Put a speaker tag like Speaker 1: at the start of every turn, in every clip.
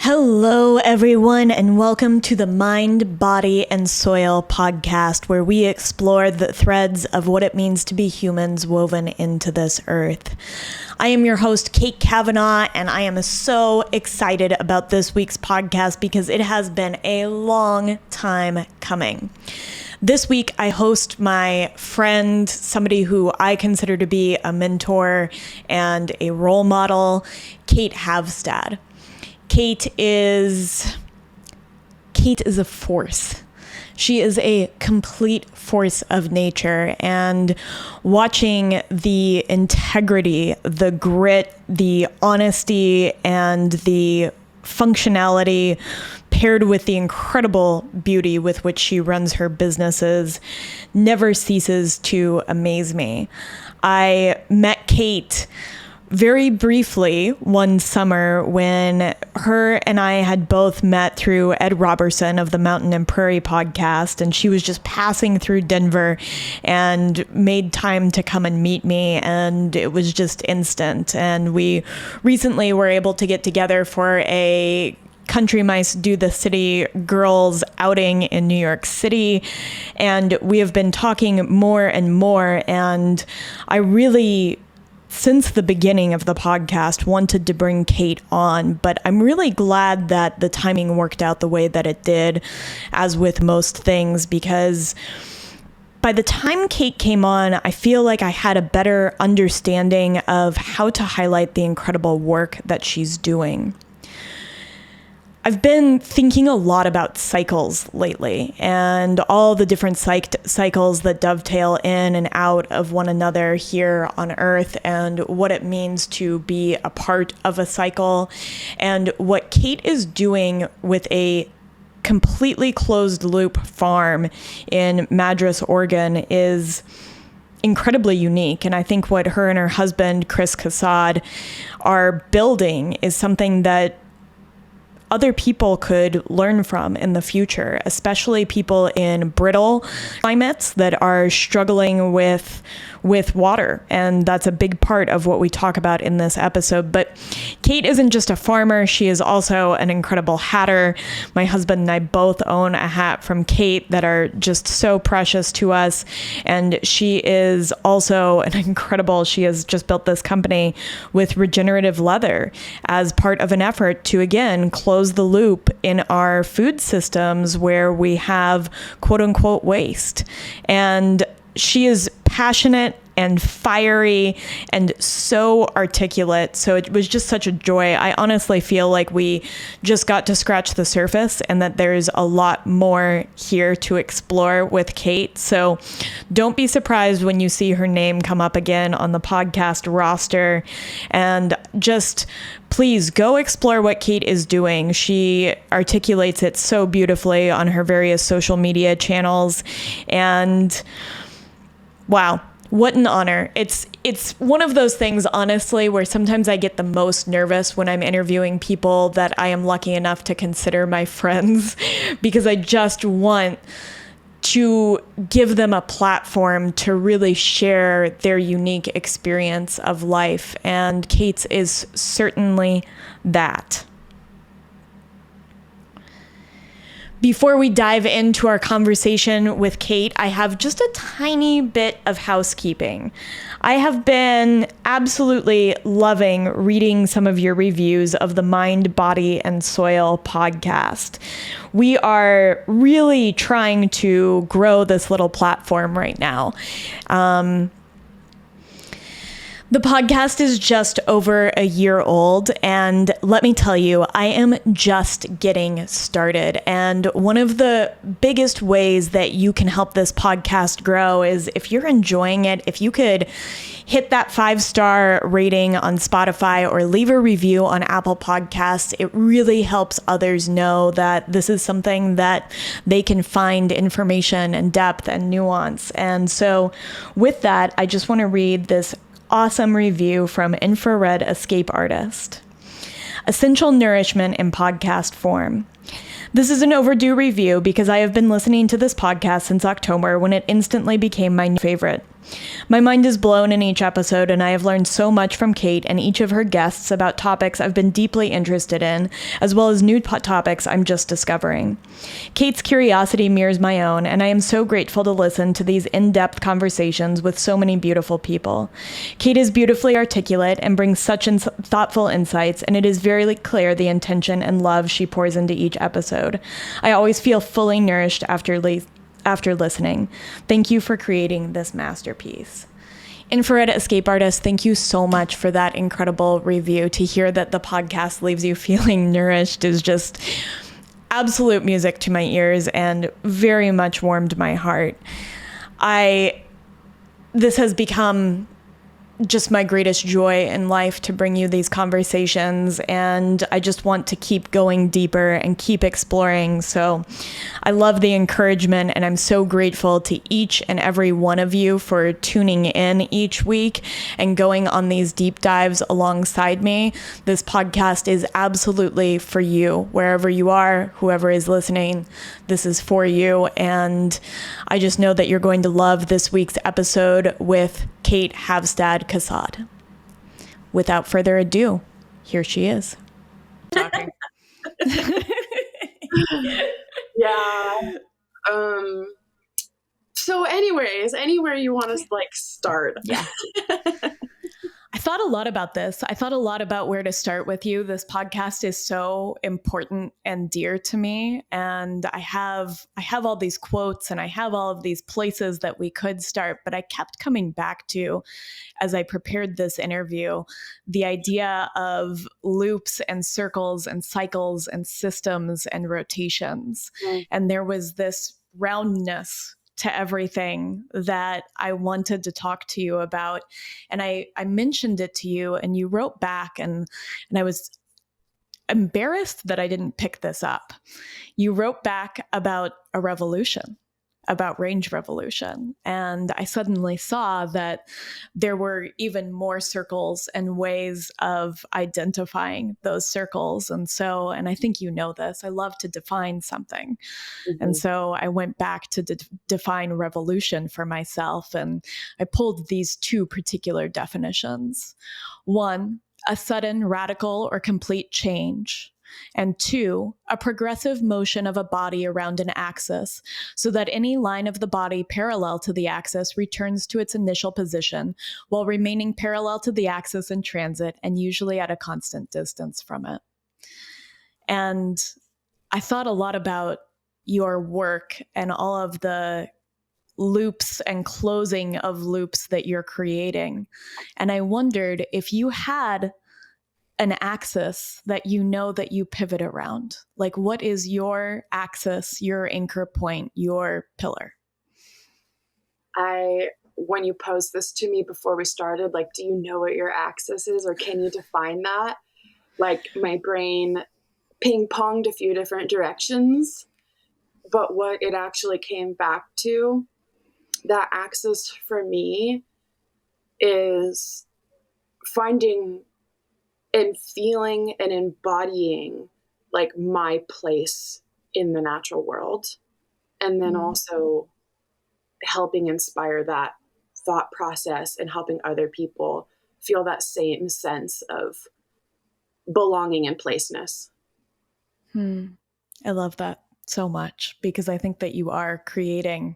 Speaker 1: Hello, everyone, and welcome to the Mind, Body, and Soil podcast, where we explore the threads of what it means to be humans woven into this earth. I am your host, Cate Havstad, and I am so excited about this week's podcast because it has been a long time coming. This week, I host my friend, somebody who I consider to be a mentor and a role model, Cate Havstad. Cate is a force. She is a complete force of nature, and watching the integrity, the grit, the honesty, and the functionality paired with the incredible beauty with which she runs her businesses never ceases to amaze me. I met Cate very briefly one summer when her and I had both met through Ed Robertson of the Mountain and Prairie podcast, and she was just passing through Denver and made time to come and meet me, and it was just instant. And we recently were able to get together for a Country Mice Do the City girls outing in New York City, and we have been talking more and more, and I really, since the beginning of the podcast, wanted to bring Cate on, but I'm really glad that the timing worked out the way that it did, as with most things, because by the time Cate came on, I feel like I had a better understanding of how to highlight the incredible work that she's doing. I've been thinking a lot about cycles lately and all the different cycles that dovetail in and out of one another here on Earth, and what it means to be a part of a cycle. And what Cate is doing with a completely closed loop farm in Madras, Oregon is incredibly unique. And I think what her and her husband, Chris Casad, are building is something that other people could learn from in the future, especially people in brittle climates that are struggling with water. And that's a big part of what we talk about in this episode. But Cate isn't just a farmer. She is also an incredible hatter. My husband and I both own a hat from Cate that are just so precious to us. And she is also she has just built this company with regenerative leather as part of an effort to, again, close the loop in our food systems where we have quote unquote waste. And she is passionate and fiery and so articulate. So it was just such a joy. I honestly feel like we just got to scratch the surface and that there's a lot more here to explore with Cate. So don't be surprised when you see her name come up again on the podcast roster. And just please go explore what Cate is doing. She articulates it so beautifully on her various social media channels. And wow, what an honor. It's one of those things, honestly, where sometimes I get the most nervous when I'm interviewing people that I am lucky enough to consider my friends, because I just want to give them a platform to really share their unique experience of life. And Cate's is certainly that. Before we dive into our conversation with Cate, I have just a tiny bit of housekeeping. I have been absolutely loving reading some of your reviews of the Mind, Body, and Soil podcast. We are really trying to grow this little platform right now. The podcast is just over a year old, and let me tell you, I am just getting started. And one of the biggest ways that you can help this podcast grow is if you're enjoying it, if you could hit that 5-star rating on Spotify or leave a review on Apple Podcasts. It really helps others know that this is something that they can find information and depth and nuance. And so with that, I just want to read this awesome review from Infrared Escape Artist. Essential nourishment in podcast form. This is an overdue review because I have been listening to this podcast since October when it instantly became my new favorite. My mind is blown in each episode, and I have learned so much from Cate and each of her guests about topics I've been deeply interested in, as well as new topics I'm just discovering. Cate's curiosity mirrors my own, and I am so grateful to listen to these in-depth conversations with so many beautiful people. Cate is beautifully articulate and brings such thoughtful insights, and it is very clear the intention and love she pours into each episode. I always feel fully nourished after listening. Thank you for creating this masterpiece. Infrared Escape Artist, thank you so much for that incredible review. To hear that the podcast leaves you feeling nourished is just absolute music to my ears and very much warmed my heart. This has become just my greatest joy in life to bring you these conversations, and I just want to keep going deeper and keep exploring. So I love the encouragement, and I'm so grateful to each and every one of you for tuning in each week and going on these deep dives alongside me. This podcast is absolutely for you, wherever you are, whoever is listening. This is for you, and I just know that you're going to love this week's episode with Cate Havstad-Casad. Without further ado, here she is. Talking.
Speaker 2: Yeah. So anyways, anywhere you want to start.
Speaker 1: Yeah. I thought a lot about this. I thought a lot about where to start with you. This podcast is so important and dear to me. And I have all these quotes and I have all of these places that we could start, but I kept coming back to, as I prepared this interview, the idea of loops and circles and cycles and systems and rotations. Mm. And there was this roundness to everything that I wanted to talk to you about. And I mentioned it to you and you wrote back, and I was embarrassed that I didn't pick this up. You wrote back about a revolution, about range revolution. And I suddenly saw that there were even more circles and ways of identifying those circles. And I think you know this, I love to define something. Mm-hmm. And so I went back to define revolution for myself. And I pulled these two particular definitions. One, a sudden, radical, or complete change. And two, a progressive motion of a body around an axis so that any line of the body parallel to the axis returns to its initial position while remaining parallel to the axis in transit and usually at a constant distance from it. And I thought a lot about your work and all of the loops and closing of loops that you're creating. And I wondered if you had an axis that you know that you pivot around. Like, what is your axis, your anchor point, your pillar?
Speaker 2: When you posed this to me before we started, do you know what your axis is, or can you define that? My brain ping-ponged a few different directions, but what it actually came back to, that axis for me is finding and feeling and embodying my place in the natural world. And then also helping inspire that thought process and helping other people feel that same sense of belonging and placeness.
Speaker 1: I love that so much, because I think that you are creating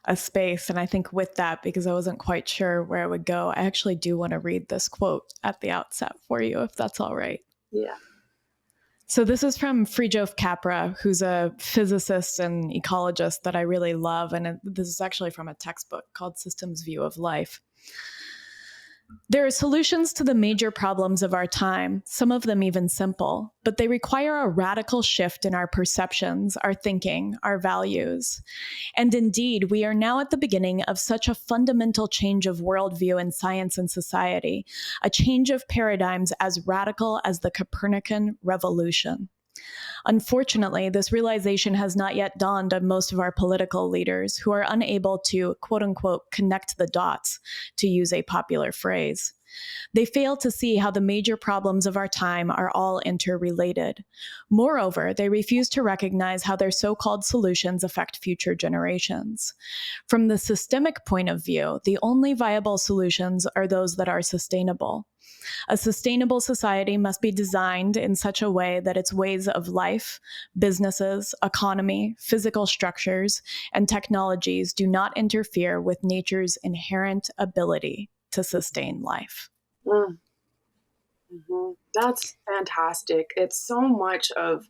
Speaker 1: a space. And I think with that, because I wasn't quite sure where I would go, I actually do want to read this quote at the outset for you, if that's all right.
Speaker 2: Yeah.
Speaker 1: So this is from Fridtjof Capra, who's a physicist and ecologist that I really love. And this is actually from a textbook called Systems View of Life. There are solutions to the major problems of our time, some of them even simple, but they require a radical shift in our perceptions, our thinking, our values. And indeed, we are now at the beginning of such a fundamental change of worldview in science and society, a change of paradigms as radical as the Copernican revolution. Unfortunately, this realization has not yet dawned on most of our political leaders who are unable to, quote unquote, connect the dots, to use a popular phrase. They fail to see how the major problems of our time are all interrelated. Moreover, they refuse to recognize how their so-called solutions affect future generations. From the systemic point of view, the only viable solutions are those that are sustainable. A sustainable society must be designed in such a way that its ways of life, businesses, economy, physical structures, and technologies do not interfere with nature's inherent ability to sustain life.
Speaker 2: Mm-hmm. That's fantastic. It's so much of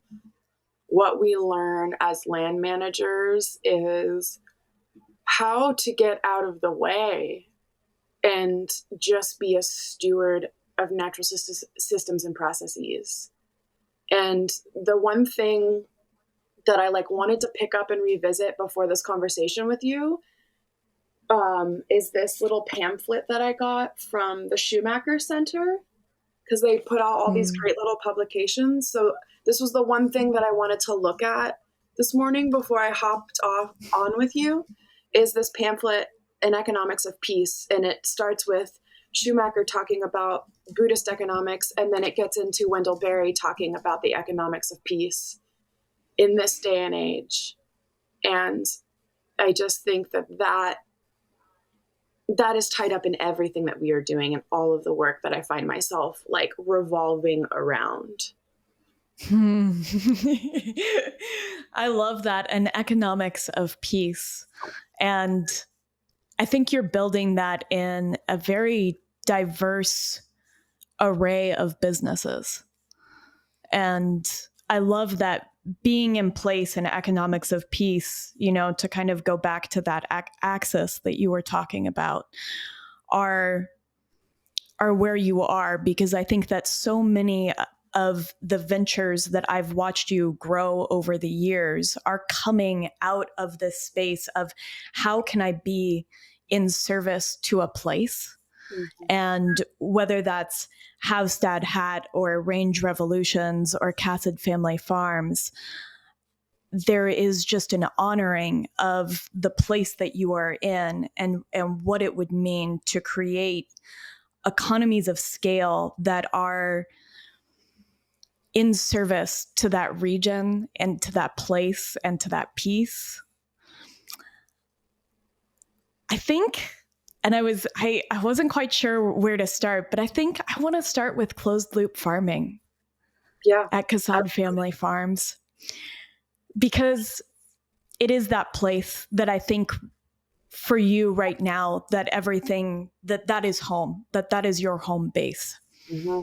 Speaker 2: what we learn as land managers is how to get out of the way and just be a steward of natural systems and processes. And the one thing that I wanted to pick up and revisit before this conversation with you is this little pamphlet that I got from the Schumacher Center, because they put out all these great little publications. So this was the one thing that I wanted to look at this morning before I hopped on with you, is this pamphlet, An Economics of Peace. And it starts with Schumacher talking about Buddhist economics, and then it gets into Wendell Berry talking about the economics of peace in this day and age. And I just think that is tied up in everything that we are doing and all of the work that I find myself revolving around.
Speaker 1: I love that, an economics of peace. And I think you're building that in a very diverse array of businesses. And I love that being in place in economics of peace, to kind of go back to that axis that you were talking about, are where you are, because I think that so many of the ventures that I've watched you grow over the years are coming out of this space of how can I be in service to a place? Mm-hmm. And whether that's Havstad Hat or Range Revolutions or Casad Family Farms, there is just an honoring of the place that you are in and what it would mean to create economies of scale that are in service to that region and to that place and to that piece. I think, and I wasn't quite sure where to start, but I think I want to start with closed loop farming.
Speaker 2: Yeah,
Speaker 1: at Casad Family Farms, because it is that place that I think for you right now, that everything that is home, that is your home base. Mm-hmm.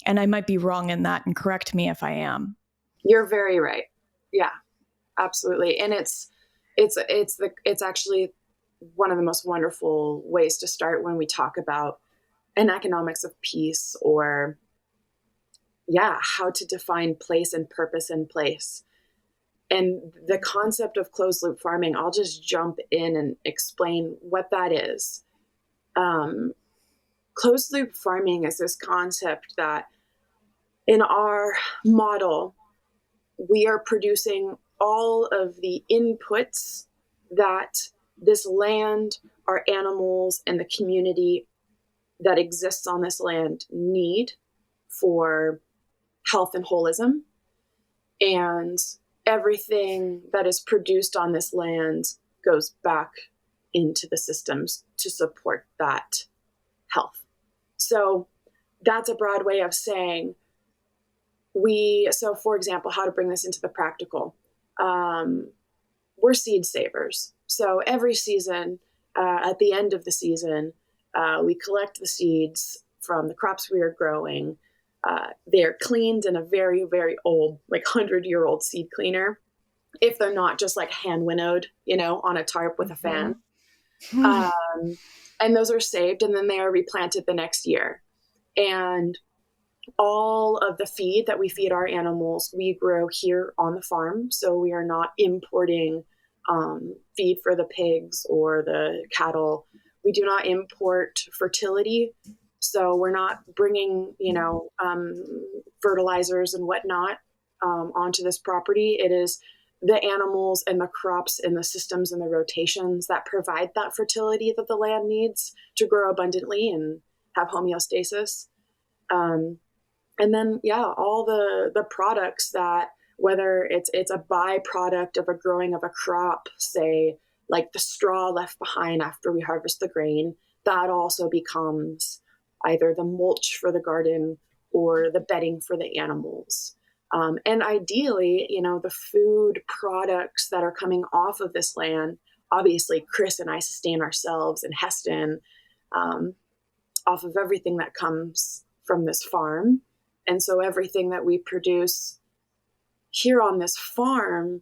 Speaker 1: And I might be wrong in that, and correct me if I am.
Speaker 2: You're very right. Yeah, absolutely. And it's actually one of the most wonderful ways to start when we talk about an economics of peace, or how to define place and purpose in place. And the concept of closed loop farming, I'll just jump in and explain what that is. Closed loop farming is this concept that in our model, we are producing all of the inputs that this land, our animals, and the community that exists on this land need for health and holism. And everything that is produced on this land goes back into the systems to support that health. So that's a broad way of saying so for example, how to bring this into the practical. We're seed savers. So every season, at the end of the season, we collect the seeds from the crops we are growing. They're cleaned in a very, very old, 100-year-old seed cleaner, if they're not just hand winnowed, on a tarp with a fan. And those are saved, and then they are replanted the next year. And all of the feed that we feed our animals, we grow here on the farm. So we are not importing feed for the pigs or the cattle. We do not import fertility. So we're not bringing, fertilizers and whatnot onto this property. It is the animals and the crops and the systems and the rotations that provide that fertility that the land needs to grow abundantly and have homeostasis. And then, all the products that, whether it's a byproduct of a growing of a crop, say like the straw left behind after we harvest the grain, that also becomes either the mulch for the garden or the bedding for the animals. And ideally, the food products that are coming off of this land, obviously Chris and I sustain ourselves and Heston off of everything that comes from this farm. And so everything that we produce here on this farm,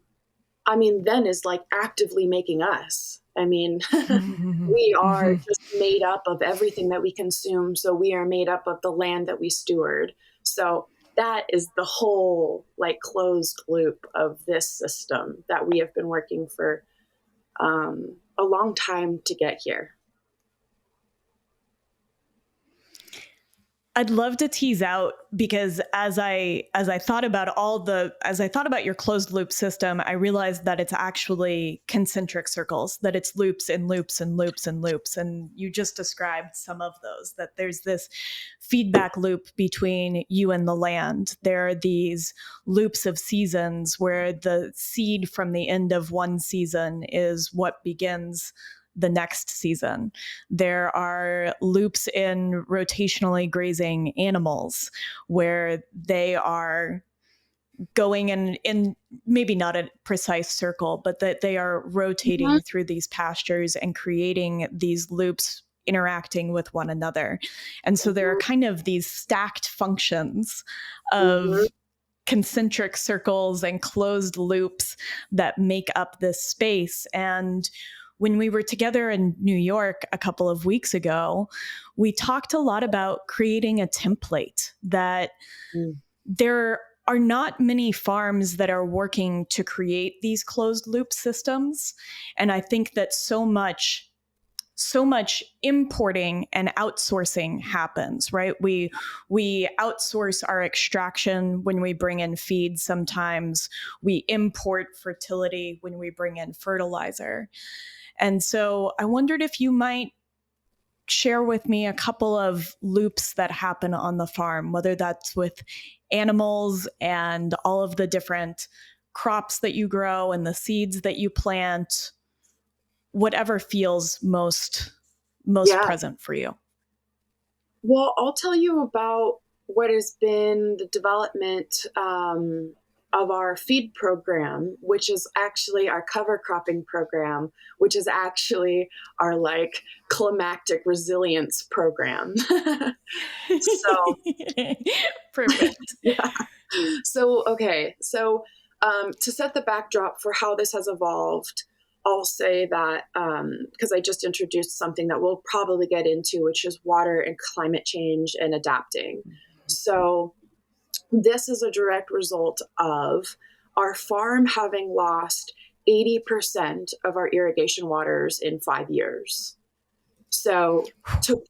Speaker 2: then is like actively making us. We are just made up of everything that we consume. So we are made up of the land that we steward. So that is the whole like closed loop of this system that we have been working for a long time to get here.
Speaker 1: I'd love to tease out, because as I thought about your closed loop system, I realized that it's actually concentric circles, that it's loops and loops and loops and loops. And you just described some of those, that there's this feedback loop between you and the land. There are these loops of seasons where the seed from the end of one season is what begins the next season. There are loops in rotationally grazing animals where they are going in maybe not a precise circle, but that they are rotating through these pastures and creating these loops interacting with one another. And so there are kind of these stacked functions of concentric circles and closed loops that make up this space. And when we were together in New York a couple of weeks ago, we talked a lot about creating a template, that there are not many farms that are working to create these closed loop systems. And I think that so much importing and outsourcing happens, right? We outsource our extraction when we bring in feed sometimes. We import fertility when we bring in fertilizer. And so I wondered if you might share with me a couple of loops that happen on the farm, whether that's with animals and all of the different crops that you grow and the seeds that you plant, whatever feels most present for you.
Speaker 2: Well, I'll tell you about what has been the development of our feed program, which is actually our cover cropping program, which is actually our like climatic resilience program. So
Speaker 1: perfect.
Speaker 2: Yeah. So, okay. So to set the backdrop for how this has evolved, I'll say that because I just introduced something that we'll probably get into, which is water and climate change and adapting. So this is a direct result of our farm having lost 80% of our irrigation waters in 5 years. So to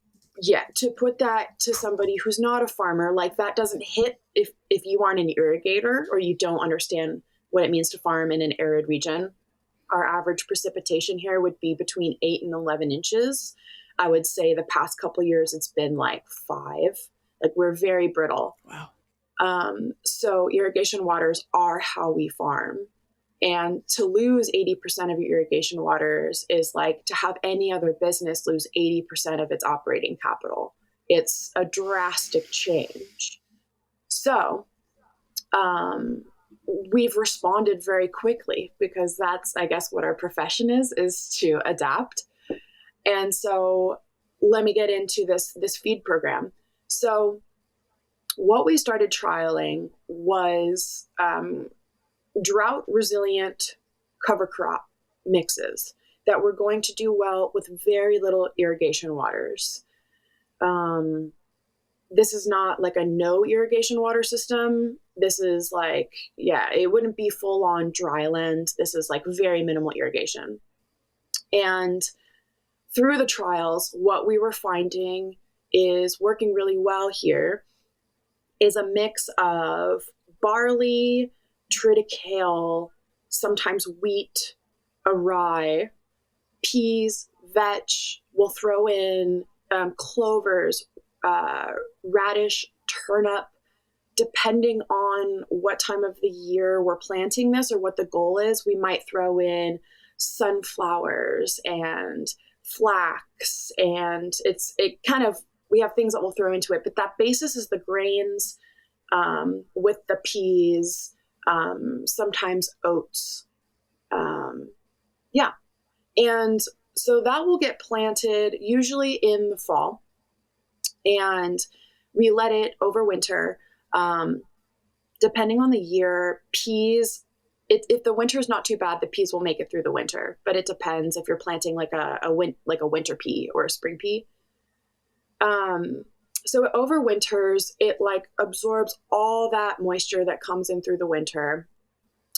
Speaker 2: put that to somebody who's not a farmer, like that doesn't hit if you aren't an irrigator or you don't understand what it means to farm in an arid region. Our average precipitation here would be between 8 and 11 inches. I would say the past couple of years, it's been like 5. Like we're very brittle.
Speaker 1: Wow.
Speaker 2: So irrigation waters are how we farm. And to lose 80% of your irrigation waters is like to have any other business lose 80% of its operating capital. It's a drastic change. So we've responded very quickly because that's, I guess, what our profession is to adapt. And so let me get into this feed program. So what we started trialing was drought resilient cover crop mixes that were going to do well with very little irrigation waters. This is not like a no irrigation water system. This is like, it wouldn't be full on dry land. This is like very minimal irrigation. And through the trials, what we were finding is working really well here is a mix of barley, triticale, sometimes wheat, a rye, peas, vetch. We'll throw in clovers, radish, turnip, depending on what time of the year we're planting this or what the goal is. We might throw in sunflowers and flax, and we have things that we'll throw into it, but that basis is the grains, with the peas, sometimes oats. Yeah. And so that will get planted usually in the fall, and we let it overwinter. Depending on the year, peas, if the winter is not too bad, the peas will make it through the winter, but it depends if you're planting like a winter pea or a spring pea. So it overwinters, it like absorbs all that moisture that comes in through the winter.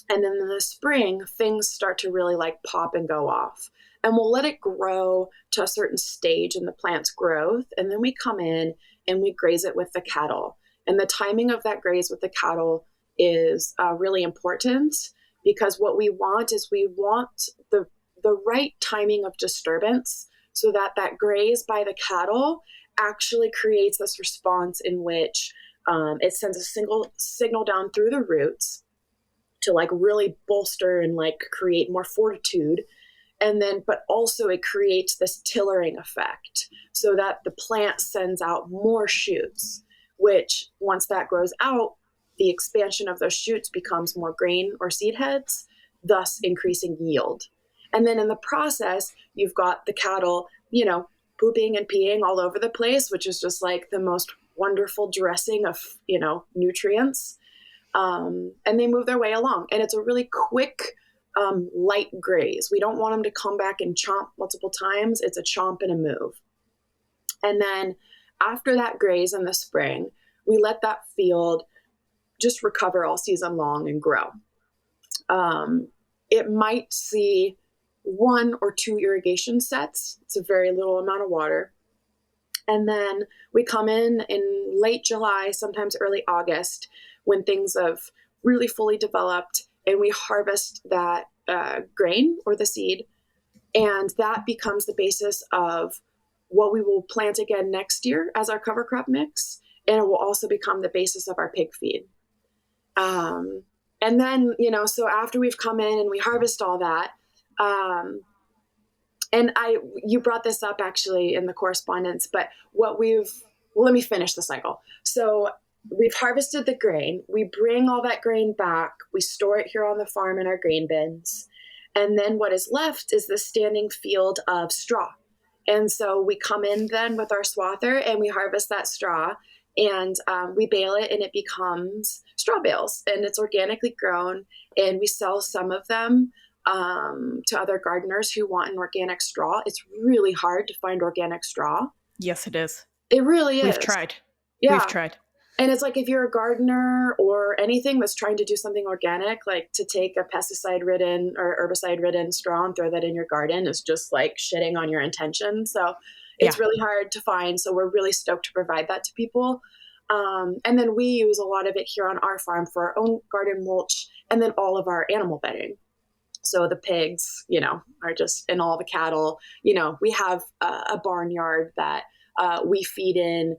Speaker 2: And then in the spring, things start to really like pop and go off. And we'll let it grow to a certain stage in the plant's growth. And then we come in and we graze it with the cattle. And the timing of that graze with the cattle is really important, because what we want is we want the right timing of disturbance, so that that graze by the cattle actually creates this response in which it sends a single signal down through the roots to like really bolster and like create more fortitude. And then, but also it creates this tillering effect so that the plant sends out more shoots, which once that grows out, the expansion of those shoots becomes more grain or seed heads, thus increasing yield. And then in the process, you've got the cattle, pooping and peeing all over the place, which is just like the most wonderful dressing of, nutrients. And they move their way along. And it's a really quick, light graze. We don't want them to come back and chomp multiple times. It's a chomp and a move. And then after that graze in the spring, we let that field just recover all season long and grow. It might see 1 or 2 irrigation sets. It's a very little amount of water. And then we come in late July, sometimes early August, when things have really fully developed, and we harvest that grain or the seed. And that becomes the basis of what we will plant again next year as our cover crop mix. And it will also become the basis of our pig feed. And then, so after we've come in and we harvest all that, and you brought this up actually in the correspondence, but let me finish the cycle. So we've harvested the grain. We bring all that grain back. We store it here on the farm in our grain bins. And then what is left is the standing field of straw. And so we come in then with our swather and we harvest that straw, and we bale it, and it becomes straw bales, and it's organically grown, and we sell some of them to other gardeners who want an organic straw. It's really hard to find organic straw.
Speaker 1: Yes, it is.
Speaker 2: It really is.
Speaker 1: We've tried.
Speaker 2: Yeah.
Speaker 1: We've tried.
Speaker 2: And it's like, if you're a gardener or anything that's trying to do something organic, like to take a pesticide-ridden or herbicide-ridden straw and throw that in your garden is just like shitting on your intention. So it's really hard to find. So we're really stoked to provide that to people. And then we use a lot of it here on our farm for our own garden mulch, and then all of our animal bedding. So the pigs, are just, and all the cattle, we have a barnyard that we feed in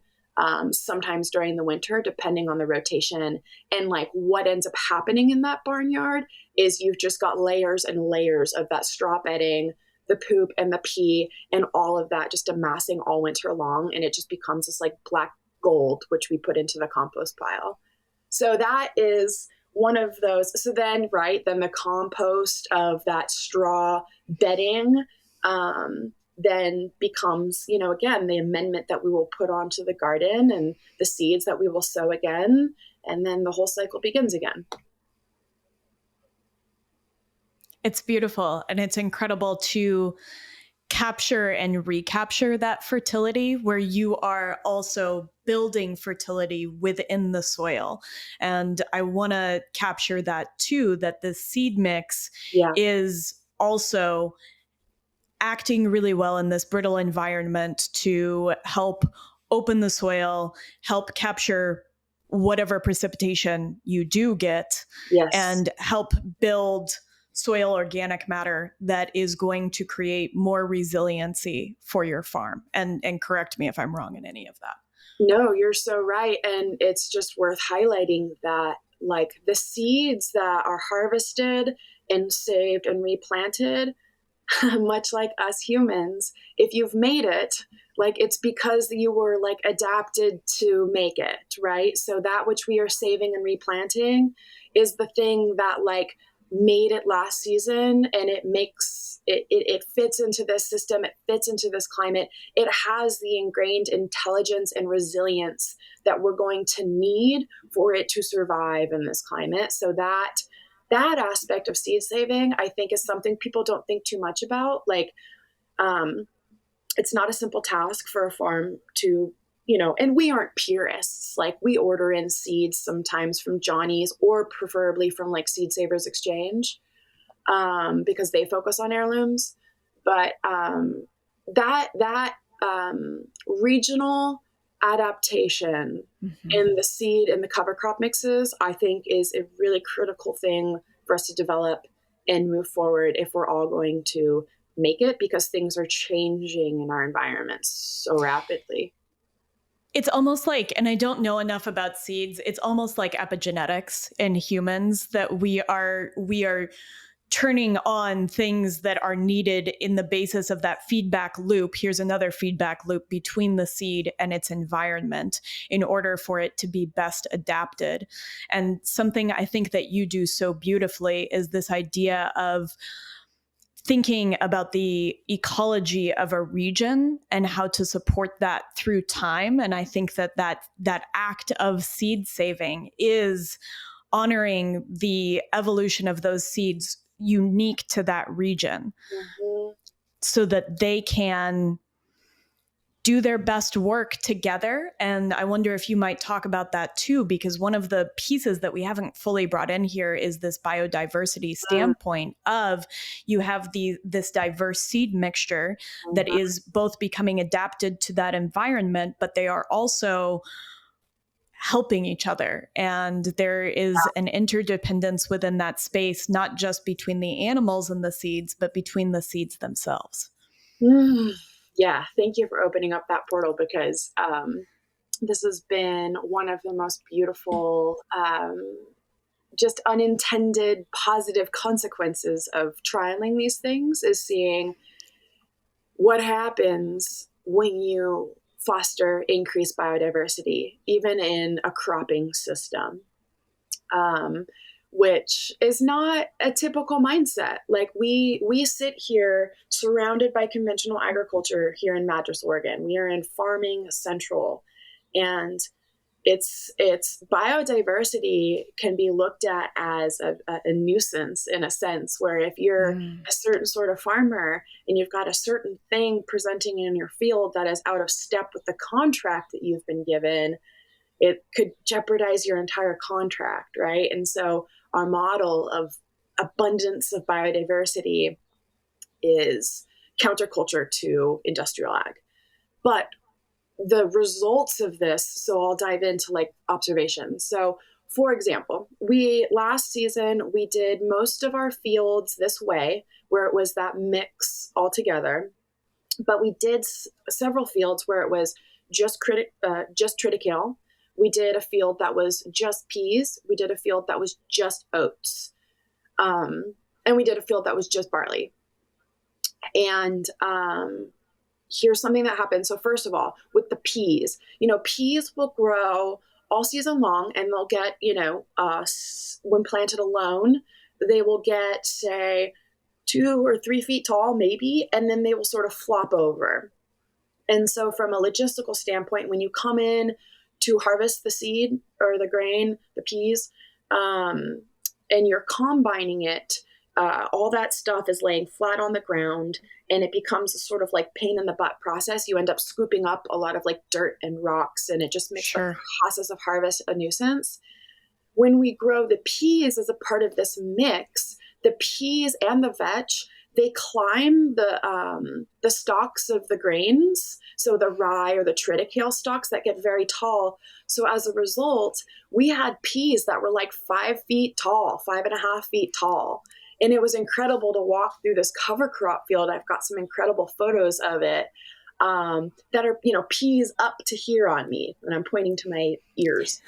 Speaker 2: sometimes during the winter, depending on the rotation. And like what ends up happening in that barnyard is you've just got layers and layers of that straw bedding, the poop and the pee, and all of that just amassing all winter long. And it just becomes this like black gold, which we put into the compost pile. So that is one of those. So then, then the compost of that straw bedding, then becomes, again, the amendment that we will put onto the garden and the seeds that we will sow again. And then the whole cycle begins again.
Speaker 1: It's beautiful. And it's incredible to capture and recapture that fertility, where you are also building fertility within the soil. And I want to capture that too, that the seed mix is also acting really well in this brittle environment to help open the soil, help capture whatever precipitation you do get,
Speaker 2: Yes.
Speaker 1: and help build soil organic matter that is going to create more resiliency for your farm. And correct me if I'm wrong in any of that.
Speaker 2: No, you're so right. And it's just worth highlighting that, like, the seeds that are harvested and saved and replanted, much like us humans, if you've made it, like, it's because you were like adapted to make it, right? So that which we are saving and replanting is the thing that like made it last season, and it makes it fits into this system, it fits into this climate, it has the ingrained intelligence and resilience that we're going to need for it to survive in this climate. So that aspect of seed saving, I think, is something people don't think too much about. Like, it's not a simple task for a farm to, and we aren't purists. Like, we order in seeds sometimes from Johnny's, or preferably from like Seed Savers Exchange, because they focus on heirlooms. But that regional adaptation in the seed and the cover crop mixes, I think, is a really critical thing for us to develop and move forward if we're all going to make it, because things are changing in our environments so rapidly.
Speaker 1: It's almost like, and I don't know enough about seeds, it's almost like epigenetics in humans, that we are turning on things that are needed in the basis of that feedback loop. Here's another feedback loop between the seed and its environment in order for it to be best adapted. And something I think that you do so beautifully is this idea of thinking about the ecology of a region and how to support that through time. And I think that act of seed saving is honoring the evolution of those seeds unique to that region, so that they can do their best work together. And I wonder if you might talk about that too, because one of the pieces that we haven't fully brought in here is this biodiversity standpoint of, you have this diverse seed mixture that is both becoming adapted to that environment, but they are also helping each other. And there is an interdependence within that space, not just between the animals and the seeds, but between the seeds themselves.
Speaker 2: Yeah, thank you for opening up that portal, because this has been one of the most beautiful, just unintended positive consequences of trialing these things, is seeing what happens when you foster increased biodiversity, even in a cropping system, which is not a typical mindset. Like, we sit here surrounded by conventional agriculture here in Madras, Oregon. We are in farming central, and it's biodiversity can be looked at as a nuisance, in a sense, where if you're a certain sort of farmer and you've got a certain thing presenting in your field that is out of step with the contract that you've been given, it could jeopardize your entire contract, right? And so our model of abundance of biodiversity is counterculture to industrial ag. But the results of this, so I'll dive into like observations. So, for example, last season, we did most of our fields this way, where it was that mix altogether. But we did several fields where it was just triticale. We did a field that was just peas. We did a field that was just oats. And we did a field that was just barley. And here's something that happens. So first of all, with the peas, peas will grow all season long, and they'll get, when planted alone, they will get, say, 2 or 3 feet tall, maybe, and then they will sort of flop over. And so from a logistical standpoint, when you come in to harvest the seed or the grain, the peas, and you're combining it, all that stuff is laying flat on the ground, and it becomes a sort of like pain in the butt process. You end up scooping up a lot of like dirt and rocks, and it just makes the process of harvest a nuisance. When we grow the peas as a part of this mix, the peas and the vetch, they climb the stalks of the grains, so the rye or the triticale stalks that get very tall. So as a result, we had peas that were like 5 feet tall, 5.5 feet tall. And it was incredible to walk through this cover crop field. I've got some incredible photos of it that are, peas up to here on me. And I'm pointing to my ears.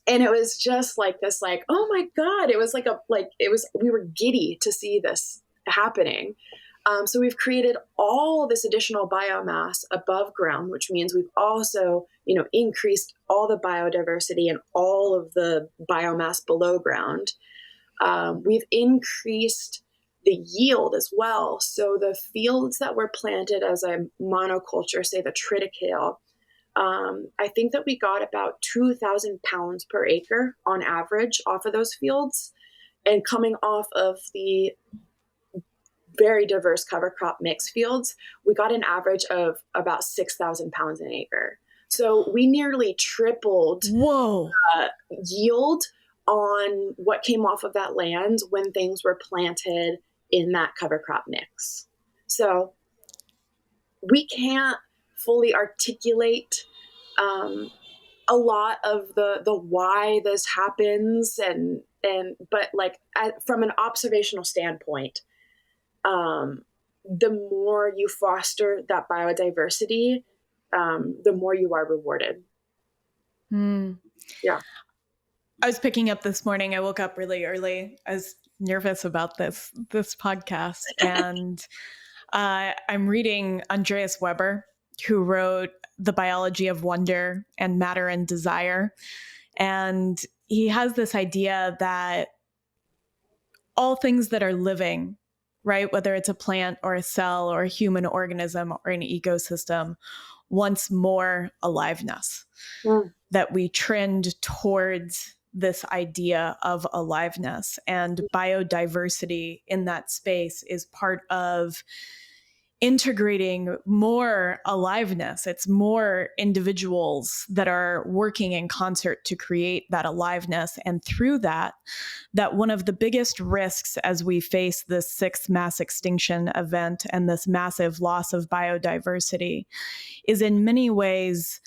Speaker 2: And it was just like this, like, oh my God, it was we were giddy to see this happening. So we've created all this additional biomass above ground, which means we've also, increased all the biodiversity and all of the biomass below ground. We've increased the yield as well. So the fields that were planted as a monoculture, say the triticale, I think that we got about 2,000 pounds per acre on average off of those fields. And coming off of the very diverse cover crop mix fields, we got an average of about 6,000 pounds an acre. So we nearly tripled yield on what came off of that land when things were planted in that cover crop mix. So we can't fully articulate a lot of the why this happens, but like from an observational standpoint, the more you foster that biodiversity, the more you are rewarded. Yeah.
Speaker 1: I was picking up this morning. I woke up really early. I was nervous about this podcast, and I'm reading Andreas Weber, who wrote The Biology of Wonder and Matter and Desire. And he has this idea that all things that are living, right, whether it's a plant or a cell or a human organism or an ecosystem, wants more aliveness, that we trend towards this idea of aliveness, and biodiversity in that space is part of integrating more aliveness. It's more individuals that are working in concert to create that aliveness. And through that one of the biggest risks as we face this 6th mass extinction event and this massive loss of biodiversity is in many ways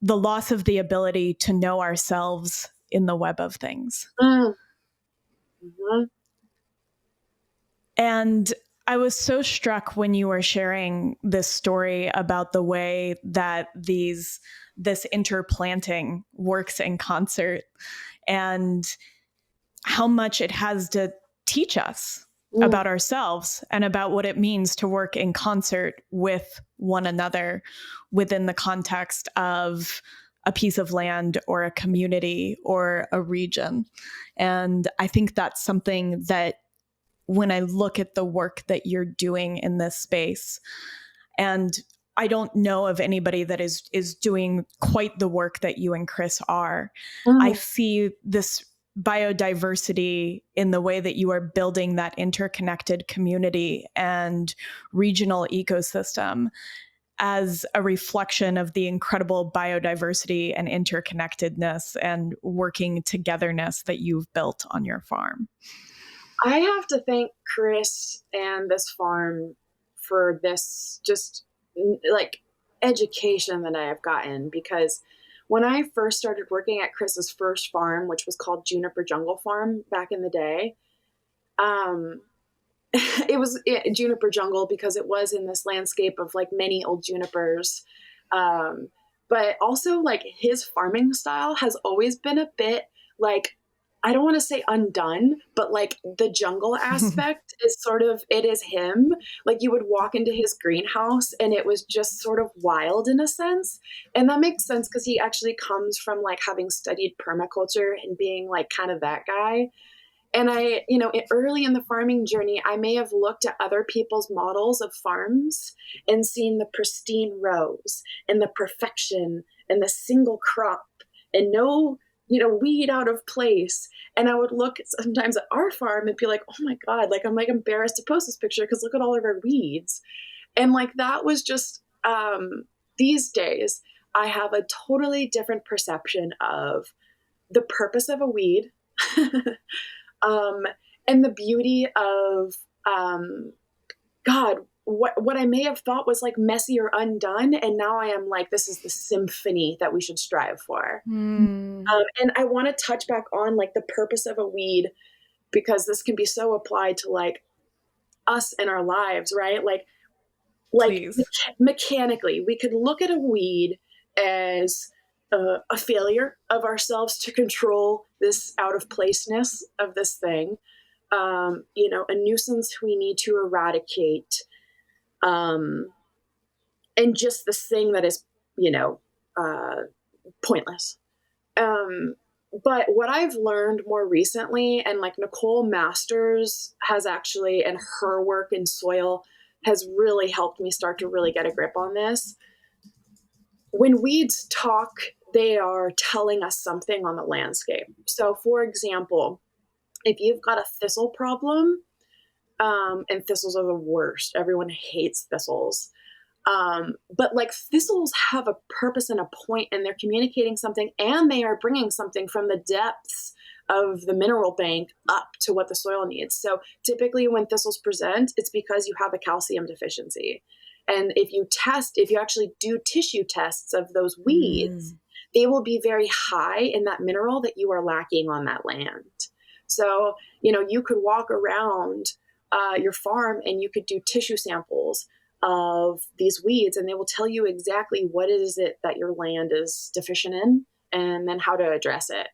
Speaker 1: the loss of the ability to know ourselves in the web of things. And I was so struck when you were sharing this story about the way that this interplanting works in concert and how much it has to teach us about ourselves and about what it means to work in concert with one another within the context of a piece of land or a community or a region. And I think that's something that when I look at the work that you're doing in this space, and I don't know of anybody that is doing quite the work that you and Chris are. I see this biodiversity in the way that you are building that interconnected community and regional ecosystem as a reflection of the incredible biodiversity and interconnectedness and working togetherness that you've built on your farm.
Speaker 2: I have to thank Chris and this farm for this just like education that I have gotten, because when I first started working at Chris's first farm, which was called Juniper Jungle Farm back in the day, it was Juniper Jungle because it was in this landscape of like many old junipers. But also like his farming style has always been a bit like, I don't want to say undone, but like the jungle aspect is it is him. Like you would walk into his greenhouse and it was just sort of wild in a sense. And that makes sense because he actually comes from like having studied permaculture and being like kind of that guy. And early in the farming journey, I may have looked at other people's models of farms and seen the pristine rows and the perfection and the single crop and no weed out of place. And I would look sometimes at our farm and be like, oh my God, like I'm like embarrassed to post this picture because look at all of our weeds. And like that was just these days, I have a totally different perception of the purpose of a weed and the beauty of, God, what I may have thought was like messy or undone, and now I am like, this is the symphony that we should strive for. And I want to touch back on like the purpose of a weed, because this can be so applied to like us and our lives, right? Like
Speaker 1: Please.
Speaker 2: mechanically, we could look at a weed as a failure of ourselves to control this out of placeness of this thing, a nuisance we need to eradicate, and just this thing that is, pointless. But what I've learned more recently, and like Nicole Masters has actually, and her work in soil has really helped me start to really get a grip on this. When weeds talk, they are telling us something on the landscape. So, for example, if you've got a thistle problem, and thistles are the worst, everyone hates thistles. But like thistles have a purpose and a point, and they're communicating something, and they are bringing something from the depths of the mineral bank up to what the soil needs. So typically when thistles present, it's because you have a calcium deficiency. And if you actually do tissue tests of those weeds, they will be very high in that mineral that you are lacking on that land. So, you could walk around your farm and you could do tissue samples of these weeds, and they will tell you exactly what is it that your land is deficient in, and then how to address it.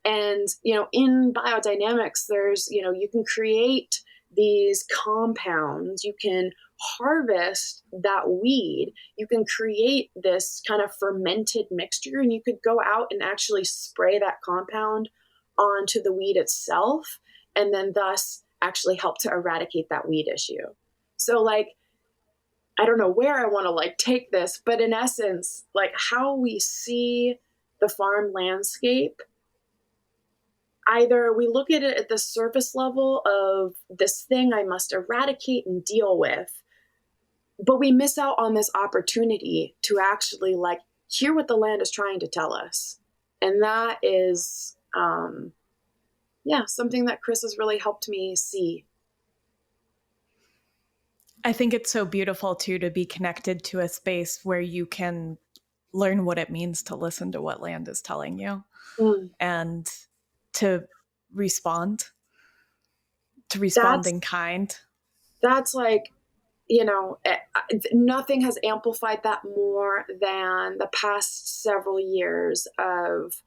Speaker 2: And, in biodynamics, there's, you can create these compounds, you can harvest that weed, you can create this kind of fermented mixture, and you could go out and actually spray that compound onto the weed itself, and then thus actually help to eradicate that weed issue. So like, I don't know where I want to like take this, but in essence, like how we see the farm landscape, either we look at it at the surface level of this thing I must eradicate and deal with, but we miss out on this opportunity to actually like hear what the land is trying to tell us. And that is, something that Chris has really helped me see.
Speaker 1: I think it's so beautiful too to be connected to a space where you can learn what it means to listen to what land is telling you and to respond in kind.
Speaker 2: That's like, nothing has amplified that more than the past several years of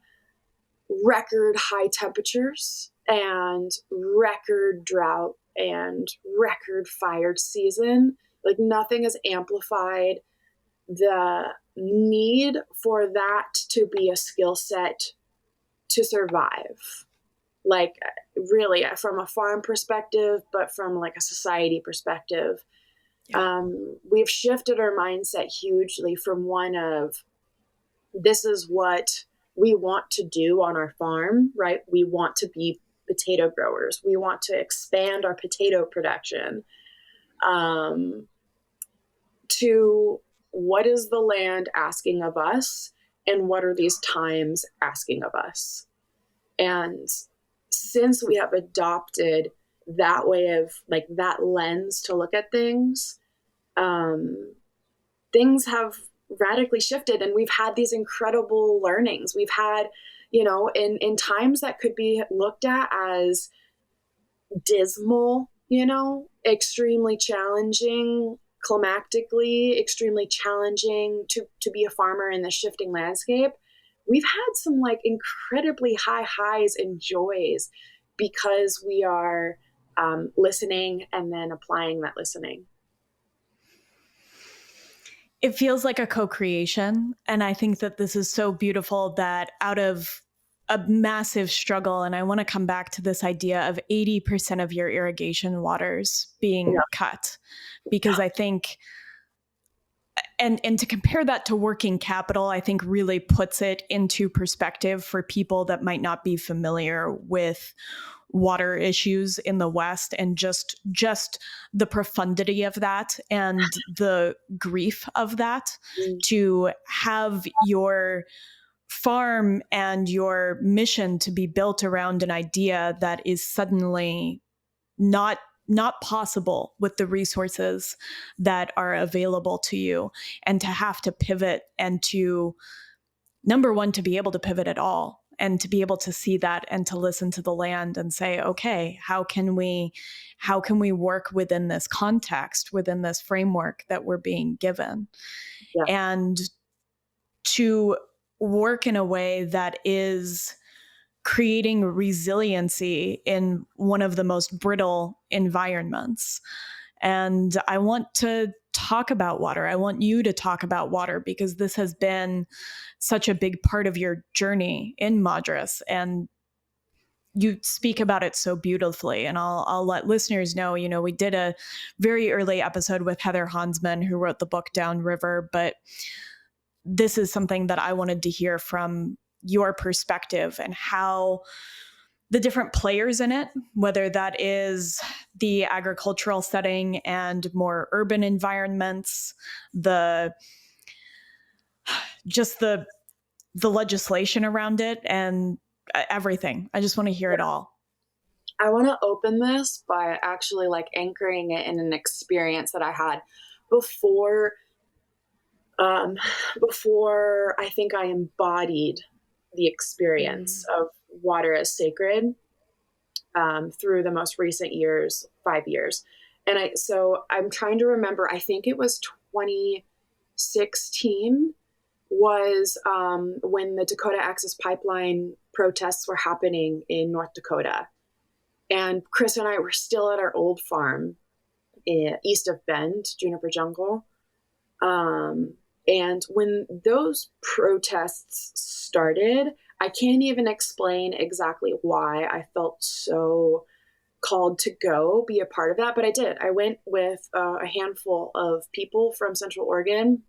Speaker 2: record high temperatures and record drought and record fire season. Like nothing has amplified the need for that to be a skill set to survive. Like really from a farm perspective, but from like a society perspective. Yeah. We've shifted our mindset hugely from one of this is what we want to do on our farm, right? We want to be potato growers. We want to expand our potato production, to what is the land asking of us and what are these times asking of us? And since we have adopted that way of like that lens to look at things, things have radically shifted, and we've had these incredible learnings. We've had, in times that could be looked at as dismal, extremely challenging climatically, extremely challenging to be a farmer in the shifting landscape. We've had some like incredibly high highs and joys because we are listening and then applying that listening.
Speaker 1: It feels like a co-creation. And I think that this is so beautiful that out of a massive struggle, and I want to come back to this idea of 80% of your irrigation waters being cut, because I think, and to compare that to working capital, I think really puts it into perspective for people that might not be familiar with water issues in the West, and just the profundity of that and the grief of that, to have your farm and your mission to be built around an idea that is suddenly not possible with the resources that are available to you, and to have to pivot, and to, number one, to be able to pivot at all, and to be able to see that and to listen to the land and say, okay, how can we work within this context, within this framework that we're being given?
Speaker 2: Yeah.
Speaker 1: And to work in a way that is creating resiliency in one of the most brittle environments. And I want to talk about water. I want you to talk about water, because this has been such a big part of your journey in Madras, and you speak about it so beautifully. And I'll let listeners know, we did a very early episode with Heather Hansman, who wrote the book Downriver, but this is something that I wanted to hear from your perspective, and how the different players in it, whether that is the agricultural setting and more urban environments, the legislation around it, and everything. I just want to hear it all.
Speaker 2: I want to open this by actually anchoring it in an experience that I had before I think I embodied the experience of water as sacred through the most recent years, 5 years. And so I'm trying to remember, I think it was 2016 was when the Dakota Access Pipeline protests were happening in North Dakota. And Chris and I were still at our old farm east of Bend, Juniper Jungle. And when those protests started, I can't even explain exactly why I felt so called to go be a part of that, but I did. I went with a handful of people from Central Oregon,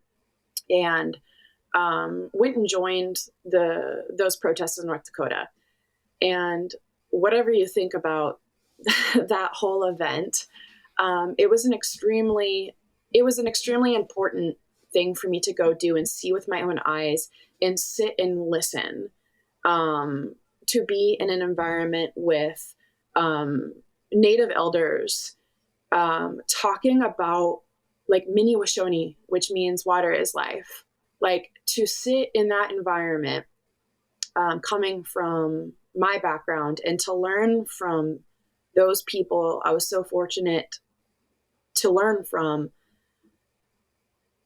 Speaker 2: and went and joined those protests in North Dakota. And whatever you think about that whole event, it was an extremely important thing for me to go do and see with my own eyes and sit and listen, to be in an environment with Native elders talking about Mini-Washoni, which means water is life. To sit in that environment, coming from my background, and to learn from those people I was so fortunate to learn from.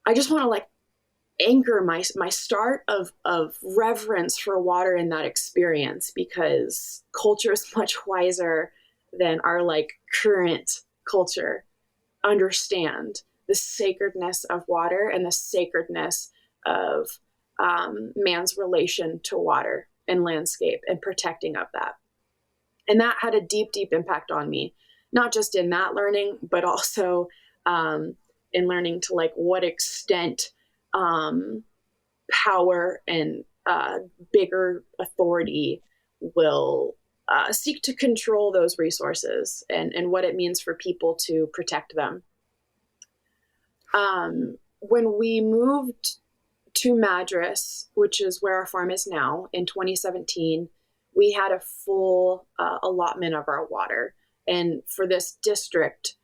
Speaker 2: I just want to anchor my start of reverence for water in that experience, because culture is much wiser than our current culture understand the sacredness of water and the sacredness of man's relation to water and landscape and protecting of that. And that had a deep, deep impact on me, not just in that learning, but also in learning to what extent power and bigger authority will seek to control those resources, and what it means for people to protect them. When we moved to Madras, which is where our farm is now, in 2017, we had a full allotment of our water. And for this district,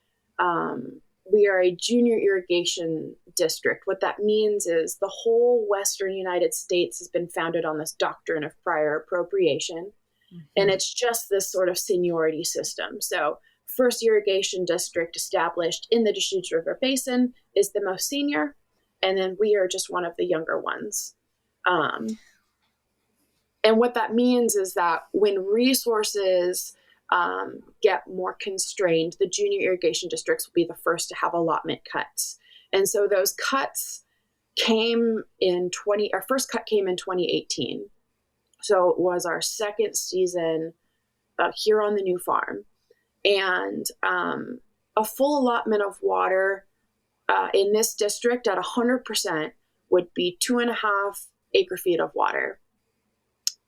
Speaker 2: we are a junior irrigation district. What that means is the whole Western United States has been founded on this doctrine of prior appropriation. Mm-hmm. And it's just this sort of seniority system. So first irrigation district established in the Deschutes River Basin is the most senior. And then we are just one of the younger ones. And what that means is that when resources get more constrained, the junior irrigation districts will be the first to have allotment cuts. And so those cuts came our first cut came in 2018. So it was our second season here on the new farm. And a full allotment of water in this district at 100% would be 2.5 acre feet of water.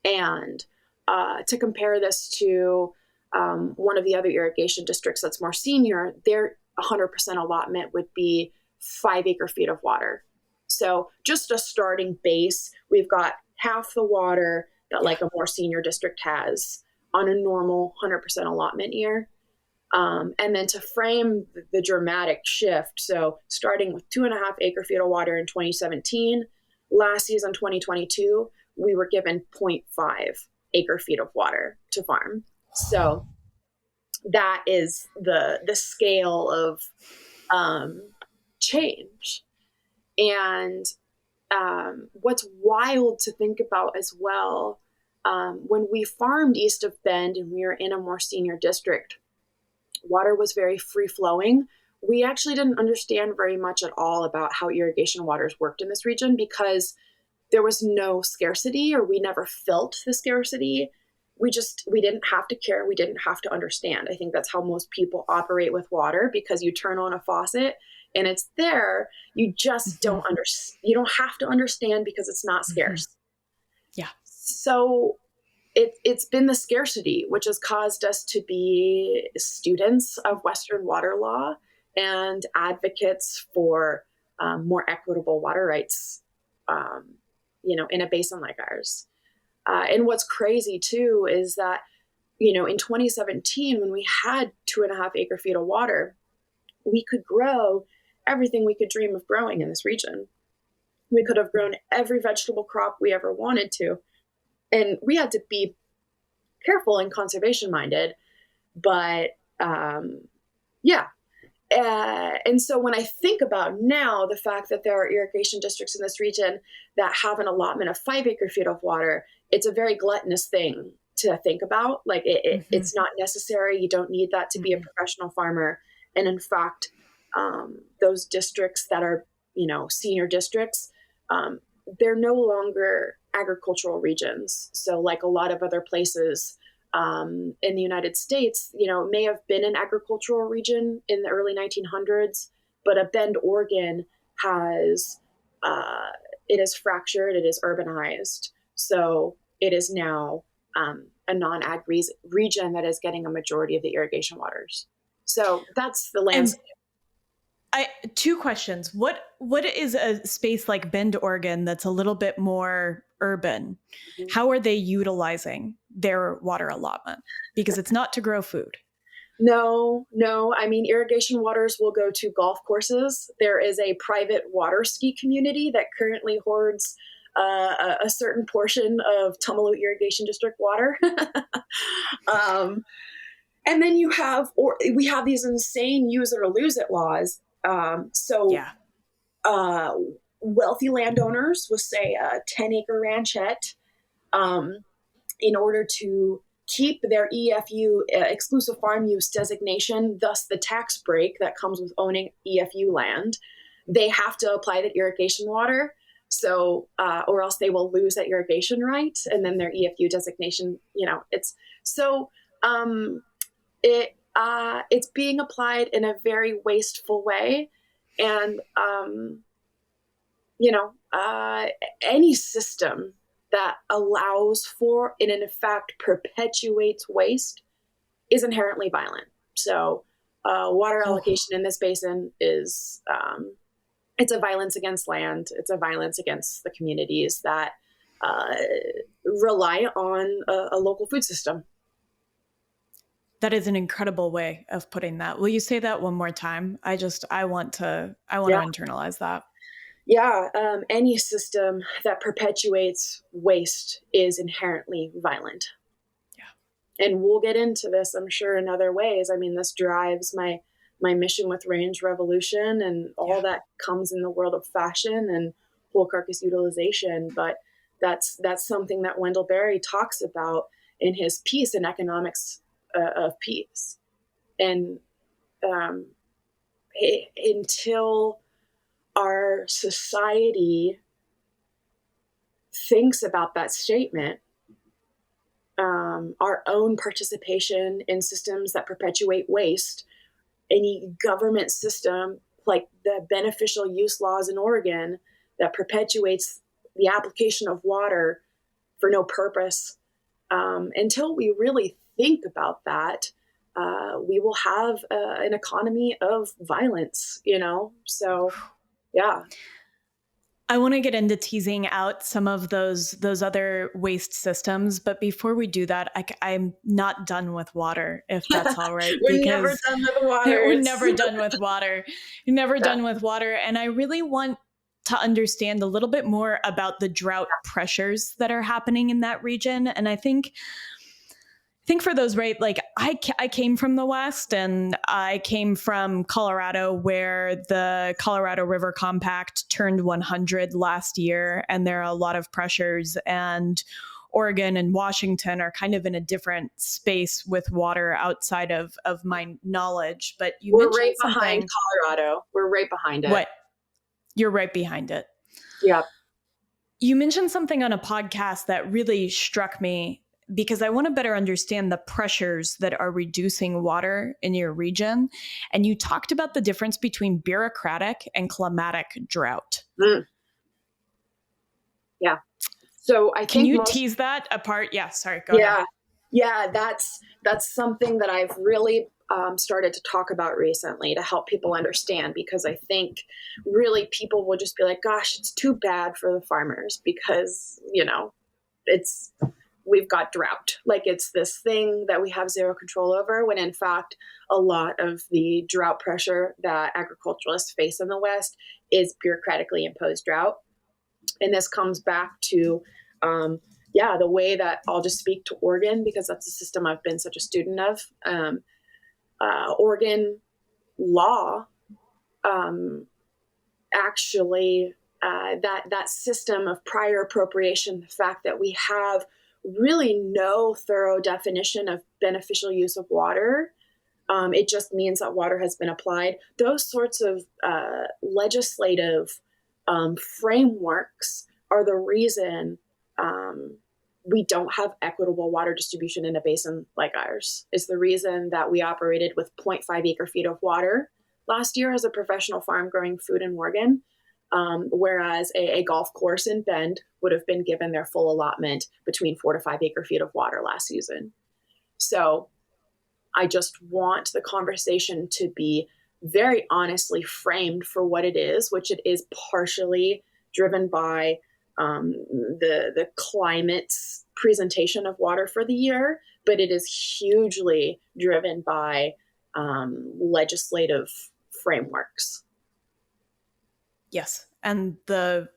Speaker 2: And to compare this to one of the other irrigation districts that's more senior, their 100% allotment would be 5 acre feet of water. So just a starting base, we've got half the water that a more senior district has on a normal 100% allotment year. And then to frame the dramatic shift, so starting with 2.5 acre feet of water in 2017, last season, 2022, we were given 0.5 acre feet of water to farm. So that is the scale of change. And what's wild to think about as well, when we farmed east of Bend and we were in a more senior district, water was very free flowing. We actually didn't understand very much at all about how irrigation waters worked in this region because there was no scarcity, or we never felt the scarcity. We didn't have to care. We didn't have to understand. I think that's how most people operate with water, because you turn on a faucet and it's there. You just don't understand. You don't have to understand because it's not scarce.
Speaker 1: Yeah.
Speaker 2: So it's been the scarcity which has caused us to be students of Western water law and advocates for more equitable water rights, in a basin like ours. And what's crazy too is that, in 2017, when we had 2.5 acre feet of water, we could grow everything we could dream of growing in this region. We could have grown every vegetable crop we ever wanted to. And we had to be careful and conservation minded, but yeah. And so when I think about now the fact that there are irrigation districts in this region that have an allotment of 5 acre feet of water, it's a very gluttonous thing to think about. Like it's not necessary. You don't need that to be a professional farmer. And in fact, those districts that are, senior districts, they're no longer agricultural regions. So like a lot of other places in the United States, may have been an agricultural region in the early 1900s, but a Bend, Oregon has, it is fractured, it is urbanized. So it is now a non-ag region that is getting a majority of the irrigation waters. So that's the landscape.
Speaker 1: Two questions. What is a space like Bend, Oregon that's a little bit more urban? How are they utilizing their water allotment? Because it's not to grow food.
Speaker 2: No. I mean, irrigation waters will go to golf courses. There is a private water ski community that currently hoards a certain portion of Tumalo Irrigation District water. And then we have these insane use it or lose it laws. Wealthy landowners will say a 10-acre ranchette, in order to keep their EFU, exclusive farm use designation, thus the tax break that comes with owning EFU land, they have to apply that irrigation water. So, or else they will lose that irrigation right. And then their EFU designation, it's being applied in a very wasteful way. And, any system that allows for and in fact perpetuates waste is inherently violent. So water allocation in this basin is, it's a violence against land. It's a violence against the communities that rely on a local food system.
Speaker 1: That is an incredible way of putting that. Will you say that one more time? I want to internalize that.
Speaker 2: Yeah. Any system that perpetuates waste is inherently violent. Yeah. And we'll get into this, I'm sure, in other ways. I mean, this drives my mission with Range Revolution and all that comes in the world of fashion and whole carcass utilization. But that's something that Wendell Berry talks about in his piece in Economics of Peace. And until our society thinks about that statement, our own participation in systems that perpetuate waste, any government system like the beneficial use laws in Oregon that perpetuates the application of water for no purpose, until we really think about that, we will have an economy of violence, So, yeah.
Speaker 1: I want to get into teasing out some of those other waste systems, but before we do that, I'm not done with water, if that's all right,
Speaker 2: We're never
Speaker 1: because
Speaker 2: done with water.
Speaker 1: we're never done with water. You're never
Speaker 2: Yeah.
Speaker 1: done with water, and I really want to understand a little bit more about the drought pressures that are happening in that region. And I think for those, right, like I came from the West, and I came from Colorado, where the Colorado River Compact turned 100 last year, and there are a lot of pressures, and Oregon and Washington are kind of in a different space with water outside of my knowledge. But
Speaker 2: we're right behind Colorado. We're right behind it.
Speaker 1: What? You're right behind it.
Speaker 2: Yeah.
Speaker 1: You mentioned something on a podcast that really struck me, because I want to better understand the pressures that are reducing water in your region. And you talked about the difference between bureaucratic and climatic drought.
Speaker 2: Yeah. So
Speaker 1: can you tease that apart? Yeah, sorry, go ahead.
Speaker 2: Yeah, that's something that I've really started to talk about recently to help people understand, because I think really people will just be like, gosh, it's too bad for the farmers because, we've got drought. Like it's this thing that we have zero control over, when in fact, a lot of the drought pressure that agriculturalists face in the West is bureaucratically imposed drought. And this comes back to, the way that I'll just speak to Oregon, because that's a system I've been such a student of. Oregon law actually, that system of prior appropriation, the fact that we have really no thorough definition of beneficial use of water. It just means that water has been applied. Those sorts of legislative frameworks are the reason we don't have equitable water distribution in a basin like ours. It's the reason that we operated with 0.5 acre feet of water last year as a professional farm growing food in Oregon. Whereas a golf course in Bend would have been given their full allotment between 4 to 5 acre feet of water last season. So I just want the conversation to be very honestly framed for what it is, which it is partially driven by the climate's presentation of water for the year, but it is hugely driven by legislative frameworks.
Speaker 1: Yes. And the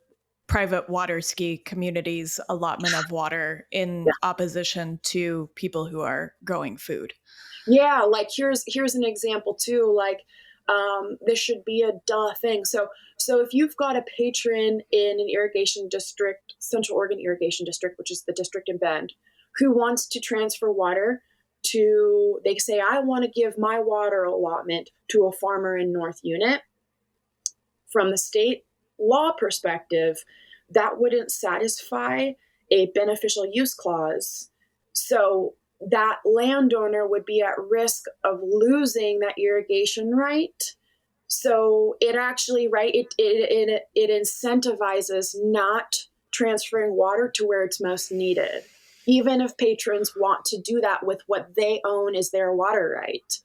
Speaker 1: private water ski community's allotment of water in opposition to people who are growing food.
Speaker 2: Yeah, like here's an example too. Like this should be a duh thing. So if you've got a patron in an irrigation district, Central Oregon Irrigation District, which is the district in Bend, who wants to transfer water to, they say, I want to give my water allotment to a farmer in North Unit. From the state law perspective, that wouldn't satisfy a beneficial use clause. So that landowner would be at risk of losing that irrigation right. So it actually, it incentivizes not transferring water to where it's most needed, even if patrons want to do that with what they own as their water right.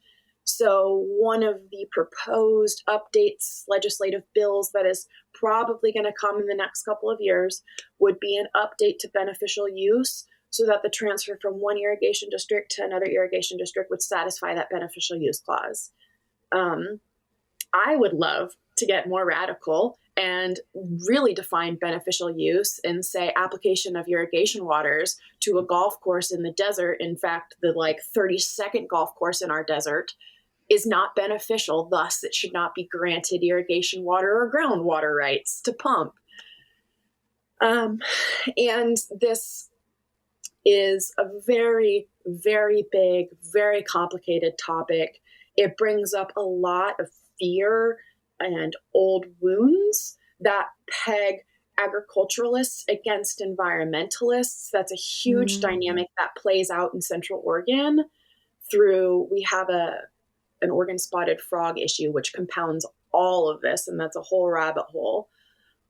Speaker 2: So one of the proposed updates, legislative bills that is probably going to come in the next couple of years would be an update to beneficial use, so that the transfer from one irrigation district to another irrigation district would satisfy that beneficial use clause. I would love to get more radical and really define beneficial use and say application of irrigation waters to a golf course in the desert. In fact, the 32nd golf course in our desert is not beneficial. Thus, it should not be granted irrigation water or groundwater rights to pump. And this is a very, very big, very complicated topic. It brings up a lot of fear and old wounds that peg agriculturalists against environmentalists. That's a huge dynamic that plays out in Central Oregon through, we have an Oregon spotted frog issue, which compounds all of this, and that's a whole rabbit hole.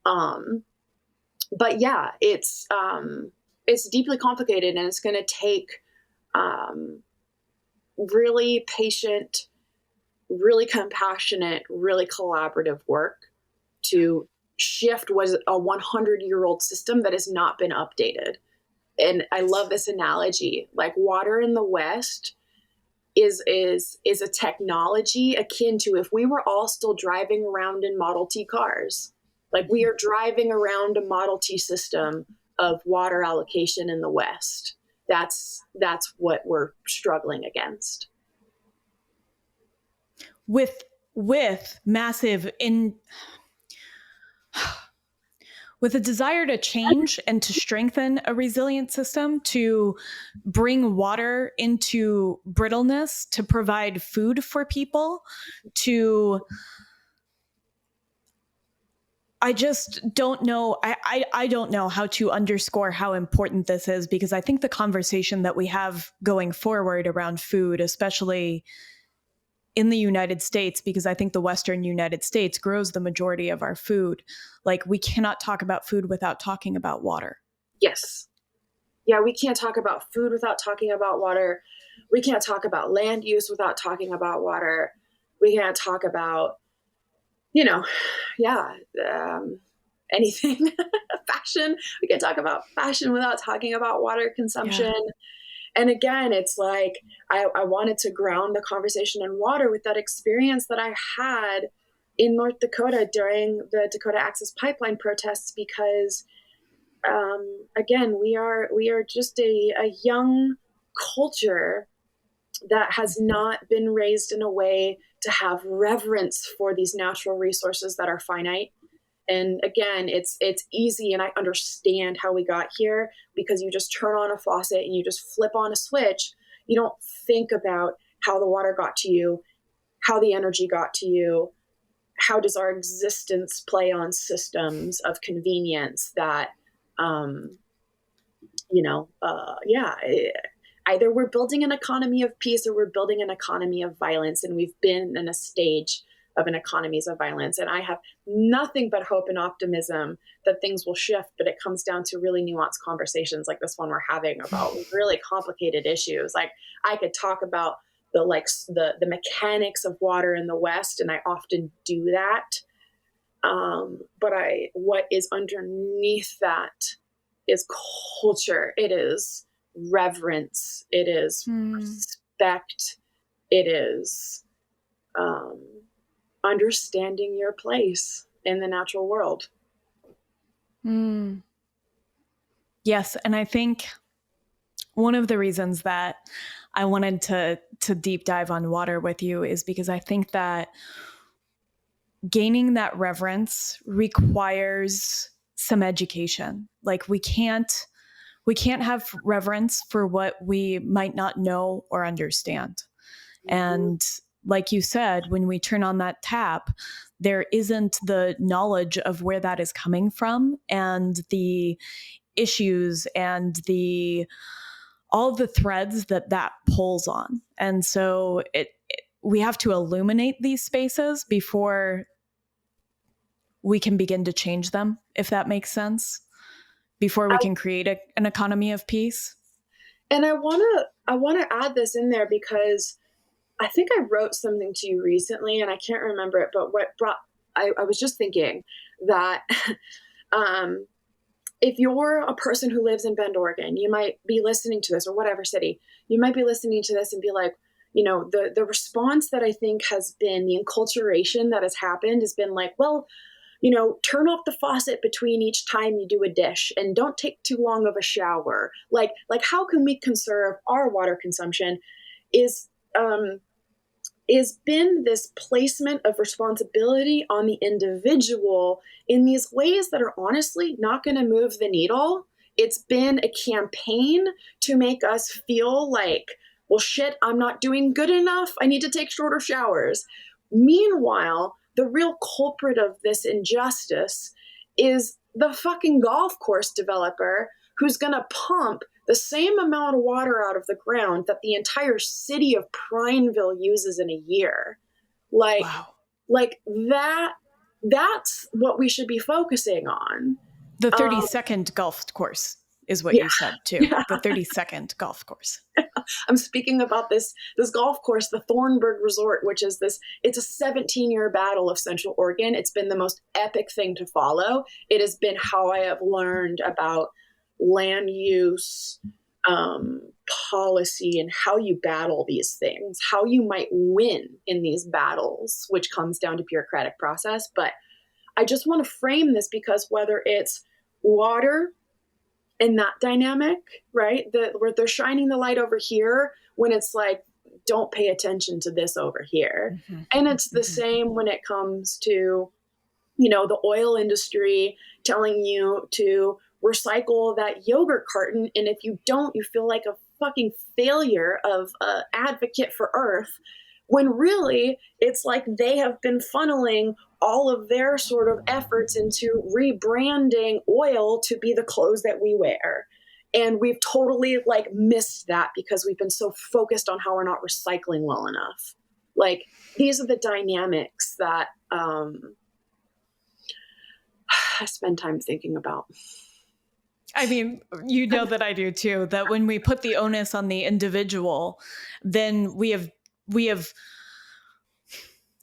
Speaker 2: But yeah, it's deeply complicated, and it's going to take really patient, really compassionate, really collaborative work to shift was a 100-year-old system that has not been updated. And I love this analogy. Like, water in the West is a technology akin to if we were all still driving around in Model T cars. Like, we are driving around a Model T system of water allocation in the West. That's what we're struggling against.
Speaker 1: With massive with a desire to change and to strengthen a resilient system, to bring water into brittleness, to provide food for people, I just don't know. I don't know how to underscore how important this is, because I think the conversation that we have going forward around food, especially in the United States, because I think the Western United States grows the majority of our food. Like, we cannot talk about food without talking about water.
Speaker 2: Yes. Yeah, we can't talk about food without talking about water. We can't talk about land use without talking about water. We can't talk about, anything. Fashion. We can't talk about fashion without talking about water consumption. Yeah. And again, it's like, I wanted to ground the conversation in water with that experience that I had in North Dakota during the Dakota Access Pipeline protests, because, again, we are just a young culture that has not been raised in a way to have reverence for these natural resources that are finite. And again, it's easy, and I understand how we got here, because you just turn on a faucet and you just flip on a switch. You don't think about how the water got to you, how the energy got to you, how does our existence play on systems of convenience that, either we're building an economy of peace or we're building an economy of violence. And we've been in a stage of an economies of violence. And I have nothing but hope and optimism that things will shift, but it comes down to really nuanced conversations like this one we're having about really complicated issues. Like, I could talk about the mechanics of water in the West, and I often do that. But what is underneath that is culture. It is reverence. It is respect. It is understanding your place in the natural world.
Speaker 1: Yes. And I think one of the reasons that I wanted to deep dive on water with you is because I think that gaining that reverence requires some education. Like, we can't have reverence for what we might not know or understand. And like you said, when we turn on that tap, there isn't the knowledge of where that is coming from, and the issues and all the threads that pulls on. And so we have to illuminate these spaces before we can begin to change them, if that makes sense, before we can create an economy of peace.
Speaker 2: And I want to add this in there, because I think I wrote something to you recently and I can't remember it, but I was just thinking that if you're a person who lives in Bend, Oregon, you might be listening to this, or whatever city, you might be listening to this and be like, the response that I think has been, the enculturation that has happened has been like, well, turn off the faucet between each time you do a dish, and don't take too long of a shower. Like how can we conserve our water consumption is been this placement of responsibility on the individual in these ways that are honestly not going to move the needle. It's been a campaign to make us feel like, well, shit, I'm not doing good enough. I need to take shorter showers. Meanwhile, the real culprit of this injustice is the fucking golf course developer who's going to pump the same amount of water out of the ground that the entire city of Prineville uses in a year. Wow. Like that's what we should be focusing on.
Speaker 1: The 30-second golf course is what you said too. Yeah. The 30-second golf course.
Speaker 2: I'm speaking about this golf course, the Thornburg Resort, which is it's a 17-year battle of Central Oregon. It's been the most epic thing to follow. It has been how I have learned about land use, policy, and how you battle these things, how you might win in these battles, which comes down to bureaucratic process. But I just want to frame this because whether it's water and that dynamic, right, where they're shining the light over here when it's like, don't pay attention to this over here. Mm-hmm. And it's the same when it comes to, the oil industry telling you to recycle that yogurt carton. And if you don't, you feel like a fucking failure of an advocate for Earth, when really it's like they have been funneling all of their sort of efforts into rebranding oil to be the clothes that we wear. And we've totally missed that because we've been so focused on how we're not recycling well enough. These are the dynamics that I spend time thinking about.
Speaker 1: I mean, that I do too, that when we put the onus on the individual, then we have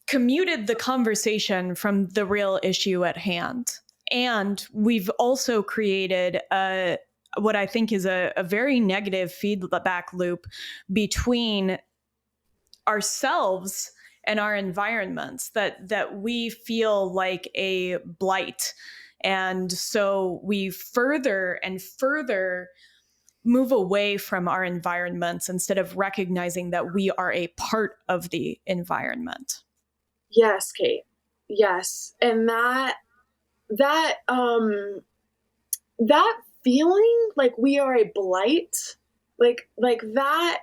Speaker 1: commuted the conversation from the real issue at hand. And we've also created what I think is a very negative feedback loop between ourselves and our environments that we feel like a blight. And so we further and further move away from our environments instead of recognizing that we are a part of the environment.
Speaker 2: Yes, Cate. Yes. And that feeling like we are a blight, like that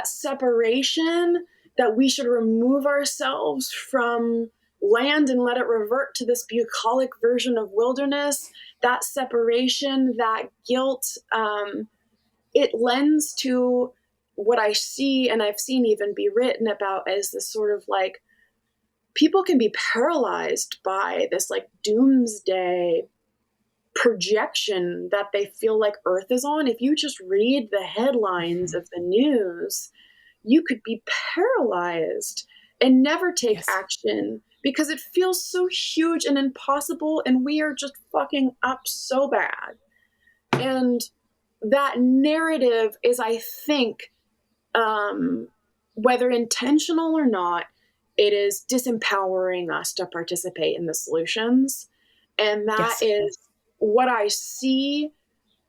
Speaker 2: separation, that we should remove ourselves from land and let it revert to this bucolic version of wilderness, that separation, that guilt, it lends to what I see, and I've seen even be written about as this sort of people can be paralyzed by this doomsday projection that they feel like Earth is on. If you just read the headlines of the news, you could be paralyzed and never take action because it feels so huge and impossible, and we are just fucking up so bad. And that narrative is, I think, whether intentional or not, it is disempowering us to participate in the solutions. And that is what I see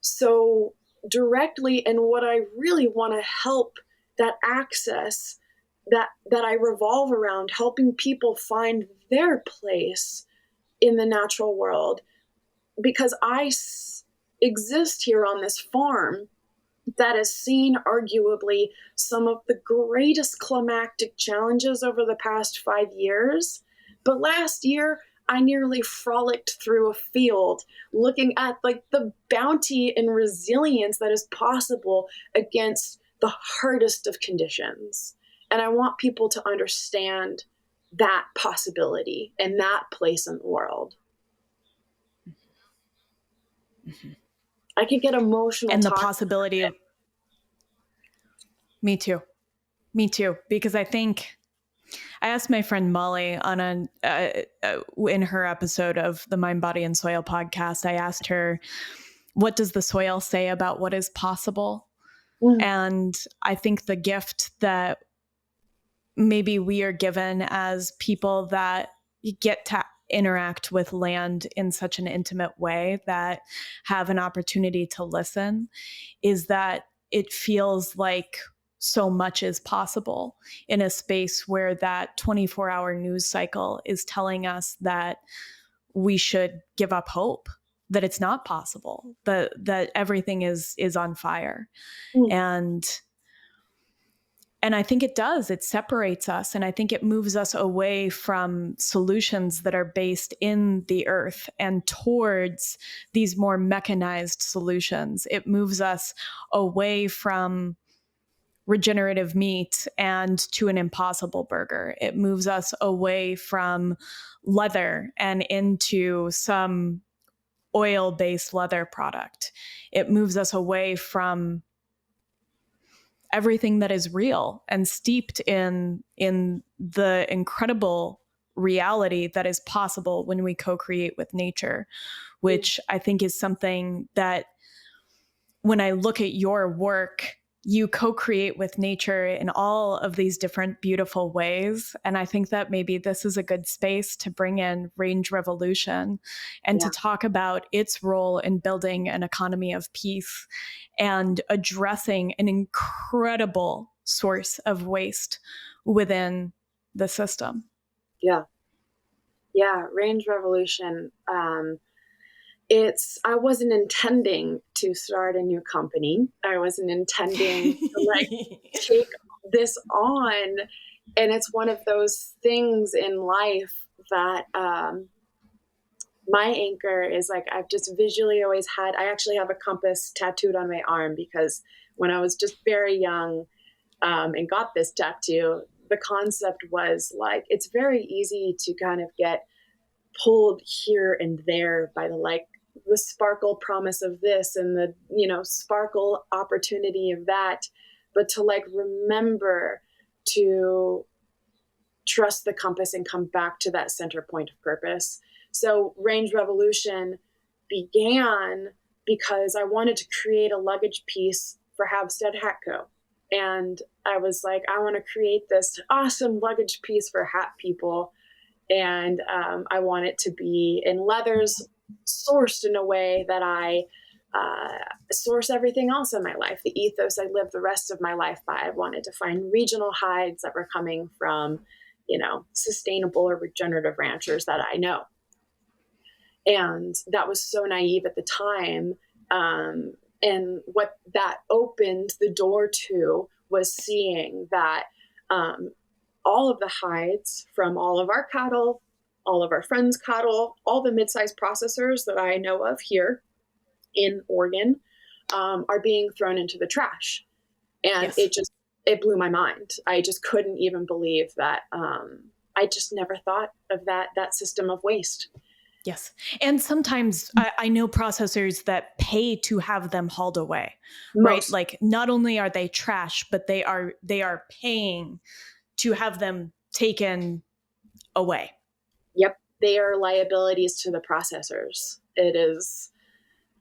Speaker 2: so directly, and what I really want to help that access, that I revolve around helping people find their place in the natural world. Because I exist here on this farm that has seen arguably some of the greatest climatic challenges over the past 5 years. But last year, I nearly frolicked through a field looking at the bounty and resilience that is possible against the hardest of conditions. And I want people to understand that possibility and that place in the world. Mm-hmm. I could get emotional.
Speaker 1: And the possibility of... Me too, because I think I asked my friend Molly on in her episode of the Mind, Body, and Soil podcast, I asked her, what does the soil say about what is possible? Mm. And I think the gift that maybe we are given as people that get to interact with land in such an intimate way, that have an opportunity to listen, is that it feels like so much is possible in a space where that 24-hour news cycle is telling us that we should give up hope, that it's not possible, that everything is on fire. Mm. And I think it does. It separates us. And I think it moves us away from solutions that are based in the earth and towards these more mechanized solutions. It moves us away from regenerative meat and to an Impossible Burger. It moves us away from leather and into some oil-based leather product. It moves us away from everything that is real and steeped in the incredible reality that is possible when we co-create with nature, which I think is something that when I look at your work, you co-create with nature in all of these different beautiful ways. And I think that maybe this is a good space to bring in Range Revolution and to talk about its role in building an economy of peace and addressing an incredible source of waste within the system.
Speaker 2: Yeah. Yeah. Range Revolution. I wasn't intending to start a new company. I wasn't intending to take this on. And it's one of those things in life that my anchor is I've just visually always had. I actually have a compass tattooed on my arm because when I was just very young and got this tattoo, the concept was it's very easy to kind of get pulled here and there by the sparkle promise of this and the sparkle opportunity of that, but to remember to trust the compass and come back to that center point of purpose. So Range Revolution began because I wanted to create a luggage piece for Havstad Hat Co. And I was I want to create this awesome luggage piece for hat people. And I want it to be in leathers sourced in a way that I source everything else in my life, the ethos I live the rest of my life by. I wanted to find regional hides that were coming from, sustainable or regenerative ranchers that I know. And that was so naive at the time. And what that opened the door to was seeing that all of the hides from all of our cattle, all of our friends' cattle, all the mid-sized processors that I know of here in Oregon are being thrown into the trash. And it blew my mind. I just couldn't even believe that. I just never thought of that system of waste.
Speaker 1: Yes. And sometimes I know processors that pay to have them hauled away, right? Not only are they trash, but they are paying to have them taken away.
Speaker 2: Yep. They are liabilities to the processors. It is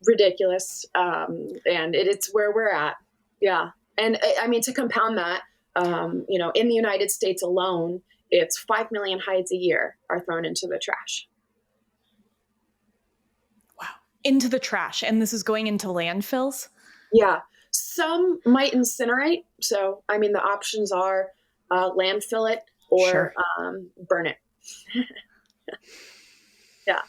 Speaker 2: ridiculous. And it's where we're at. Yeah. And I mean, to compound that, in the United States alone, it's 5 million hides a year are thrown into the trash.
Speaker 1: Wow. Into the trash. And this is going into landfills?
Speaker 2: Yeah. Some might incinerate. So, I mean, the options are landfill it or burn it. Yeah.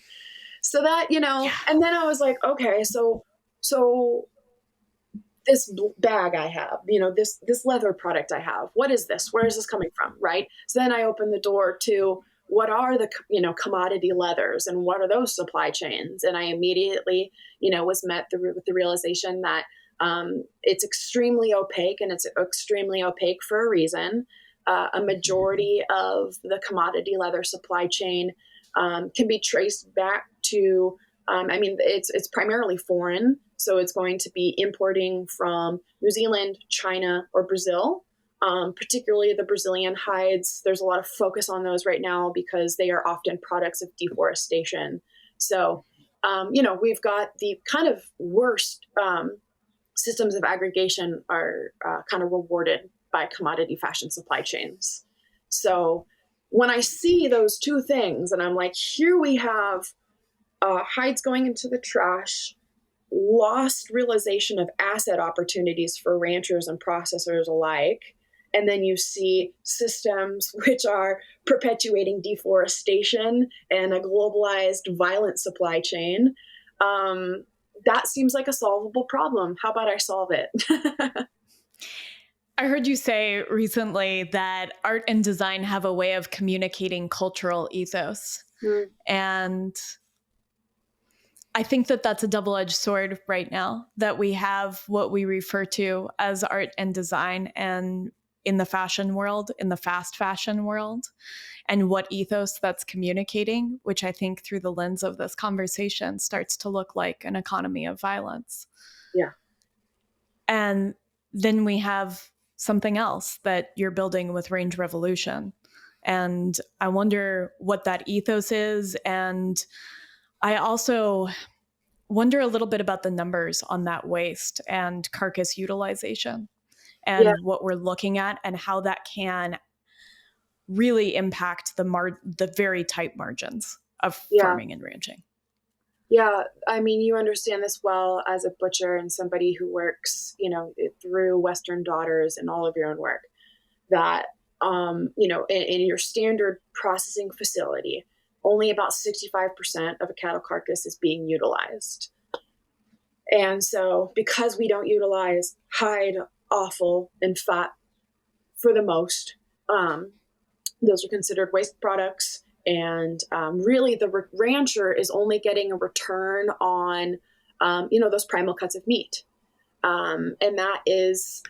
Speaker 2: So that, and then I was like, okay, so this bag I have, this leather product I have, what is this? Where is this coming from? Right. So then I opened the door to what are the, commodity leathers and what are those supply chains? And I immediately, was met with the realization that it's extremely opaque, and it's extremely opaque for a reason. A majority of the commodity leather supply chain can be traced back to, it's primarily foreign. So it's going to be importing from New Zealand, China, or Brazil, particularly the Brazilian hides. There's a lot of focus on those right now because they are often products of deforestation. So, we've got the kind of worst systems of aggregation are kind of rewarded by commodity fashion supply chains. So when I see those two things and I'm like, here we have hides going into the trash, lost realization of asset opportunities for ranchers and processors alike. And then you see systems which are perpetuating deforestation and a globalized violent supply chain. That seems like a solvable problem. How about I solve it?
Speaker 1: I heard you say recently that art and design have a way of communicating cultural ethos. And I think that that's a double-edged sword right now, that we have what we refer to as art and design and in the fashion world, in the fast fashion world, and what ethos that's communicating, which I think through the lens of this conversation starts to look like an economy of violence.
Speaker 2: Yeah.
Speaker 1: And then we have something else that you're building with Range Revolution. And I wonder what that ethos is. And I also wonder a little bit about the numbers on that waste and carcass utilization
Speaker 2: Yeah.
Speaker 1: and what we're looking at and how that can really impact the very tight margins of
Speaker 2: Yeah.
Speaker 1: farming and ranching.
Speaker 2: Yeah, I mean, you understand this well as a butcher and somebody who works, through Western Daughters and all of your own work, that, in your standard processing facility, only about 65% of a cattle carcass is being utilized. And so because we don't utilize hide, offal, and fat for the most, those are considered waste products. And really, the rancher is only getting a return on, those primal cuts of meat. And that is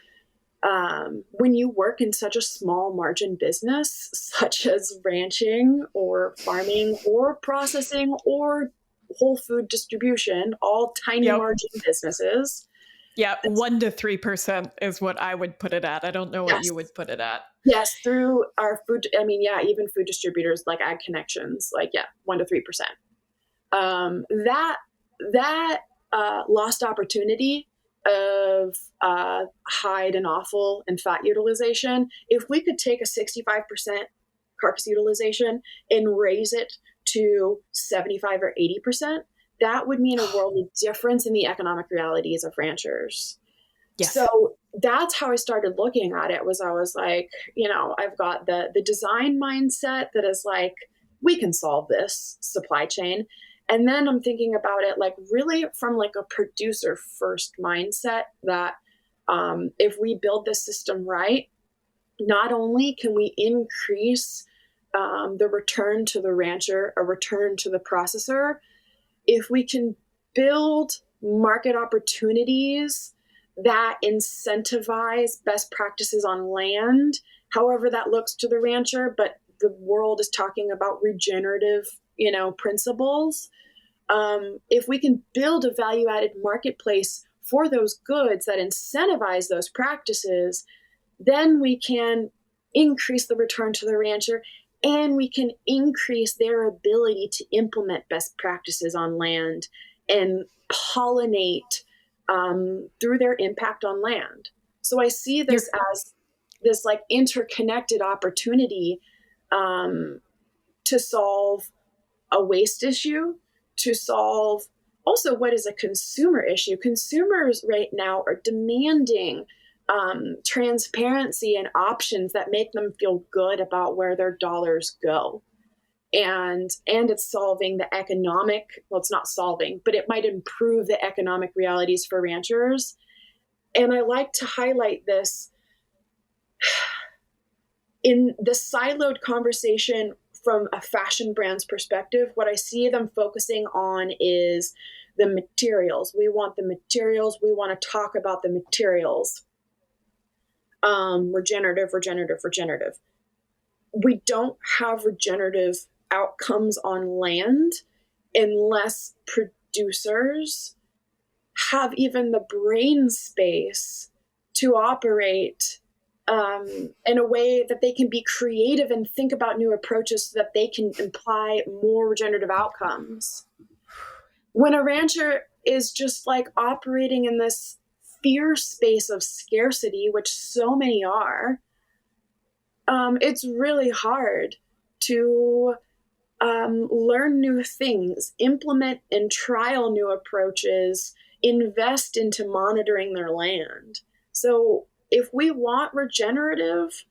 Speaker 2: when you work in such a small margin business, such as ranching or farming or processing or whole food distribution, all tiny margin businesses.
Speaker 1: Yeah, 1 to 3% is what I would put it at. I don't know what you would put it at.
Speaker 2: Yes, through our food. I mean, yeah, even food distributors like Ag Connections, 1 to 3%. That lost opportunity of hide and offal and fat utilization. If we could take a 65% carcass utilization and raise it to 75 or 80%, that would mean a world of difference in the economic realities of ranchers. Yes. So that's how I started looking at it. I was like, I've got the design mindset that is like, we can solve this supply chain. And then I'm thinking about it really from a producer first mindset that if we build this system right, not only can we increase the return to the rancher, a return to the processor, if we can build market opportunities that incentivize best practices on land, however that looks to the rancher, but the world is talking about regenerative, principles. If we can build a value-added marketplace for those goods that incentivize those practices, then we can increase the return to the rancher and we can increase their ability to implement best practices on land and pollinate through their impact on land. So I see this as this interconnected opportunity to solve a waste issue, to solve also what is a consumer issue. Consumers right now are demanding transparency and options that make them feel good about where their dollars go. And it's solving the economic, well, it's not solving, but it might improve the economic realities for ranchers. And I like to highlight this in the siloed conversation from a fashion brand's perspective. What I see them focusing on is the materials. We want the materials. We want to talk about the materials. Regenerative. We don't have regenerative outcomes on land unless producers have even the brain space to operate in a way that they can be creative and think about new approaches so that they can imply more regenerative outcomes. When a rancher is just operating in this fear space of scarcity, which so many are, it's really hard to learn new things, implement and trial new approaches, invest into monitoring their land. So if we want regenerative,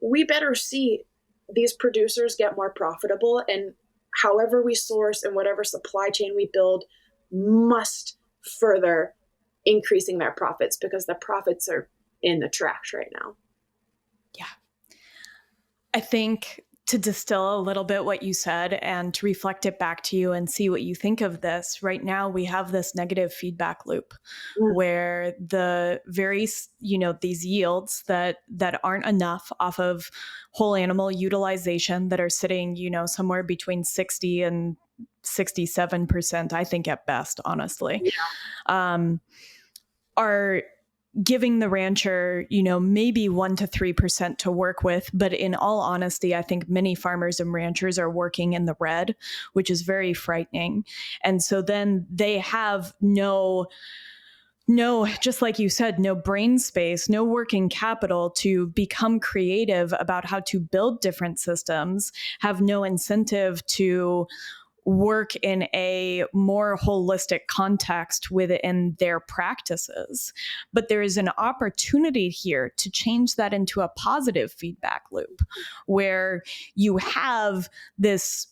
Speaker 2: we better see these producers get more profitable, and however we source and whatever supply chain we build must further increasing their profits, because the profits are in the trash right now.
Speaker 1: Yeah. I think to distill a little bit what you said and to reflect it back to you and see what you think of this, right now we have this negative feedback loop where the very, these yields that aren't enough off of whole animal utilization that are sitting, somewhere between 60 and 67%, I think at best, honestly, are giving the rancher, maybe 1% to 3% to work with. But in all honesty, I think many farmers and ranchers are working in the red, which is very frightening. And so then they have no, just like you said, no brain space, no working capital to become creative about how to build different systems, have no incentive to work in a more holistic context within their practices. But there is an opportunity here to change that into a positive feedback loop where you have this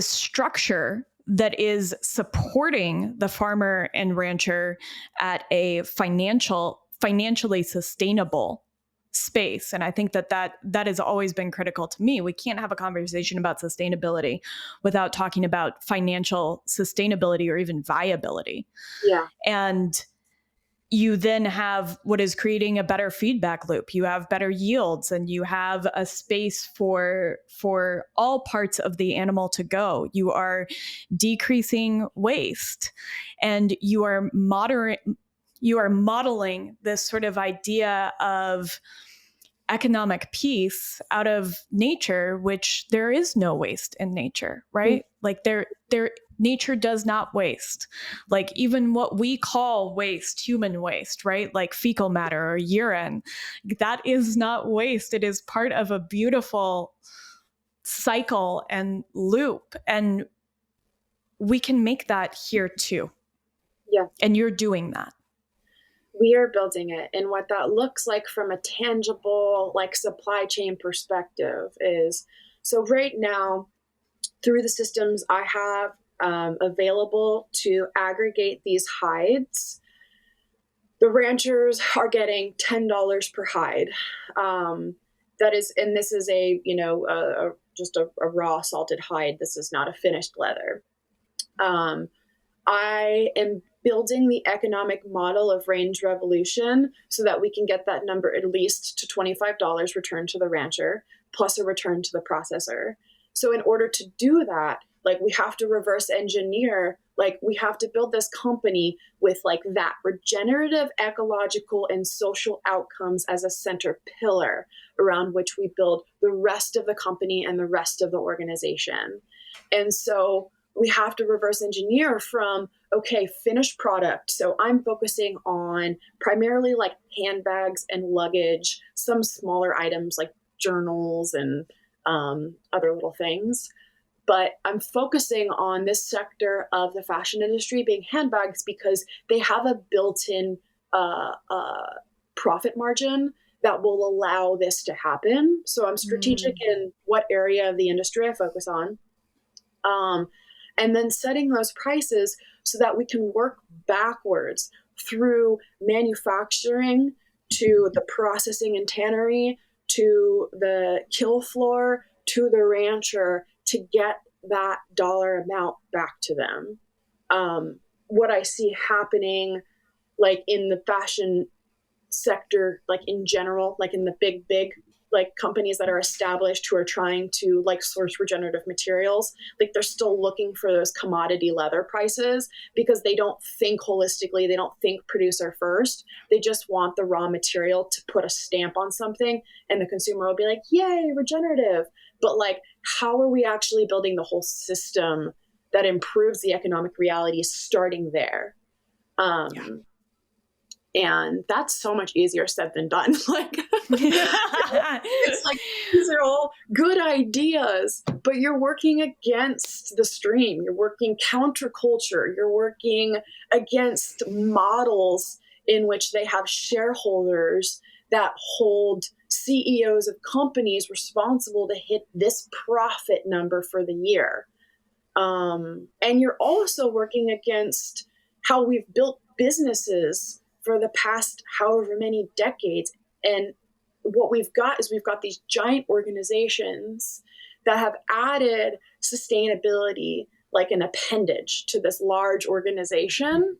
Speaker 1: structure that is supporting the farmer and rancher at a financially sustainable space. And I think that has always been critical to me. We can't have a conversation about sustainability without talking about financial sustainability or even viability.
Speaker 2: Yeah.
Speaker 1: And you then have what is creating a better feedback loop. You have better yields, and you have a space for all parts of the animal to go. You are decreasing waste, and you are modeling this sort of idea of economic peace out of nature, which there is no waste in nature, right? Like nature does not waste. Like even what we call waste, human waste, right? Like fecal matter or urine, that is not waste. It is part of a beautiful cycle and loop. And we can make that here too.
Speaker 2: Yeah.
Speaker 1: And you're doing that.
Speaker 2: We are building it. And what that looks like from a tangible, like supply chain perspective is, so right now, through the systems I have available to aggregate these hides, the ranchers are getting $10 per hide. That is, and this is just a raw salted hide. This is not a finished leather. I am building the economic model of range revolution so that we can get that number at least to $25 returned to the rancher plus a return to the processor. So in order to do that, like we have to reverse engineer, like we have to build this company with like that regenerative, ecological, and social outcomes as a center pillar around which we build the rest of the company and the rest of the organization. And so we have to reverse engineer from, okay, finished product. So I'm focusing on primarily like handbags and luggage, some smaller items like journals and other little things. But I'm focusing on this sector of the fashion industry being handbags because they have a built-in profit margin that will allow this to happen. So I'm strategic in what area of the industry I focus on. And then setting those prices so that we can work backwards through manufacturing to the processing and tannery to the kill floor to the rancher to get that dollar amount back to them. What I see happening like in the fashion sector, like in general, like in the big like companies that are established who are trying to like source regenerative materials, like they're still looking for those commodity leather prices because they don't think holistically. They don't think producer first. They just want the raw material to put a stamp on something and the consumer will be like, yay, regenerative. But like, how are we actually building the whole system that improves the economic reality starting there? And that's so much easier said than done. Like, it's like, these are all good ideas, but you're working against the stream. You're working counterculture. You're working against models in which they have shareholders that hold CEOs of companies responsible to hit this profit number for the year. And you're also working against how we've built businesses for the past however many decades. And what we've got is we've got these giant organizations that have added sustainability like an appendage to this large organization.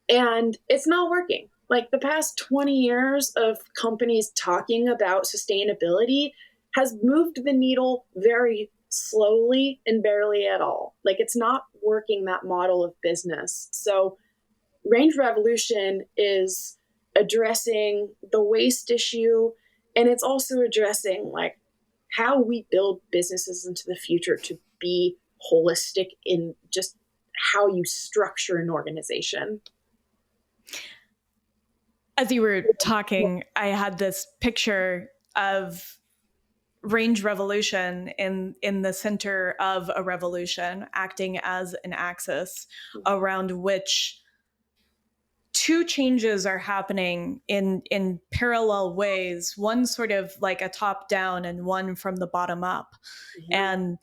Speaker 2: And it's not working. Like the past 20 years of companies talking about sustainability has moved the needle very slowly and barely at all. Like it's not working, that model of business. So Range Revolution is addressing the waste issue, and it's also addressing like how we build businesses into the future to be holistic in just how you structure an organization.
Speaker 1: As you were talking, I had this picture of Range Revolution in the center of a revolution, acting as an axis around which two changes are happening in parallel ways, one sort of like a top down and one from the bottom up. Mm-hmm. And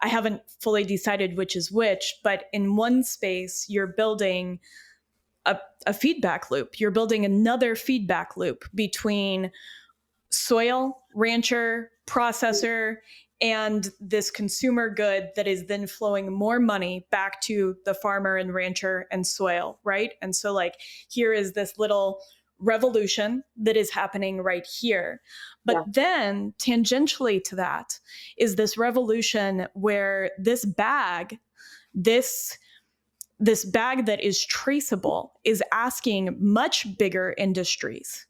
Speaker 1: I haven't fully decided which is which, but in one space, you're building a feedback loop. You're building another feedback loop between soil, rancher, processor, and this consumer good that is then flowing more money back to the farmer and rancher and soil, right? And so like, here is this little revolution that is happening right here. But then tangentially to that is this revolution where this bag that is traceable is asking much bigger industries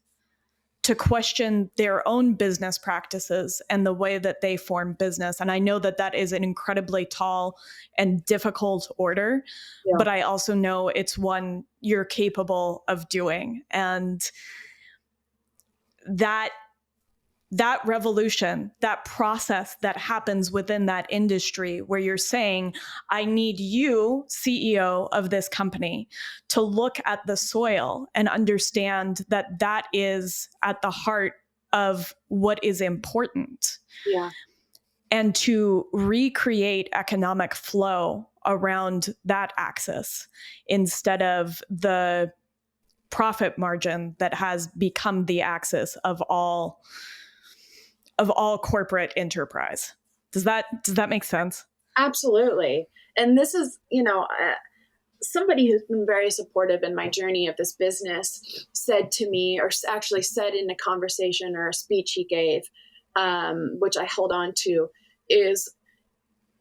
Speaker 1: to question their own business practices and the way that they form business. And I know that that is an incredibly tall and difficult order, but I also know it's one you're capable of doing. And that revolution, that process that happens within that industry where you're saying, I need you, CEO of this company, to look at the soil and understand that that is at the heart of what is important.
Speaker 2: Yeah.
Speaker 1: And to recreate economic flow around that axis instead of the profit margin that has become the axis of all corporate enterprise. Does that make sense?
Speaker 2: Absolutely. And this is, somebody who's been very supportive in my journey of this business said to me, or actually said in a conversation or a speech he gave, which I held on to, is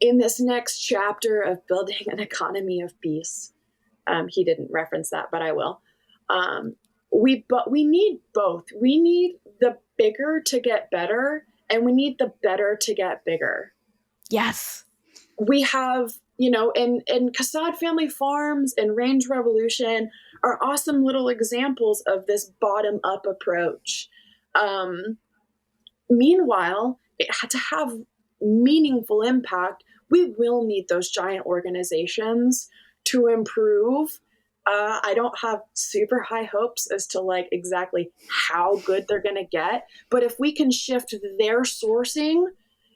Speaker 2: in this next chapter of building an economy of peace. He didn't reference that, but I will. We need both. We need the bigger to get better, and we need the better to get bigger.
Speaker 1: Yes.
Speaker 2: We have, and Casad Family Farms and Range Revolution are awesome little examples of this bottom-up approach. Meanwhile, to have meaningful impact, we will need those giant organizations to improve. I don't have super high hopes as to like exactly how good they're going to get. But if we can shift their sourcing,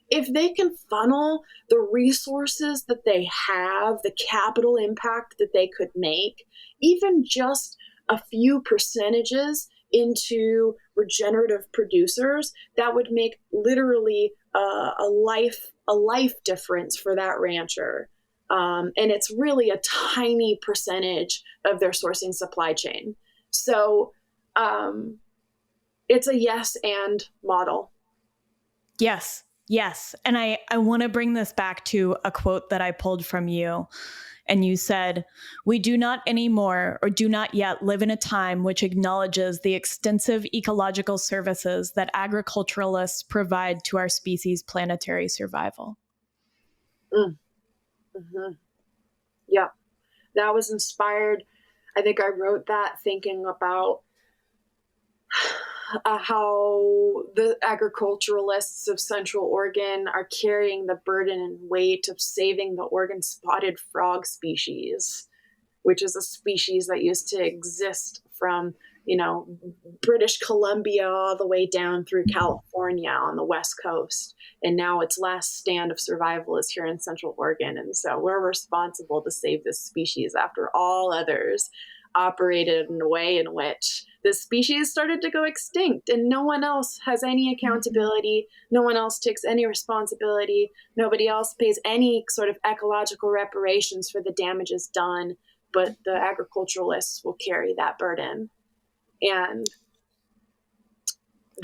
Speaker 2: if they can funnel the resources that they have, the capital impact that they could make, even just a few percentages into regenerative producers, that would make literally a life difference for that rancher. And it's really a tiny percentage of their sourcing supply chain. So it's a yes and model.
Speaker 1: Yes. And I want to bring this back to a quote that I pulled from you. And you said, "We do not anymore or do not yet live in a time which acknowledges the extensive ecological services that agriculturalists provide to our species' planetary survival."
Speaker 2: Mm-hmm. Yeah, that was inspired. I think I wrote that thinking about how the agriculturalists of Central Oregon are carrying the burden and weight of saving the Oregon spotted frog species, which is a species that used to exist from, British Columbia all the way down through California on the West Coast. And now its last stand of survival is here in Central Oregon. And so we're responsible to save this species after all others operated in a way in which this species started to go extinct, and no one else has any accountability. No one else takes any responsibility. Nobody else pays any sort of ecological reparations for the damages done, but the agriculturalists will carry that burden. And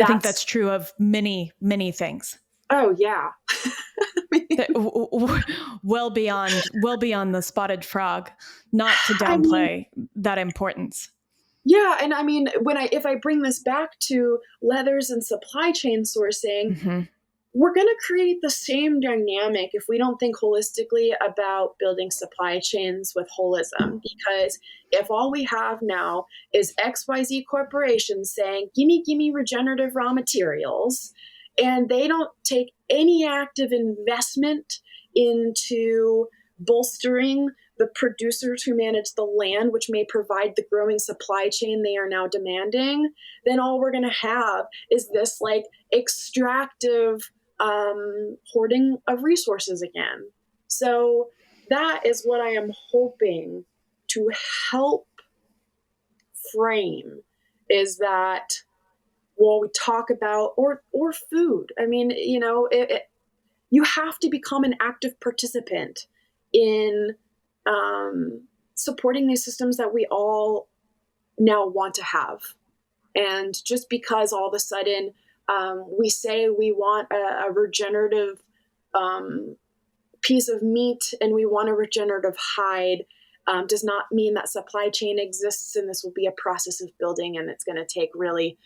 Speaker 1: I think that's true of many, many things.
Speaker 2: Oh yeah.
Speaker 1: Well beyond the spotted frog, not to
Speaker 2: I mean,
Speaker 1: downplay that importance.
Speaker 2: yeah, and I mean, if I bring this back to leathers and supply chain sourcing,
Speaker 1: Mm-hmm.
Speaker 2: we're going to create the same dynamic if we don't think holistically about building supply chains with holism. Because if all we have now is XYZ corporations saying, gimme regenerative raw materials, and they don't take any active investment into bolstering the producers who manage the land, which may provide the growing supply chain they are now demanding, then all we're going to have is this like extractive hoarding of resources again. So that is what I am hoping to help frame, is that while we talk about or food, I mean, you have to become an active participant in supporting these systems that we all now want to have. And just because all of a sudden we say we want a regenerative piece of meat and we want a regenerative hide does not mean that supply chain exists, and this will be a process of building, and it's going to take really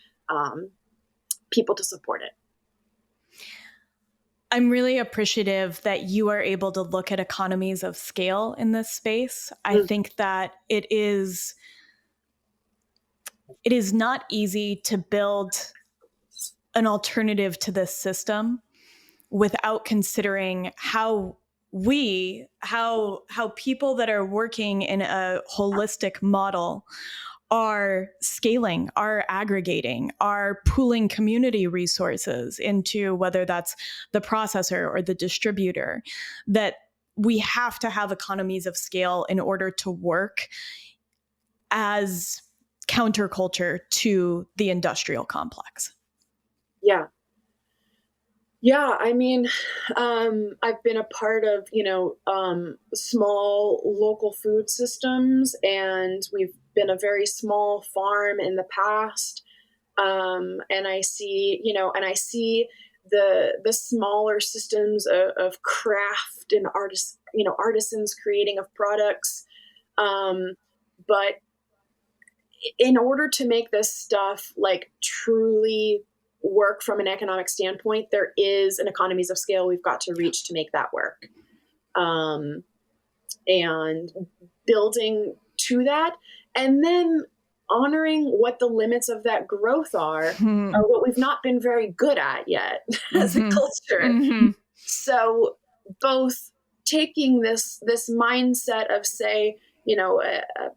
Speaker 2: people to support it.
Speaker 1: I'm really appreciative that you are able to look at economies of scale in this space. I think that it is not easy to build an alternative to this system without considering how people that are working in a holistic model are scaling, are aggregating, are pooling community resources into whether that's the processor or the distributor, that we have to have economies of scale in order to work as counterculture to the industrial complex.
Speaker 2: Yeah. Yeah, I mean, I've been a part of, small local food systems, and we've been a very small farm in the past. And I see, the smaller systems of craft and artisans creating of products. But in order to make this stuff like truly work from an economic standpoint, there is an economies of scale we've got to reach to make that work. And building to that, and then honoring what the limits of that growth are what we've not been very good at yet as a culture. So both taking this mindset of, say,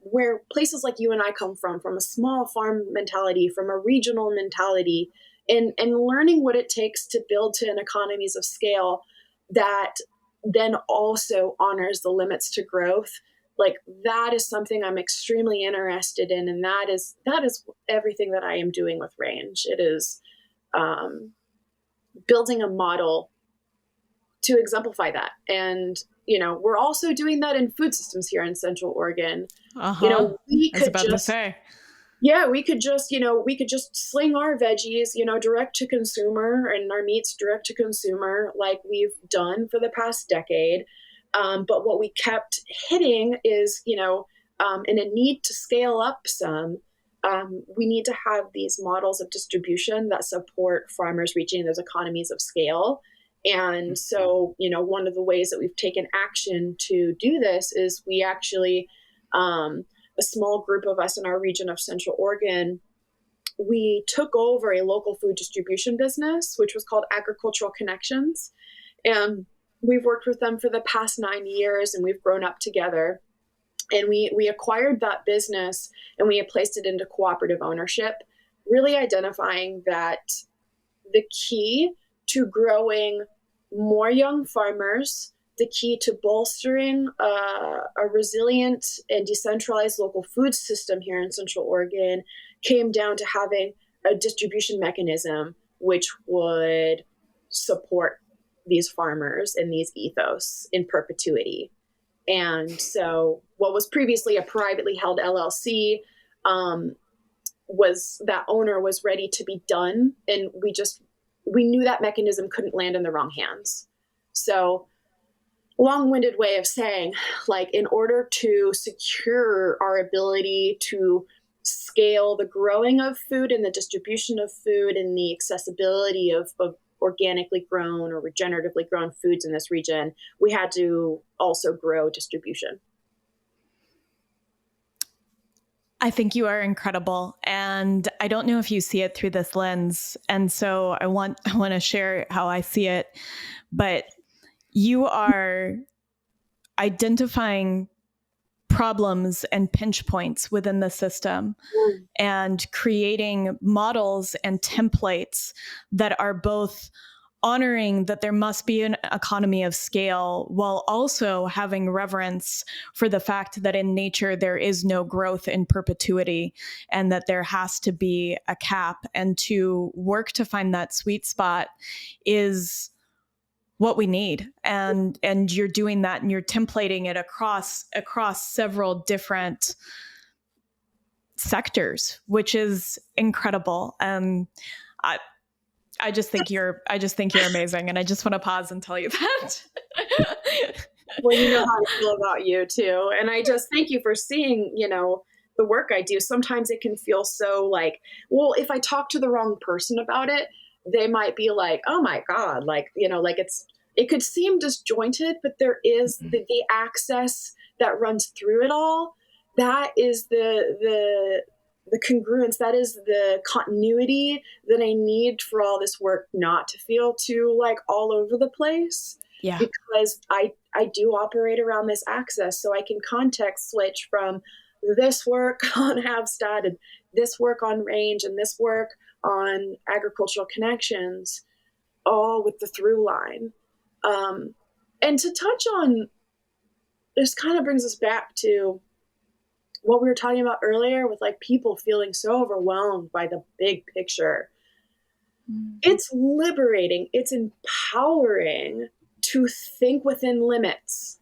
Speaker 2: where places like you and I come from a small farm mentality, from a regional mentality, and learning what it takes to build to an economies of scale that then also honors the limits to growth. Like, that is something I'm extremely interested in. And that is everything that I am doing with Range. It is building a model to exemplify that. And, we're also doing that in food systems here in Central Oregon. We could just sling our veggies, direct to consumer, and our meats direct to consumer, like we've done for the past decade. But what we kept hitting is, in a need to scale up some, we need to have these models of distribution that support farmers reaching those economies of scale. And so, one of the ways that we've taken action to do this is we actually, a small group of us in our region of Central Oregon, we took over a local food distribution business, which was called Agricultural Connections. And we've worked with them for the past 9 years, and we've grown up together. And we acquired that business, and we had placed it into cooperative ownership, really identifying that the key to growing more young farmers, the key to bolstering a resilient and decentralized local food system here in Central Oregon came down to having a distribution mechanism which would support these farmers and these ethos in perpetuity. And so what was previously a privately held LLC was that owner was ready to be done. And we just we knew that mechanism couldn't land in the wrong hands. So long-winded way of saying, like, in order to secure our ability to scale the growing of food and the distribution of food and the accessibility of organically grown or regeneratively grown foods in this region, we had to also grow distribution.
Speaker 1: I think you are incredible, and I don't know if you see it through this lens, and so I want to share how I see it. But you are identifying problems and pinch points within the system and creating models and templates that are both honoring that there must be an economy of scale while also having reverence for the fact that in nature there is no growth in perpetuity and that there has to be a cap, and to work to find that sweet spot is what we need. And you're doing that, and you're templating it across several different sectors, which is incredible. I just think you're amazing, and I just want to pause and tell you that.
Speaker 2: Well, you know how I feel about you too, and I just thank you for seeing, the work I do. Sometimes it can feel so like, well, if I talk to the wrong person about it, they might be like, oh my God, like, like it could seem disjointed, but there is the access that runs through it all. That is the congruence, that is the continuity that I need for all this work not to feel too like all over the place.
Speaker 1: Yeah.
Speaker 2: Because I do operate around this access, so I can context switch from this work on Havstad and this work on range and this work on agricultural connections, all with the through line. And to touch on, this kind of brings us back to what we were talking about earlier with like people feeling so overwhelmed by the big picture. It's liberating. It's empowering to think within limits.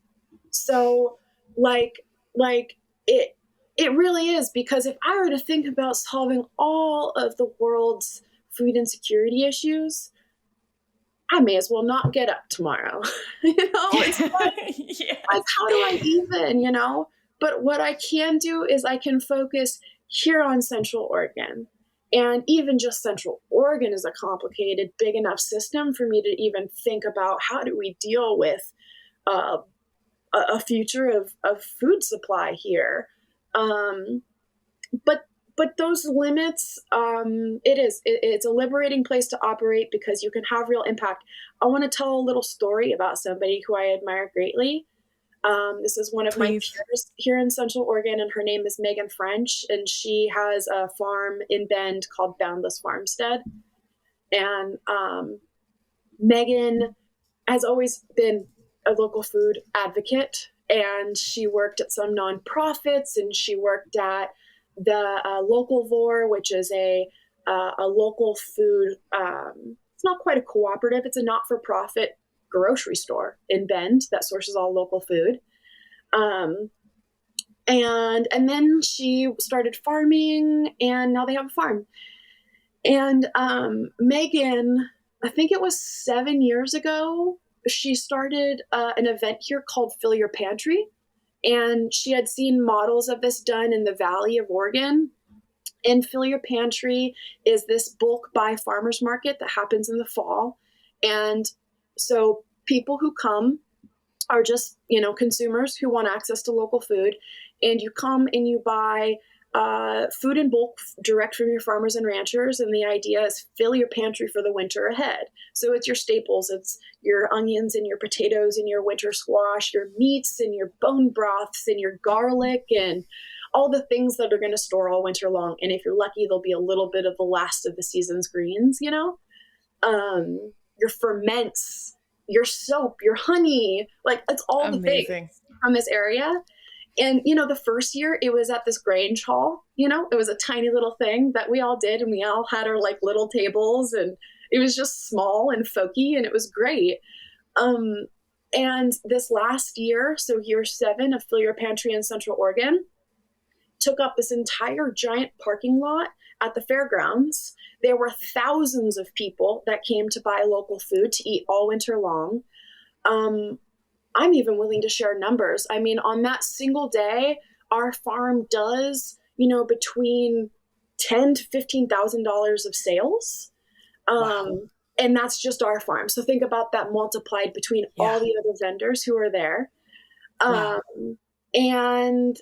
Speaker 2: So like it really is, because if I were to think about solving all of the world's food insecurity issues, I may as well not get up tomorrow. It's like,
Speaker 1: yeah.
Speaker 2: like, how do I even, But what I can do is I can focus here on Central Oregon. And even just Central Oregon is a complicated, big enough system for me to even think about how do we deal with a future of food supply here. But those limits, it's a liberating place to operate because you can have real impact. I want to tell a little story about somebody who I admire greatly. This is one of my peers here in Central Oregon, and her name is Megan French, and she has a farm in Bend called Boundless Farmstead. And Megan has always been a local food advocate, and she worked at some nonprofits, and she worked at the Localvore, which is a local food. It's not quite a cooperative; it's a not-for-profit grocery store in Bend that sources all local food. And then she started farming, and now they have a farm. And Megan, I think it was 7 years ago, she started an event here called Fill Your Pantry. And she had seen models of this done in the Valley of Oregon. And Fill Your Pantry is this bulk buy farmers market that happens in the fall. And so people who come are just, consumers who want access to local food. And you come and you buy food in bulk direct from your farmers and ranchers. And the idea is fill your pantry for the winter ahead. So it's your staples. It's your onions and your potatoes and your winter squash, your meats and your bone broths and your garlic and all the things that are going to store all winter long. And if you're lucky, there'll be a little bit of the last of the season's greens, your ferments, your soap, your honey, like it's all the things from this area. And, the first year it was at this Grange Hall, it was a tiny little thing that we all did. And we all had our like little tables, and it was just small and folky, and it was great. And this last year, so year 7 of Fill Your Pantry in Central Oregon, took up this entire giant parking lot at the fairgrounds. There were thousands of people that came to buy local food to eat all winter long. I'm even willing to share numbers. I mean, on that single day, our farm does, between $10,000 to $15,000 of sales.
Speaker 1: Wow.
Speaker 2: And that's just our farm. So think about that multiplied between
Speaker 1: Yeah.
Speaker 2: all the other vendors who are there.
Speaker 1: Wow.
Speaker 2: And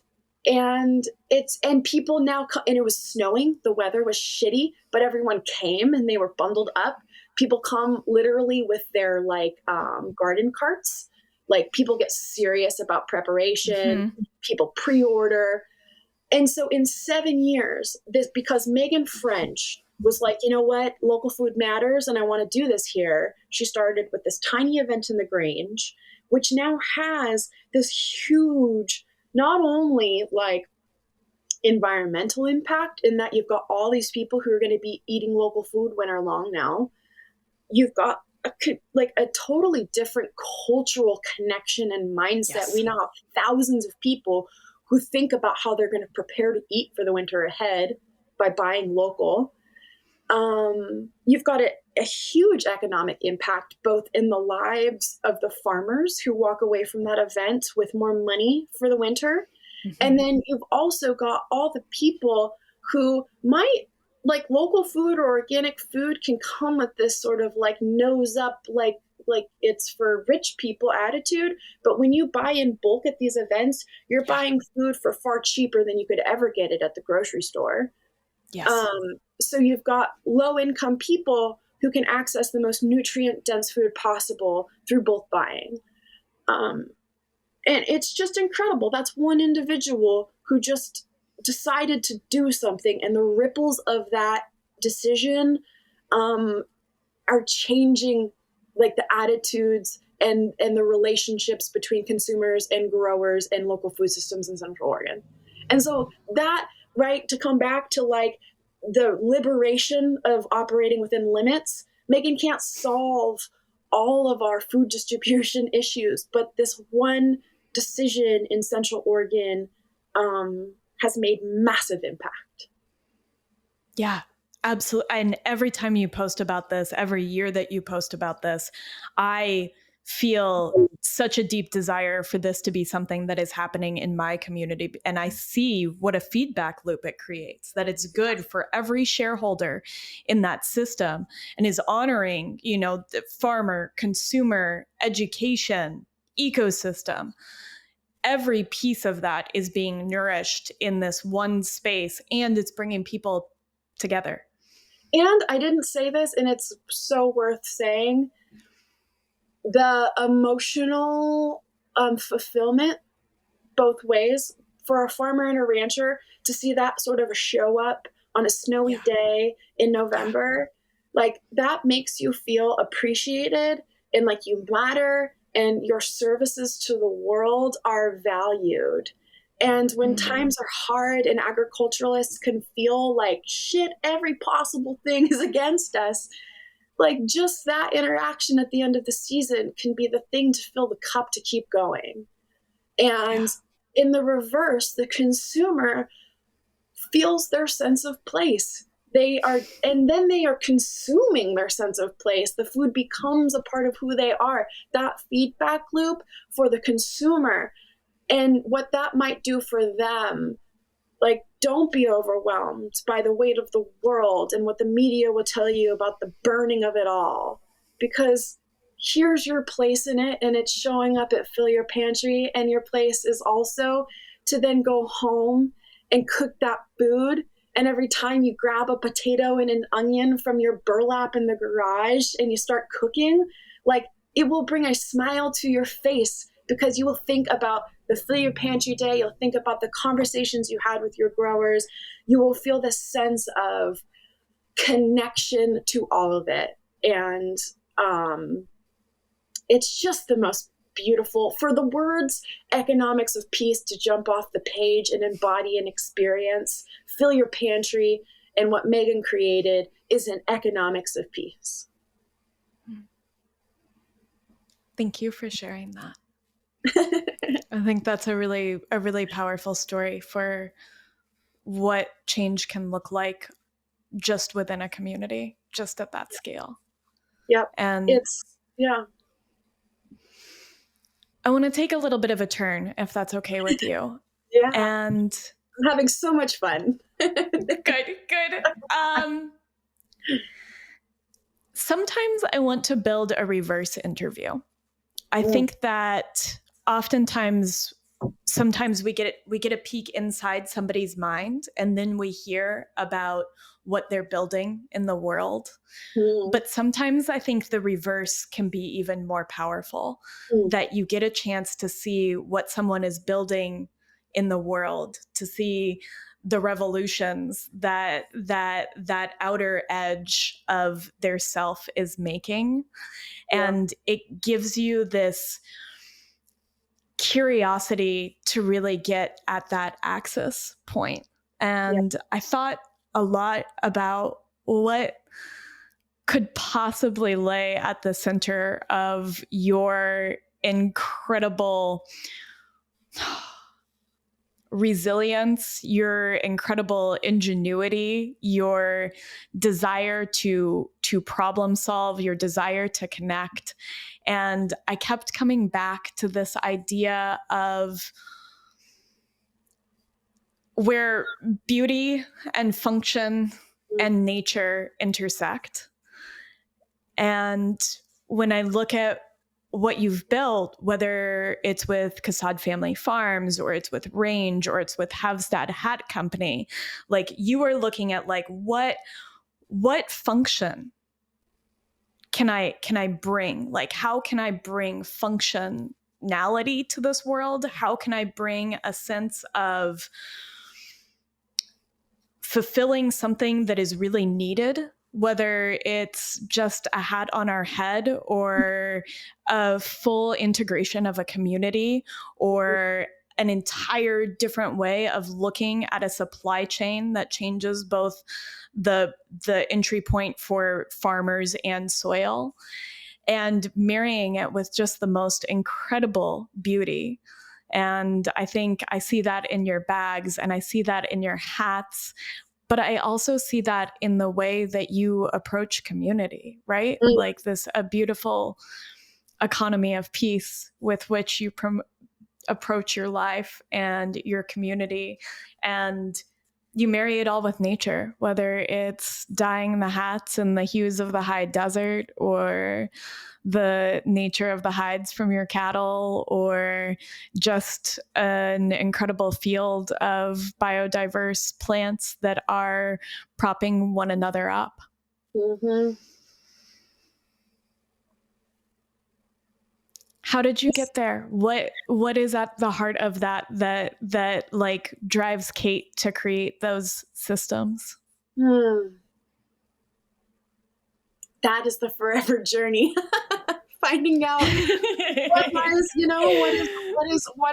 Speaker 2: people now, and it was snowing, the weather was shitty, but everyone came and they were bundled up. People come literally with their garden carts. Like, people get serious about preparation. People pre-order. And so in 7 years, because Megan French was like, you know what, local food matters, and I want to do this here. She started with this tiny event in the Grange, which now has this huge, not only environmental impact in that you've got all these people who are going to be eating local food winter long now. You've got a totally different cultural connection and mindset. Yes. We now have thousands of people who think about how they're going to prepare to eat for the winter ahead by buying local. You've got a huge economic impact, both in the lives of the farmers who walk away from that event with more money for the winter. And then you've also got all the people who might, local food or organic food can come with this sort of nose up, like it's for rich people attitude. But when you buy in bulk at these events, you're buying food for far cheaper than you could ever get it at the grocery store.
Speaker 1: Yes.
Speaker 2: So you've got low income people who can access the most nutrient dense food possible through bulk buying. And it's just incredible. That's one individual who just decided to do something, and the ripples of that decision are changing the attitudes and the relationships between consumers and growers and local food systems in Central Oregon. And so that, right, to come back to the liberation of operating within limits, Megan can't solve all of our food distribution issues, but this one decision in Central Oregon has made massive impact.
Speaker 1: Yeah, absolutely. And every time you post about this, every year that you post about this, I feel such a deep desire for this to be something that is happening in my community. And I see what a feedback loop it creates, that it's good for every shareholder in that system and is honoring, the farmer, consumer, education, ecosystem. Every piece of that is being nourished in this one space, and it's bringing people together.
Speaker 2: And I didn't say this, and it's so worth saying, the emotional fulfillment both ways for a farmer and a rancher to see that sort of a show up on a snowy day in November, that makes you feel appreciated and you matter, and your services to the world are valued. And when times are hard and agriculturalists can feel like shit, every possible thing is against us, just that interaction at the end of the season can be the thing to fill the cup to keep going. And in the reverse, the consumer feels their sense of place. And then they are consuming their sense of place. The food becomes a part of who they are. That feedback loop for the consumer and what that might do for them. Don't be overwhelmed by the weight of the world and what the media will tell you about the burning of it all, because here's your place in it, and it's showing up at Fill Your Pantry. And your place is also to then go home and cook that food. And every time you grab a potato and an onion from your burlap in the garage and you start cooking, it will bring a smile to your face, because you will think about the Fill Your Pantry day. You'll think about the conversations you had with your growers. You will feel this sense of connection to all of it. And it's just the most beautiful, for the words economics of peace to jump off the page and embody an experience. Fill Your Pantry and what Megan created is an economics of peace.
Speaker 1: Thank you for sharing that. I think that's a really powerful story for what change can look like just within a community, just at that scale.
Speaker 2: Yep.
Speaker 1: And I want to take a little bit of a turn, if that's okay with you.
Speaker 2: Yeah.
Speaker 1: And
Speaker 2: I'm having so much fun.
Speaker 1: Good. Sometimes I want to build a reverse interview. I think that sometimes we get a peek inside somebody's mind, and then we hear about what they're building in the world. But sometimes I think the reverse can be even more powerful, that you get a chance to see what someone is building in the world, to see the revolutions that outer edge of their self is making. And it gives you this curiosity to really get at that access point. And I thought a lot about what could possibly lay at the center of your incredible resilience, your incredible ingenuity, your desire to problem solve, your desire to connect. And I kept coming back to this idea of where beauty and function and nature intersect. And when I look at what you've built, whether it's with Casad Family Farms or it's with Range or it's with Havstad Hat Company, like you are looking at like what function can I bring? Like how can I bring functionality to this world? How can I bring a sense of fulfilling something that is really needed, whether it's just a hat on our head or a full integration of a community or an entire different way of looking at a supply chain that changes both the entry point for farmers and soil, and marrying it with just the most incredible beauty. And I think I see that in your bags and I see that in your hats, but I also see that in the way that you approach community, right? Like a beautiful economy of peace with which you approach your life and your community. And you marry it all with nature, whether it's dyeing the hats in the hues of the high desert or the nature of the hides from your cattle or just an incredible field of biodiverse plants that are propping one another up. How did you get there? What is at the heart of that like drives Cate to create those systems?
Speaker 2: That is the forever journey. Finding out what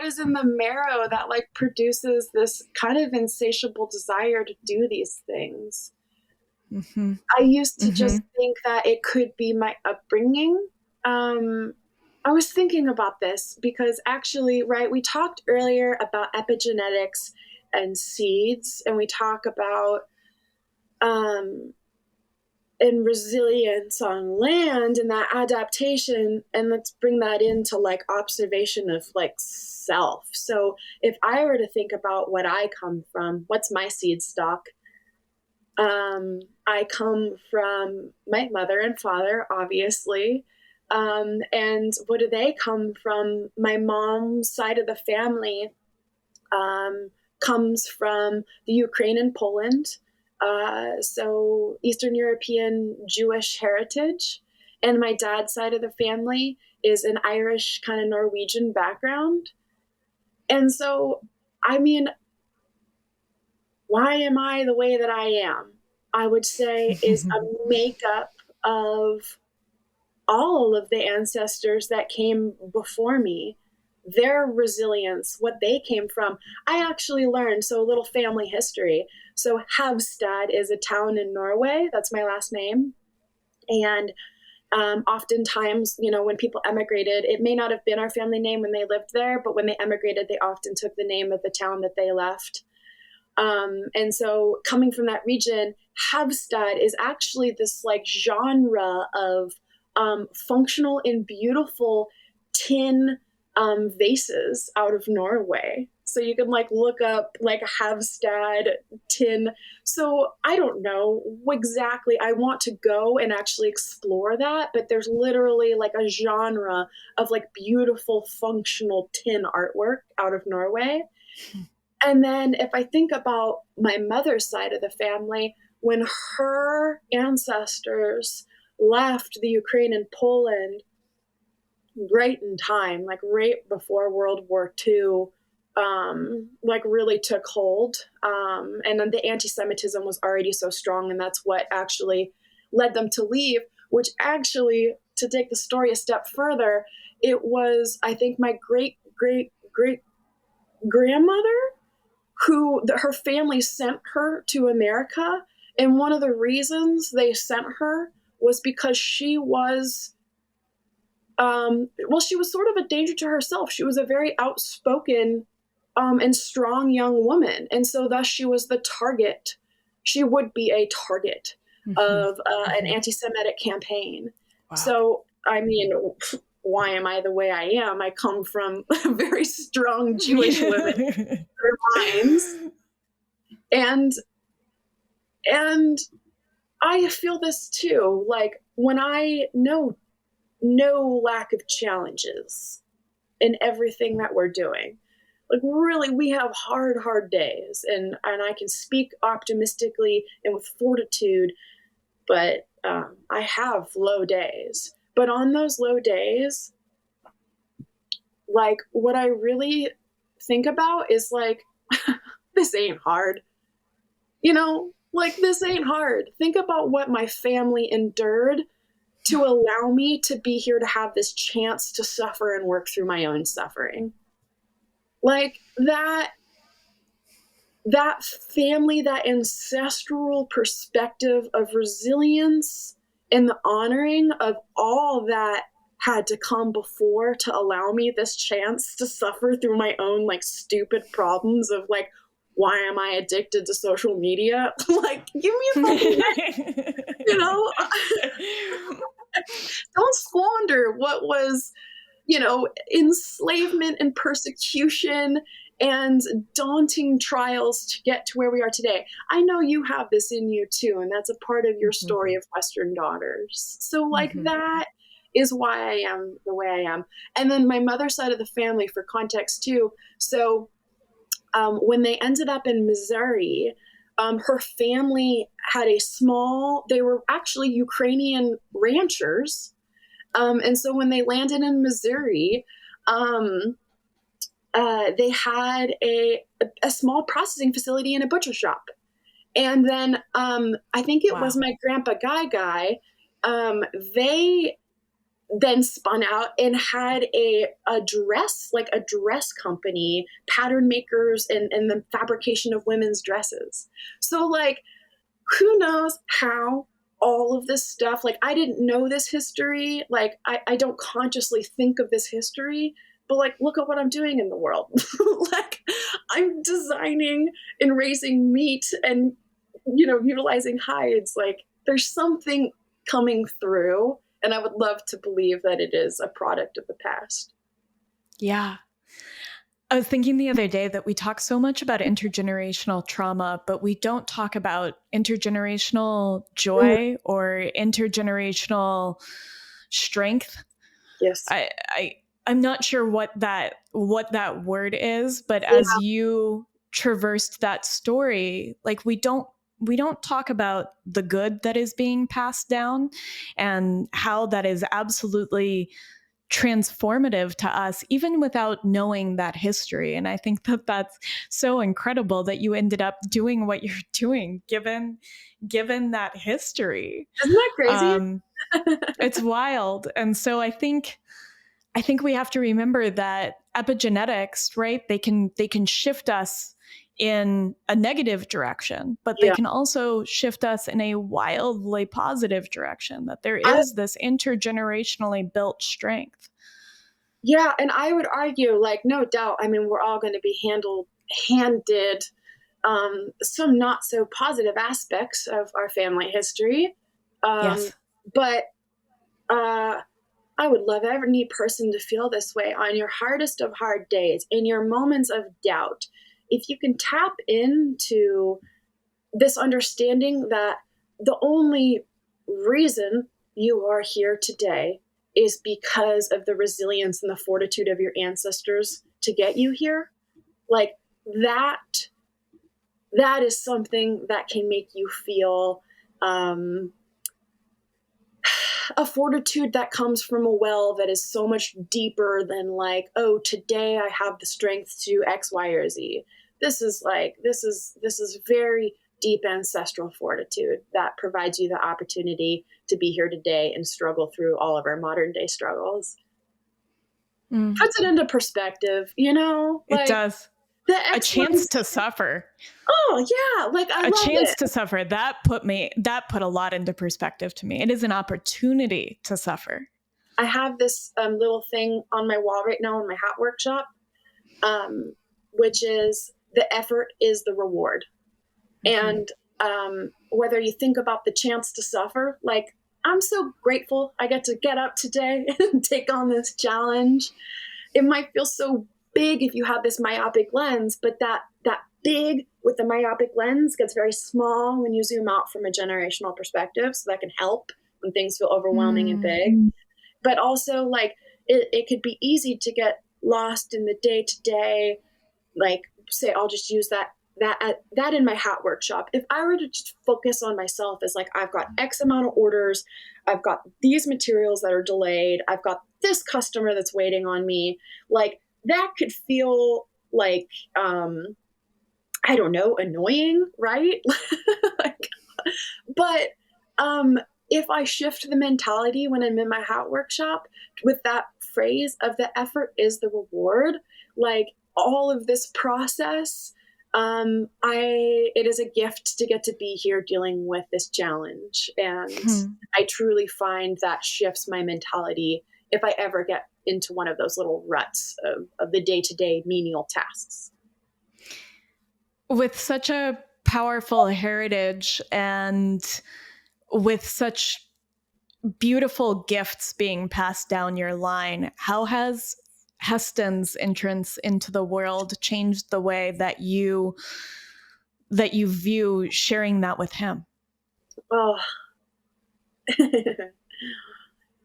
Speaker 2: is in the marrow that like produces this kind of insatiable desire to do these things. I used to just think that it could be my upbringing. I was thinking about this because actually, right, we talked earlier about epigenetics and seeds, and we talk about and resilience on land and that adaptation. And let's bring that into like observation of like self. So if I were to think about what I come from, what's my seed stock? I come from my mother and father, obviously. And what do they come from? My mom's side of the family comes from the Ukraine and Poland. So Eastern European Jewish heritage. And my dad's side of the family is an Irish kind of Norwegian background. And so, I mean, why am I the way that I am? I would say is a makeup of all of the ancestors that came before me, their resilience, what they came from. I actually learned, so a little family history. So Havstad is a town in Norway. That's my last name. And oftentimes, when people emigrated, it may not have been our family name when they lived there, but when they emigrated, they often took the name of the town that they left. And so coming from that region, Havstad is actually this like genre of functional and beautiful tin vases out of Norway. So you can like look up like Havstad tin. So I don't know exactly. I want to go and actually explore that, but there's literally like a genre of like beautiful functional tin artwork out of Norway. And then if I think about my mother's side of the family, when her ancestors left the Ukraine and Poland right in time, like right before World War II, like really took hold. And then the anti-Semitism was already so strong, and that's what actually led them to leave, which actually, to take the story a step further, it was, I think, my great, great, great grandmother who her family sent her to America. And one of the reasons they sent her was because she was, well, she was sort of a danger to herself. She was a very outspoken and strong young woman. And so thus she was the target. She would be a target of an anti-Semitic campaign.
Speaker 1: Wow.
Speaker 2: So, I mean, why am I the way I am? I come from very strong Jewish women. Their minds. And I feel this too, like when I know no lack of challenges in everything that we're doing. Like really, we have hard days, and I can speak optimistically and with fortitude, but I have low days. But on those low days, like what I really think about is like, this ain't hard. You know, like this ain't hard. Think about what my family endured to allow me to be here to have this chance to suffer and work through my own suffering. Like that family, that ancestral perspective of resilience and the honoring of all that had to come before to allow me this chance to suffer through my own like stupid problems of like, why am I addicted to social media? Like, give me a fucking break, you know? Don't squander what was, you know, enslavement and persecution and daunting trials to get to where we are today. I know you have this in you too, and that's a part of your story of Western daughters. So like that is why I am the way I am. And then my mother's side of the family, for context too. So when they ended up in Missouri, her family had they were actually Ukrainian ranchers. And so when they landed in Missouri, they had a small processing facility and a butcher shop. And then I think it was my grandpa Guy. They then spun out and had a dress company, pattern makers, and the fabrication of women's dresses. So like, who knows how all of this stuff, like I didn't know this history. Like I don't consciously think of this history, but like, look at what I'm doing in the world. Like I'm designing and raising meat and, you know, utilizing hides. Like there's something coming through. And I would love to believe that it is a product of the past.
Speaker 1: Yeah. I was thinking the other day that we talk so much about intergenerational trauma, but we don't talk about intergenerational joy or intergenerational strength.
Speaker 2: Yes.
Speaker 1: I'm not sure what that word is, but as you traversed that story, like we don't talk about the good that is being passed down and how that is absolutely transformative to us, even without knowing that history. And I think that that's so incredible that you ended up doing what you're doing, given that history.
Speaker 2: Isn't that crazy?
Speaker 1: It's wild. And so I think we have to remember that epigenetics, right? They can shift us in a negative direction, but they can also shift us in a wildly positive direction, that there is this intergenerationally built strength.
Speaker 2: Yeah. And I would argue, like, no doubt, I mean, we're all going to be handed some not so positive aspects of our family history.
Speaker 1: Yes.
Speaker 2: But I would love every person to feel this way on your hardest of hard days, in your moments of doubt. If you can tap into this understanding that the only reason you are here today is because of the resilience and the fortitude of your ancestors to get you here, like that is something that can make you feel a fortitude that comes from a well that is so much deeper than like, oh, today I have the strength to X, Y, or Z. This is very deep ancestral fortitude that provides you the opportunity to be here today and struggle through all of our modern day struggles. Puts it into perspective, you know?
Speaker 1: Like, it does. A chance to suffer.
Speaker 2: Oh yeah, like I love
Speaker 1: chance to suffer. That put a lot into perspective to me. It is an opportunity to suffer.
Speaker 2: I have this little thing on my wall right now in my hat workshop, which is the effort is the reward. Mm-hmm. And whether you think about the chance to suffer, like I'm so grateful I get to get up today and take on this challenge. It might feel so big if you have this myopic lens, but that big with the myopic lens gets very small when you zoom out from a generational perspective. So that can help when things feel overwhelming and big. But also, like, it could be easy to get lost in the day to day. Like, say, I'll just use that in my hat workshop. If I were to just focus on myself as like, I've got X amount of orders, I've got these materials that are delayed, I've got this customer that's waiting on me, like that could feel like, I don't know, annoying, right? But if I shift the mentality when I'm in my hat workshop with that phrase of the effort is the reward, like all of this process, it is a gift to get to be here dealing with this challenge. And I truly find that shifts my mentality if I ever get into one of those little ruts of the day-to-day menial tasks.
Speaker 1: With such a powerful heritage and with such beautiful gifts being passed down your line, how has Heston's entrance into the world changed the way that you view sharing that with him?
Speaker 2: Oh,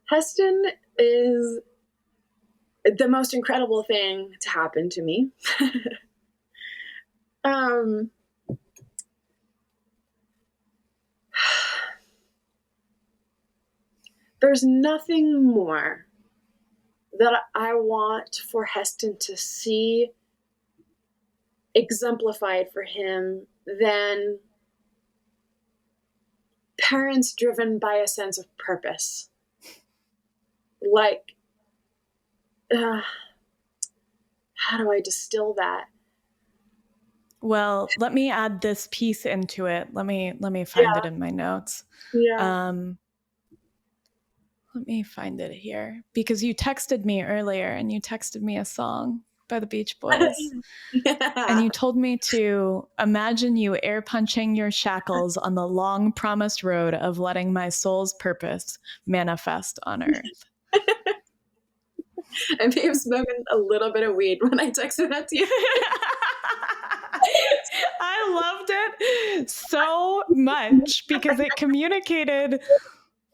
Speaker 2: Heston is the most incredible thing to happen to me. There's nothing more that I want for Heston to see exemplified for him than parents driven by a sense of purpose. Like, how do I distill that?
Speaker 1: Well, let me add this piece into it. Let me find it in my notes.
Speaker 2: Yeah.
Speaker 1: Let me find it here, because you texted me earlier and you texted me a song by the Beach Boys. Yeah. And you told me to imagine you air punching your shackles on the long promised road of letting my soul's purpose manifest on earth.
Speaker 2: I may have smoked a little bit of weed when I texted that to you.
Speaker 1: I loved it so much because it communicated a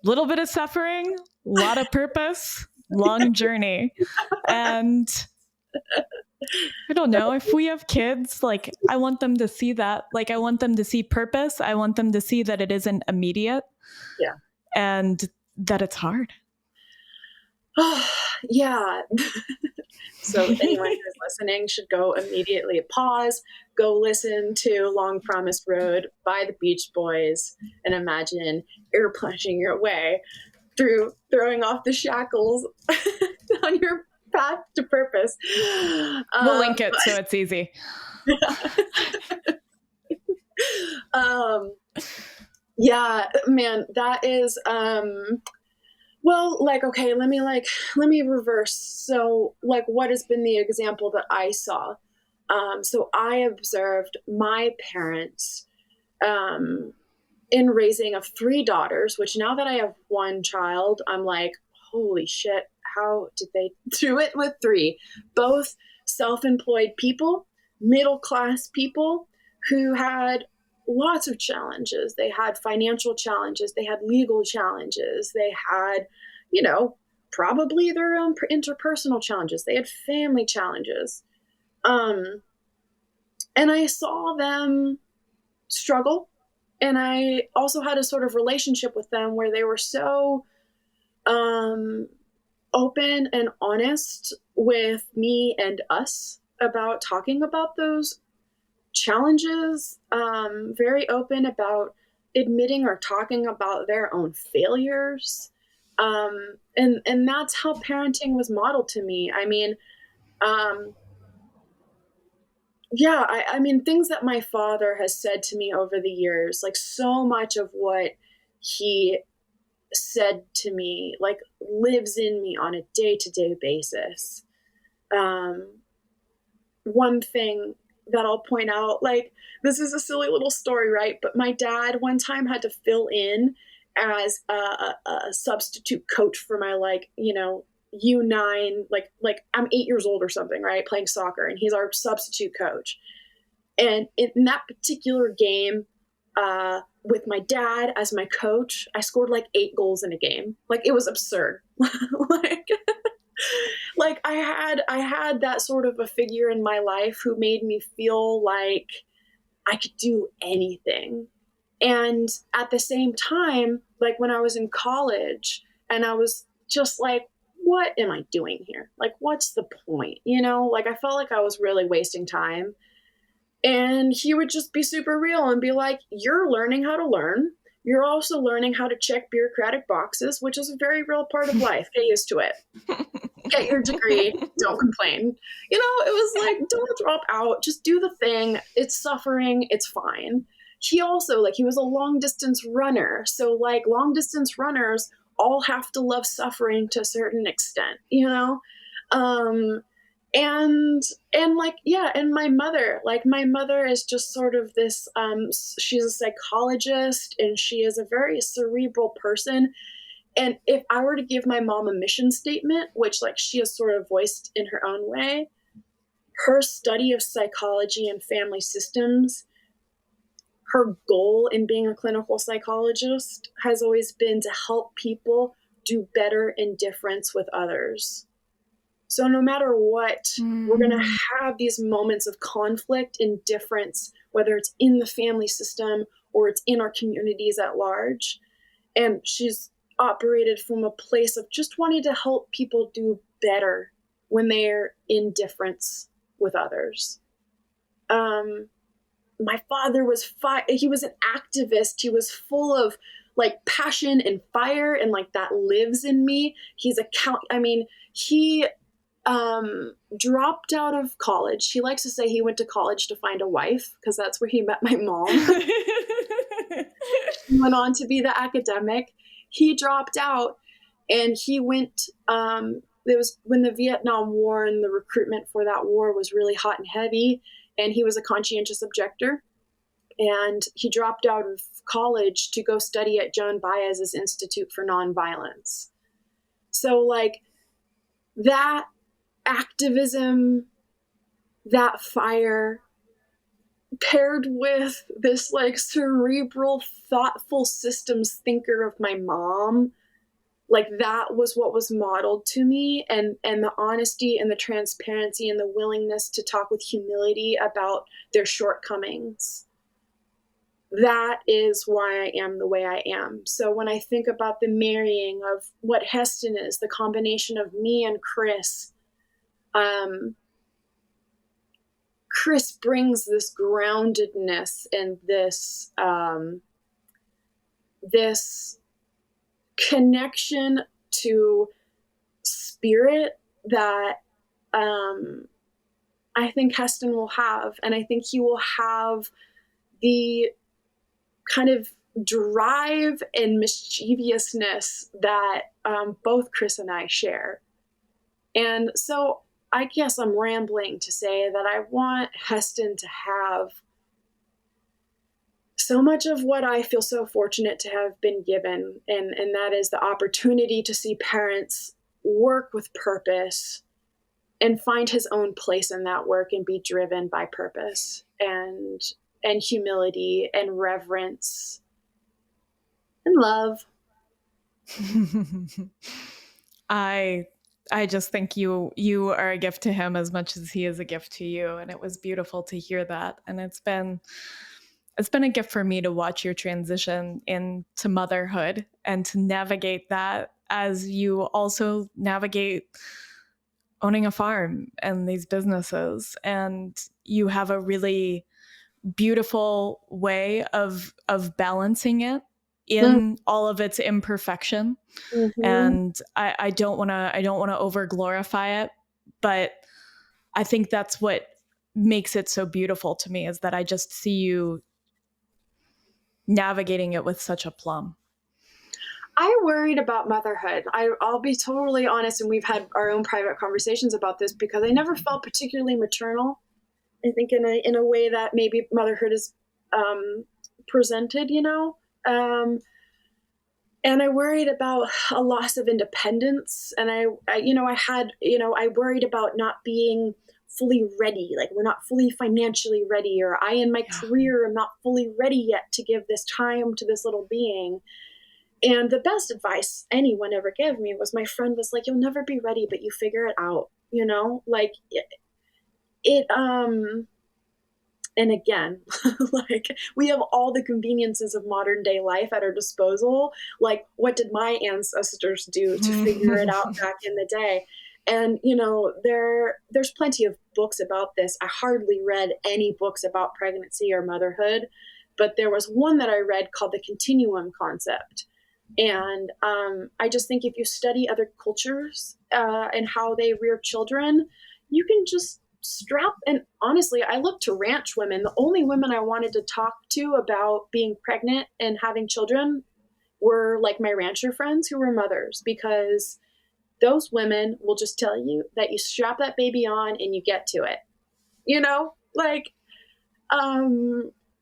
Speaker 1: little bit of suffering, a lot of purpose, long journey. And I don't know, if we have kids, like I want them to see that. Like I want them to see purpose. I want them to see that it isn't immediate.
Speaker 2: Yeah.
Speaker 1: And that it's hard.
Speaker 2: Oh, yeah. So anyone who's listening should go immediately pause, go listen to Long Promised Road by the Beach Boys, and imagine air punching your way through throwing off the shackles on your path to purpose.
Speaker 1: We'll link it so it's easy.
Speaker 2: Yeah, man, that is, well, like, okay, let me reverse. So like, what has been the example that I saw? So I observed my parents in raising of 3 daughters, which now that I have 1 child, I'm like, holy shit, how did they do it with 3? Both self-employed people, middle-class people who had lots of challenges. They had financial challenges. They had legal challenges. They had, probably their own interpersonal challenges. They had family challenges. And I saw them struggle. And I also had a sort of relationship with them where they were so open and honest with me and us about talking about those challenges, very open about admitting or talking about their own failures. And that's how parenting was modeled to me. I mean, I mean, things that my father has said to me over the years, like so much of what he said to me, like lives in me on a day-to-day basis. One thing that I'll point out, like, this is a silly little story, right? But my dad one time had to fill in as a substitute coach for my, U9, like I'm 8 years old or something, right? Playing soccer, and he's our substitute coach. And in that particular game, with my dad as my coach, I scored like 8 goals in a game. Like, it was absurd. like I had that sort of a figure in my life who made me feel like I could do anything. And at the same time, like when I was in college and I was just like, what am I doing here? Like, what's the point? Like I felt like I was really wasting time. And he would just be super real and be like, you're learning how to learn. You're also learning how to check bureaucratic boxes, which is a very real part of life. Get used to it. Get your degree. Don't complain. It was like, don't drop out. Just do the thing. It's suffering. It's fine. He also, he was a long distance runner. So long distance runners all have to love suffering to a certain extent, and my mother is just sort of this, she's a psychologist and she is a very cerebral person. And if I were to give my mom a mission statement, which she has sort of voiced in her own way, her study of psychology and family systems, her goal in being a clinical psychologist has always been to help people do better in difference with others. So no matter what, we're going to have these moments of conflict and difference, whether it's in the family system or it's in our communities at large. And she's operated from a place of just wanting to help people do better when they're in difference with others. My father was he was an activist. He was full of passion and fire, and that lives in me. He dropped out of college. He likes to say he went to college to find a wife because that's where he met my mom. He went on to be the academic. He dropped out and he went, it was when the Vietnam War and the recruitment for that war was really hot and heavy, and he was a conscientious objector. And he dropped out of college to go study at Joan Baez's Institute for Nonviolence. So that activism, that fire, paired with this cerebral, thoughtful systems thinker of my mom, that was what was modeled to me. And the honesty and the transparency and the willingness to talk with humility about their shortcomings. That is why I am the way I am. So when I think about the marrying of what Heston is, the combination of me and Chris, Chris brings this groundedness and this this connection to spirit that I think Heston will have, and I think he will have the kind of drive and mischievousness that both Chris and I share. And so I guess I'm rambling to say that I want Heston to have so much of what I feel so fortunate to have been given, and that is the opportunity to see parents work with purpose and find his own place in that work and be driven by purpose and humility and reverence and love.
Speaker 1: I just think you are a gift to him as much as he is a gift to you, and it was beautiful to hear that. And it's been a gift for me to watch your transition into motherhood and to navigate that as you also navigate owning a farm and these businesses. And you have a really beautiful way of balancing it in all of its imperfection.
Speaker 2: Mm-hmm.
Speaker 1: And I don't want to over glorify it, but I think that's what makes it so beautiful to me, is that I just see you navigating it with such aplomb.
Speaker 2: I worried about motherhood. I'll be totally honest, and we've had our own private conversations about this, because I never felt particularly maternal. I think in a way that maybe motherhood is presented, and I worried about a loss of independence, and I worried about not being fully ready. Like, we're not fully financially ready, or I in my career am not fully ready yet to give this time to this little being. And the best advice anyone ever gave me was, my friend was like, you'll never be ready, but you figure it out, like and again, like, we have all the conveniences of modern day life at our disposal. Like, what did my ancestors do to figure it out back in the day? And, there's plenty of books about this. I hardly read any books about pregnancy or motherhood, but there was one that I read called The Continuum Concept. And I just think if you study other cultures and how they rear children, you can just strap. And honestly, I look to ranch women. The only women I wanted to talk to about being pregnant and having children were like my rancher friends who were mothers, because those women will just tell you that you strap that baby on and you get to it,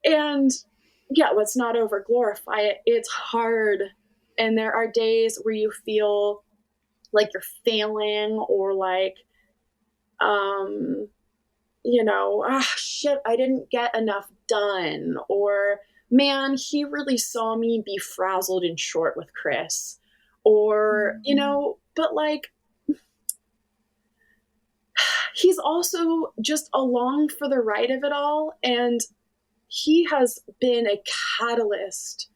Speaker 2: and yeah, let's not over glorify it. It's hard. And there are days where you feel like you're failing, or like, shit, I didn't get enough done, or man, he really saw me be frazzled and short with Chris, or, but like, he's also just along for the ride of it all. And he has been a catalyst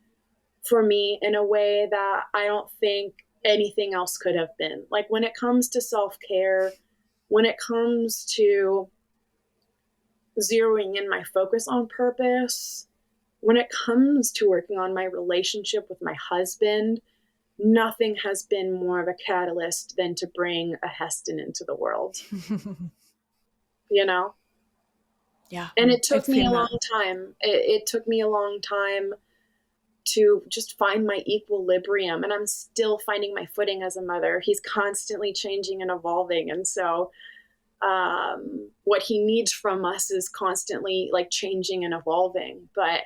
Speaker 2: for me in a way that I don't think anything else could have been. Like, when it comes to self-care, when it comes to zeroing in my focus on purpose, when it comes to working on my relationship with my husband, nothing has been more of a catalyst than to bring a Heston into the world.
Speaker 1: Yeah.
Speaker 2: And it took me a long time. It took me a long time to just find my equilibrium, and I'm still finding my footing as a mother. He's constantly changing and evolving. And so what he needs from us is constantly like changing and evolving. But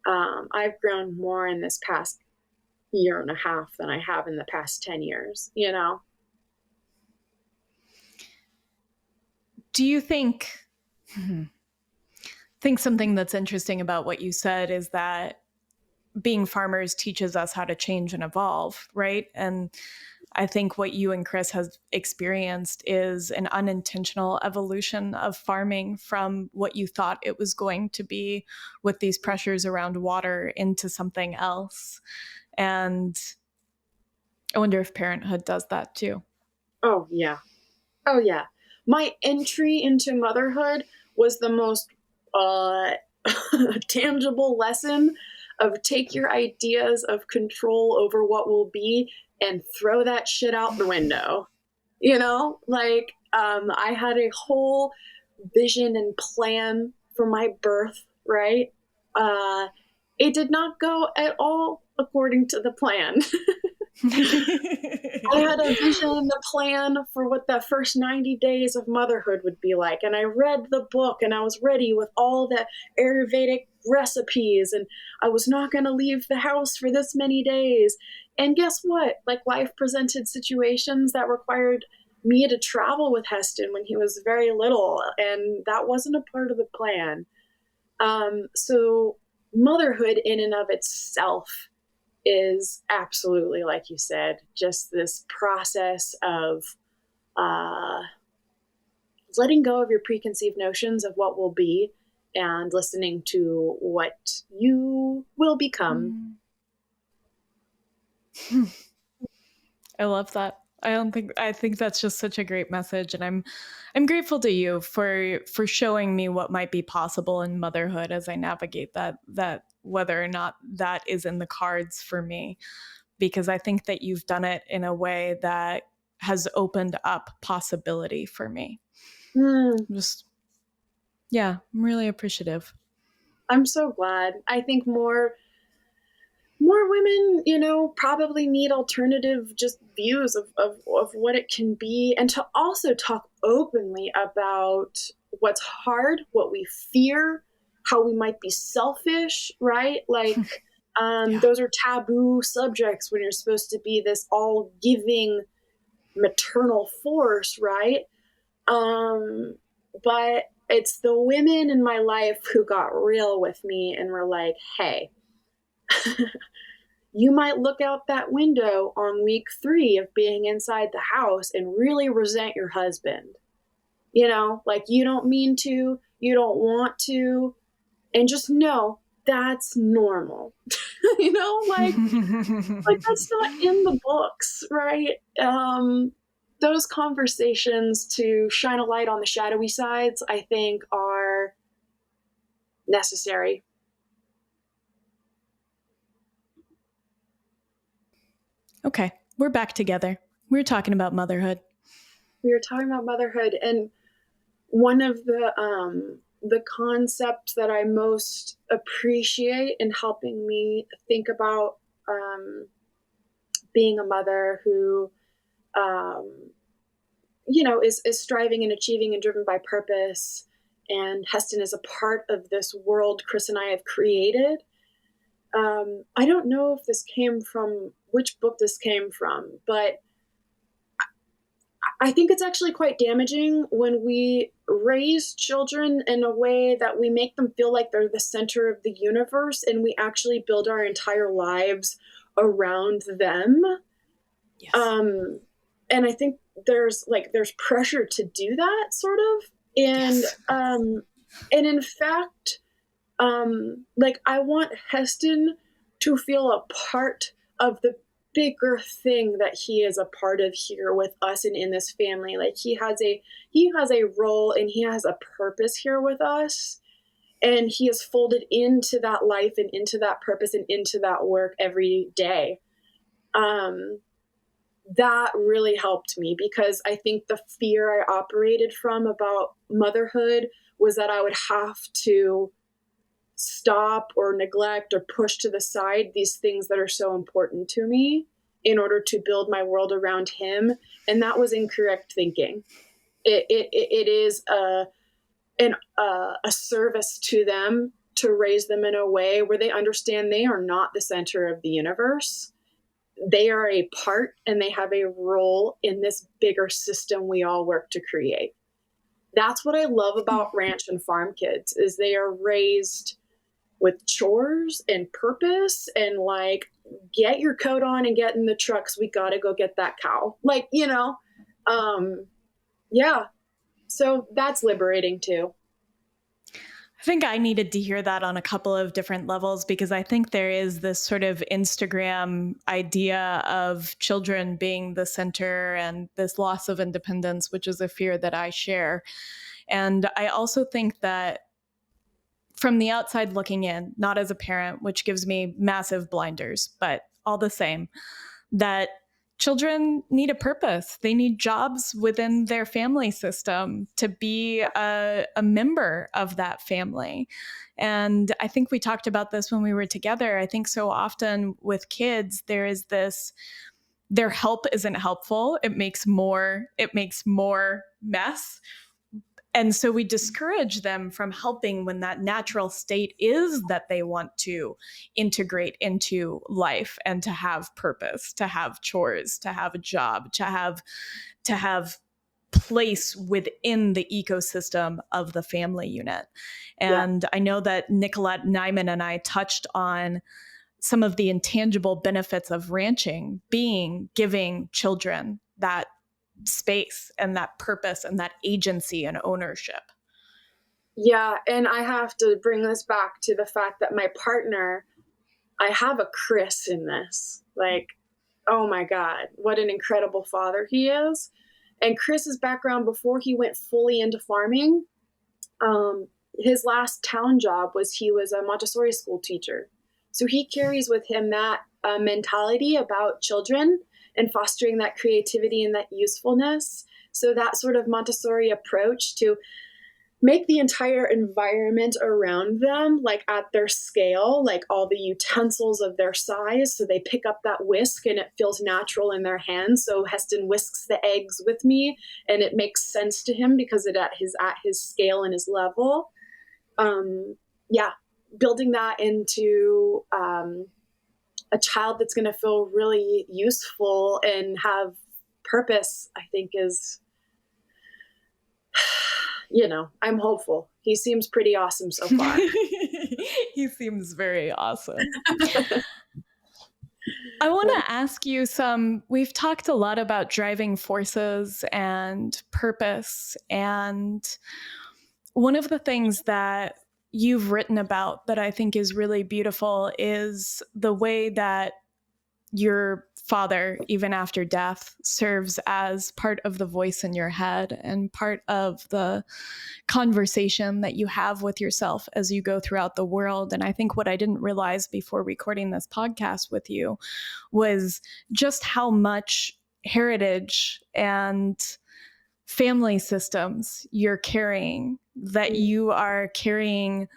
Speaker 2: I've grown more in this past year and a half than I have in the past 10 years,
Speaker 1: Do you think something that's interesting about what you said is that being farmers teaches us how to change and evolve, right? And I think what you and Chris have experienced is an unintentional evolution of farming from what you thought it was going to be, with these pressures around water, into something else. And I wonder if parenthood does that too.
Speaker 2: Oh, yeah. Oh, yeah. My entry into motherhood was the most tangible lesson of take your ideas of control over what will be and throw that shit out the window. I had a whole vision and plan for my birth, right? It did not go at all according to the plan. I had a vision and a plan for what the first 90 days of motherhood would be like. And I read the book and I was ready with all the Ayurvedic recipes, and I was not going to leave the house for this many days. And guess what? Like, life presented situations that required me to travel with Heston when he was very little, and that wasn't a part of the plan. So motherhood in and of itself is absolutely, like you said, just this process of uh, letting go of your preconceived notions of what will be and listening to what you will become.
Speaker 1: I love that. I think that's just such a great message, and I'm grateful to you for showing me what might be possible in motherhood as I navigate that whether or not that is in the cards for me, because I think that you've done it in a way that has opened up possibility for me. Just yeah, I'm really appreciative.
Speaker 2: I'm so glad. I think more women, probably need alternative just views of what it can be, and to also talk openly about what's hard, what we fear, how we might be selfish, right? Like,
Speaker 1: Yeah.
Speaker 2: those are taboo subjects when you're supposed to be this all giving maternal force, right? But it's the women in my life who got real with me and were like, hey, you might look out that window on week 3 of being inside the house and really resent your husband. Like, you don't mean to, you don't want to, and just know that's normal. like that's not in the books, right? Those conversations to shine a light on the shadowy sides, I think, are necessary.
Speaker 1: Okay, we're back together. We're talking about motherhood.
Speaker 2: We were talking about motherhood, and one of the concepts that I most appreciate in helping me think about being a mother who is striving and achieving and driven by purpose, and Heston is a part of this world Chris and I have created. I don't know if this came from which book this came from, but I think it's actually quite damaging when we raise children in a way that we make them feel like they're the center of the universe, and we actually build our entire lives around them.
Speaker 1: Yes.
Speaker 2: And I think there's pressure to do that, sort of. And
Speaker 1: Yes.
Speaker 2: And in fact, I want Heston to feel a part of the bigger thing that he is a part of here with us and in this family. Like, he has a role and he has a purpose here with us, and he is folded into that life and into that purpose and into that work every day. That really helped me, because I think the fear I operated from about motherhood was that I would have to stop or neglect or push to the side these things that are so important to me in order to build my world around him. And that was incorrect thinking. It is a service to them to raise them in a way where they understand they are not the center of the universe. They are a part, and they have a role in this bigger system we all work to create. That's what I love about ranch and farm kids, is they are raised with chores and purpose, and get your coat on and get in the trucks. We got to go get that cow. Yeah. So that's liberating too.
Speaker 1: I think I needed to hear that on a couple of different levels, because I think there is this sort of Instagram idea of children being the center and this loss of independence, which is a fear that I share. And I also think that from the outside looking in, not as a parent, which gives me massive blinders, but all the same, that children need a purpose. They need jobs within their family system to be a member of that family. And I think we talked about this when we were together. I think so often with kids, there is this their help isn't helpful. It makes more mess. And so we discourage them from helping when that natural state is that they want to integrate into life and to have purpose, to have chores, to have a job, to have place within the ecosystem of the family unit. And I know that Nicolette Nyman and I touched on some of the intangible benefits of ranching being giving children that space and that purpose and that agency and ownership.
Speaker 2: Yeah, and I have to bring this back to the fact that my partner, I have a Chris in this. Like, oh my God, what an incredible father he is. And Chris's background before he went fully into farming, his last town job was he was a Montessori school teacher. So he carries with him that mentality about children and fostering that creativity and that usefulness. So that sort of Montessori approach to make the entire environment around them like at their scale, like all the utensils of their size. So they pick up that whisk and it feels natural in their hands. So Heston whisks the eggs with me and it makes sense to him because it at his scale and his level. Building that into a child that's going to feel really useful and have purpose, I think is, I'm hopeful. He seems pretty awesome so far.
Speaker 1: He seems very awesome. I want to ask you we've talked a lot about driving forces and purpose. And one of the things that you've written about that I think is really beautiful is the way that your father, even after death, serves as part of the voice in your head and part of the conversation that you have with yourself as you go throughout the world. And I think what I didn't realize before recording this podcast with you was just how much heritage and family systems you're carrying, that you are carrying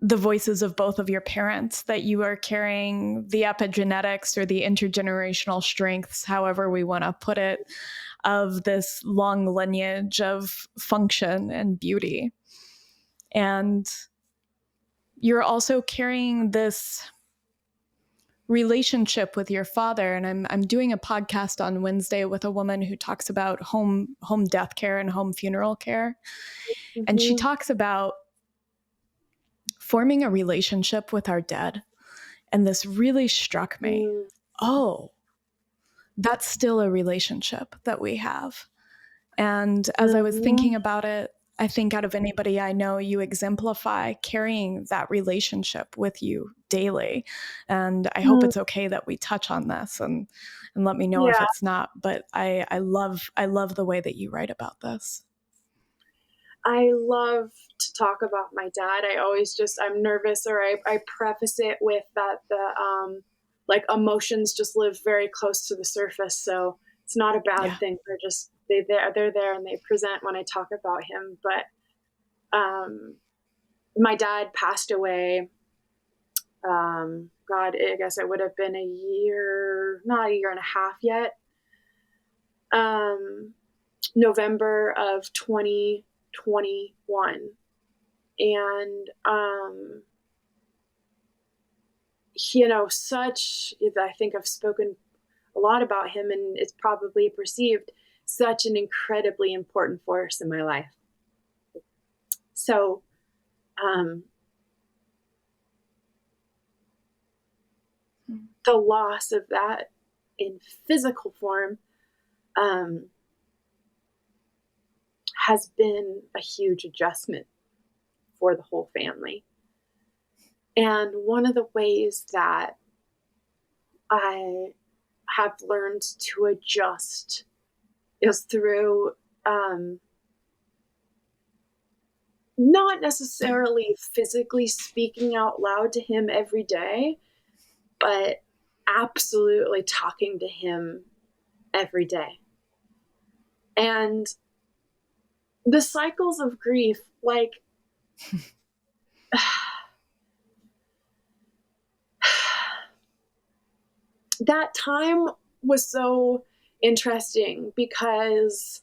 Speaker 1: the voices of both of your parents, that you are carrying the epigenetics or the intergenerational strengths, however we want to put it, of this long lineage of function and beauty. And you're also carrying this relationship with your father. And I'm doing a podcast on Wednesday with a woman who talks about home death care and home funeral care. Mm-hmm. And she talks about forming a relationship with our dead. And this really struck me. Oh, that's still a relationship that we have. And as I was thinking about it, I think out of anybody I know, you exemplify carrying that relationship with you daily. And I hope it's okay that we touch on this and let me know if it's not. But I love the way that you write about this.
Speaker 2: I love to talk about my dad. I'm nervous, or I preface it with that like emotions just live very close to the surface. So it's not a bad thing. They're there and they present when I talk about him. But my dad passed away. I guess it would have been not a year and a half yet. November of 2021. And, I think I've spoken a lot about him, and it's probably perceived such an incredibly important force in my life. So, the loss of that in physical form, has been a huge adjustment for the whole family. And one of the ways that I have learned to adjust is through not necessarily physically speaking out loud to him every day, but absolutely talking to him every day. And the cycles of grief, like, that time was so interesting because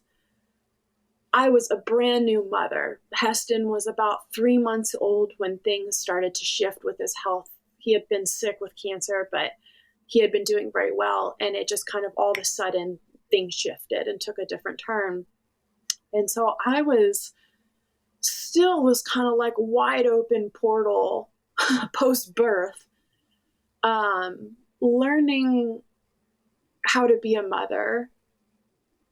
Speaker 2: I was a brand new mother. Heston was about 3 months old when things started to shift with his health. He had been sick with cancer, but he had been doing very well. And it just kind of all of a sudden things shifted and took a different turn. And so I was still this kind of like wide open portal post birth, learning how to be a mother.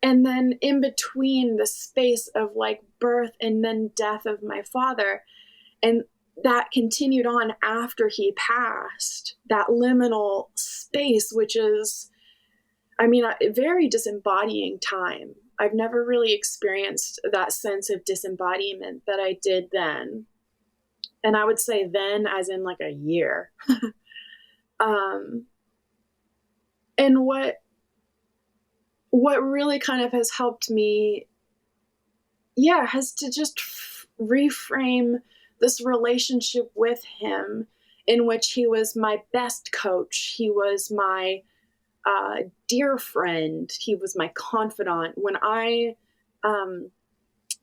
Speaker 2: And then in between the space of like birth and then death of my father, and that continued on after he passed, that liminal space, which is, I mean, a very disembodying time. I've never really experienced that sense of disembodiment that I did then. And I would say then as in like a year. And what really kind of has helped me, has to just reframe this relationship with him in which he was my best coach. He was my dear friend. He was my confidant. When I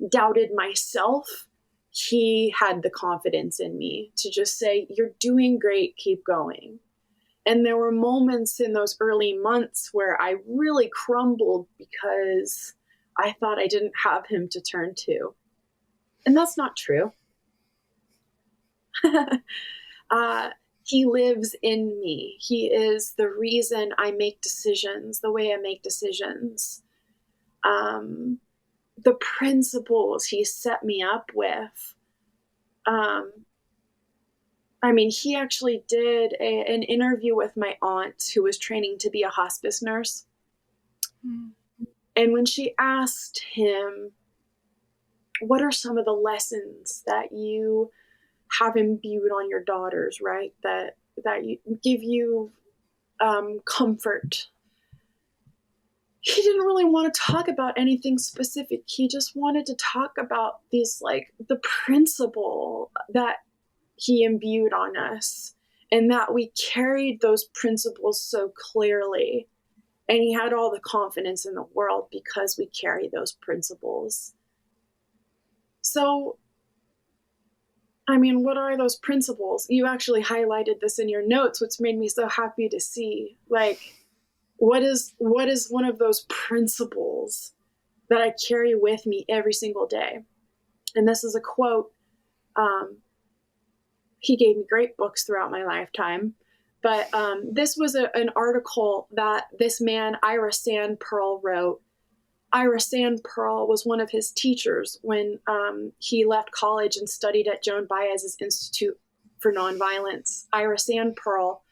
Speaker 2: doubted myself, he had the confidence in me to just say, "You're doing great, keep going." And there were moments in those early months where I really crumbled because I thought I didn't have him to turn to. And that's not true. He lives in me. He is the reason I make decisions the way I make decisions. The principles he set me up with. I mean, he actually did an interview with my aunt who was training to be a hospice nurse. Mm. And when she asked him, what are some of the lessons that you have imbued on your daughters, right? That you give you comfort. He didn't really want to talk about anything specific. He just wanted to talk about these, like, the principle that he imbued on us, and that we carried those principles so clearly. And he had all the confidence in the world because we carry those principles. So, I mean, what are those principles? You actually highlighted this in your notes, which made me so happy to see. Like, what is one of those principles that I carry with me every single day? And this is a quote. He gave me great books throughout my lifetime. But this was an article that this man, Ira Sand Pearl, wrote. Ira Sand Pearl was one of his teachers when he left college and studied at Joan Baez's Institute for Nonviolence. Ira Sand Pearl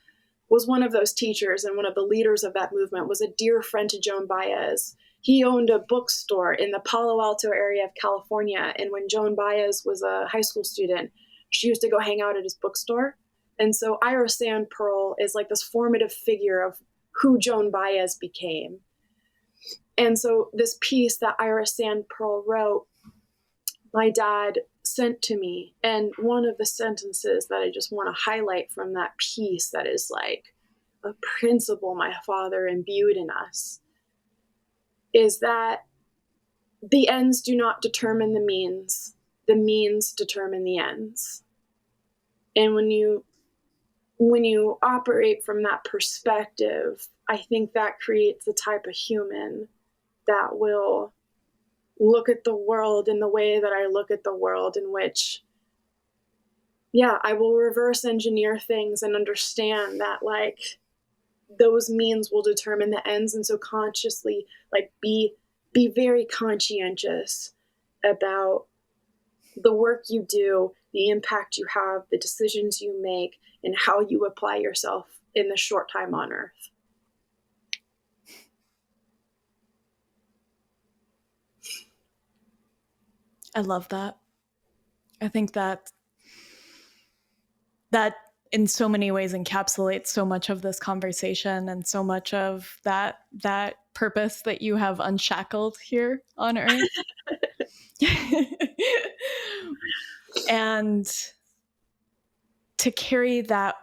Speaker 2: was one of those teachers and one of the leaders of that movement, was a dear friend to Joan Baez. He owned a bookstore in the Palo Alto area of California. And when Joan Baez was a high school student, she used to go hang out at his bookstore. And so Ira Sand Pearl is like this formative figure of who Joan Baez became. And so this piece that Ira Sand Pearl wrote, my dad sent to me. And one of the sentences that I just want to highlight from that piece that is like a principle my father imbued in us is that the ends do not determine the means determine the ends. And when you operate from that perspective, I think that creates a type of human that will look at the world in the way that I look at the world, in which, I will reverse engineer things and understand that, like, those means will determine the ends. And so consciously, like, be very conscientious about the work you do, the impact you have, the decisions you make, and how you apply yourself in the short time on earth.
Speaker 1: I love that. I think that in so many ways encapsulates so much of this conversation and so much of that purpose that you have unshackled here on earth. And to carry that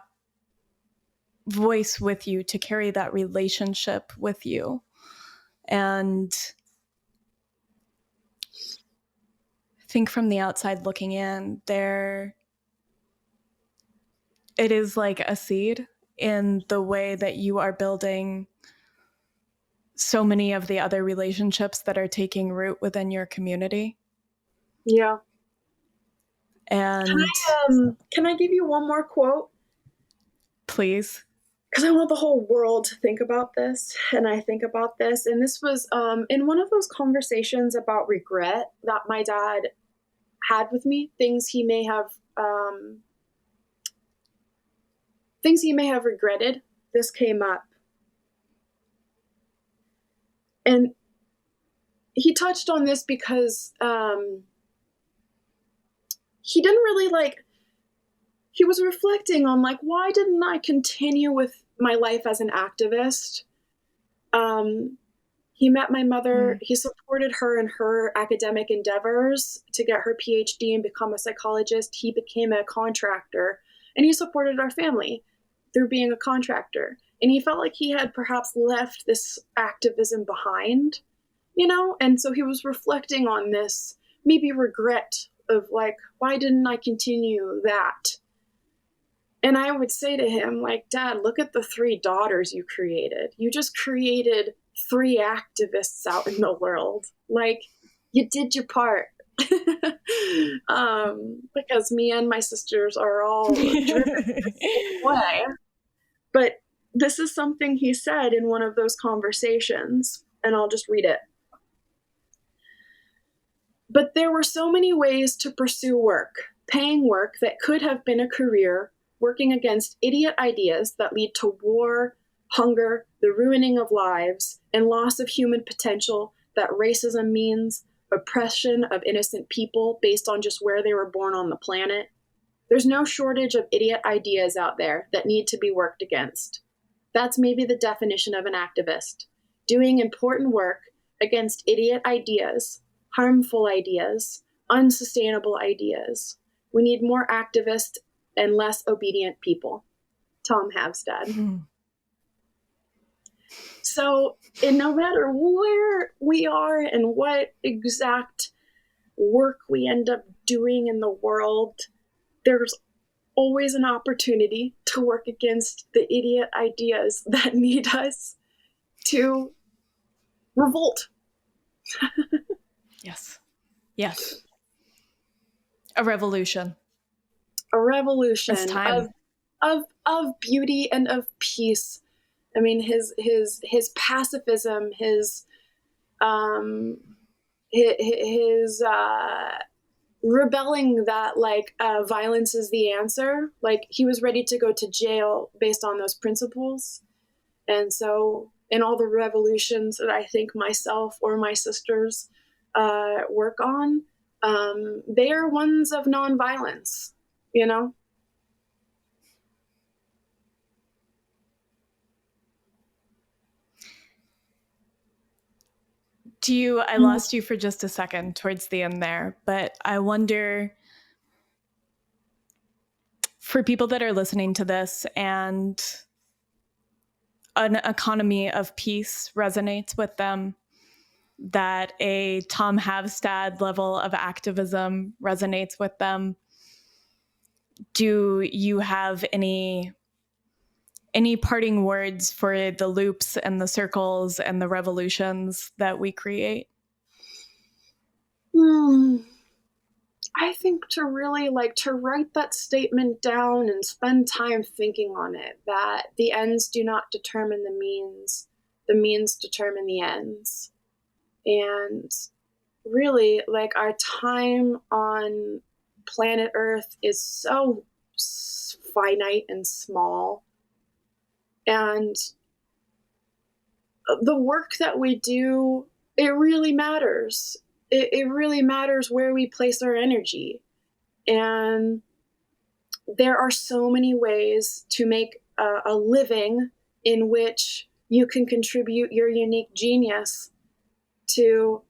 Speaker 1: voice with you, to carry that relationship with you. And think from the outside looking in, it is like a seed in the way that you are building so many of the other relationships that are taking root within your community.
Speaker 2: Yeah.
Speaker 1: And
Speaker 2: can I give you one more quote?
Speaker 1: Please.
Speaker 2: Because I want the whole world to think about this, and I think about this. And this was in one of those conversations about regret that my dad had with me, things he may have regretted. This came up. And he touched on this because he didn't really he was reflecting on why didn't I continue with my life as an activist? He met my mother. He supported her in her academic endeavors to get her PhD and become a psychologist. He became a contractor, and he supported our family through being a contractor. And he felt like he had perhaps left this activism behind, and so he was reflecting on this maybe regret of why didn't I continue that? And I would say to him, Dad, look at the 3 daughters you created. You just created 3 activists out in the world. You did your part. Because me and my sisters are all driven the same way. But this is something he said in one of those conversations, and I'll just read it. But there were so many ways to pursue work, paying work that could have been a career, working against idiot ideas that lead to war, hunger, the ruining of lives, and loss of human potential that racism means, oppression of innocent people based on just where they were born on the planet. There's no shortage of idiot ideas out there that need to be worked against. That's maybe the definition of an activist, doing important work against idiot ideas, harmful ideas, unsustainable ideas. We need more activists and less obedient people. Tom Havstad. Mm-hmm. So, no matter where we are and what exact work we end up doing in the world, there's always an opportunity to work against the idiot ideas that need us to revolt.
Speaker 1: Yes. Yes. A revolution.
Speaker 2: A revolution.
Speaker 1: It's time.
Speaker 2: Of beauty and of peace. I mean, his pacifism, his rebelling that violence is the answer. He was ready to go to jail based on those principles. And so in all the revolutions that I think myself or my sisters work on, they are ones of nonviolence,
Speaker 1: I lost you for just a second towards the end there, but I wonder, for people that are listening to this and an economy of peace resonates with them, that a Tom Havstad level of activism resonates with them, do you have any parting words for the loops and the circles and the revolutions that we create?
Speaker 2: I think to really to write that statement down and spend time thinking on it, that the ends do not determine the means determine the ends. And really, our time on planet Earth is so finite and small. And the work that we do, it really matters. It really matters where we place our energy. And there are so many ways to make a living in which you can contribute your unique genius to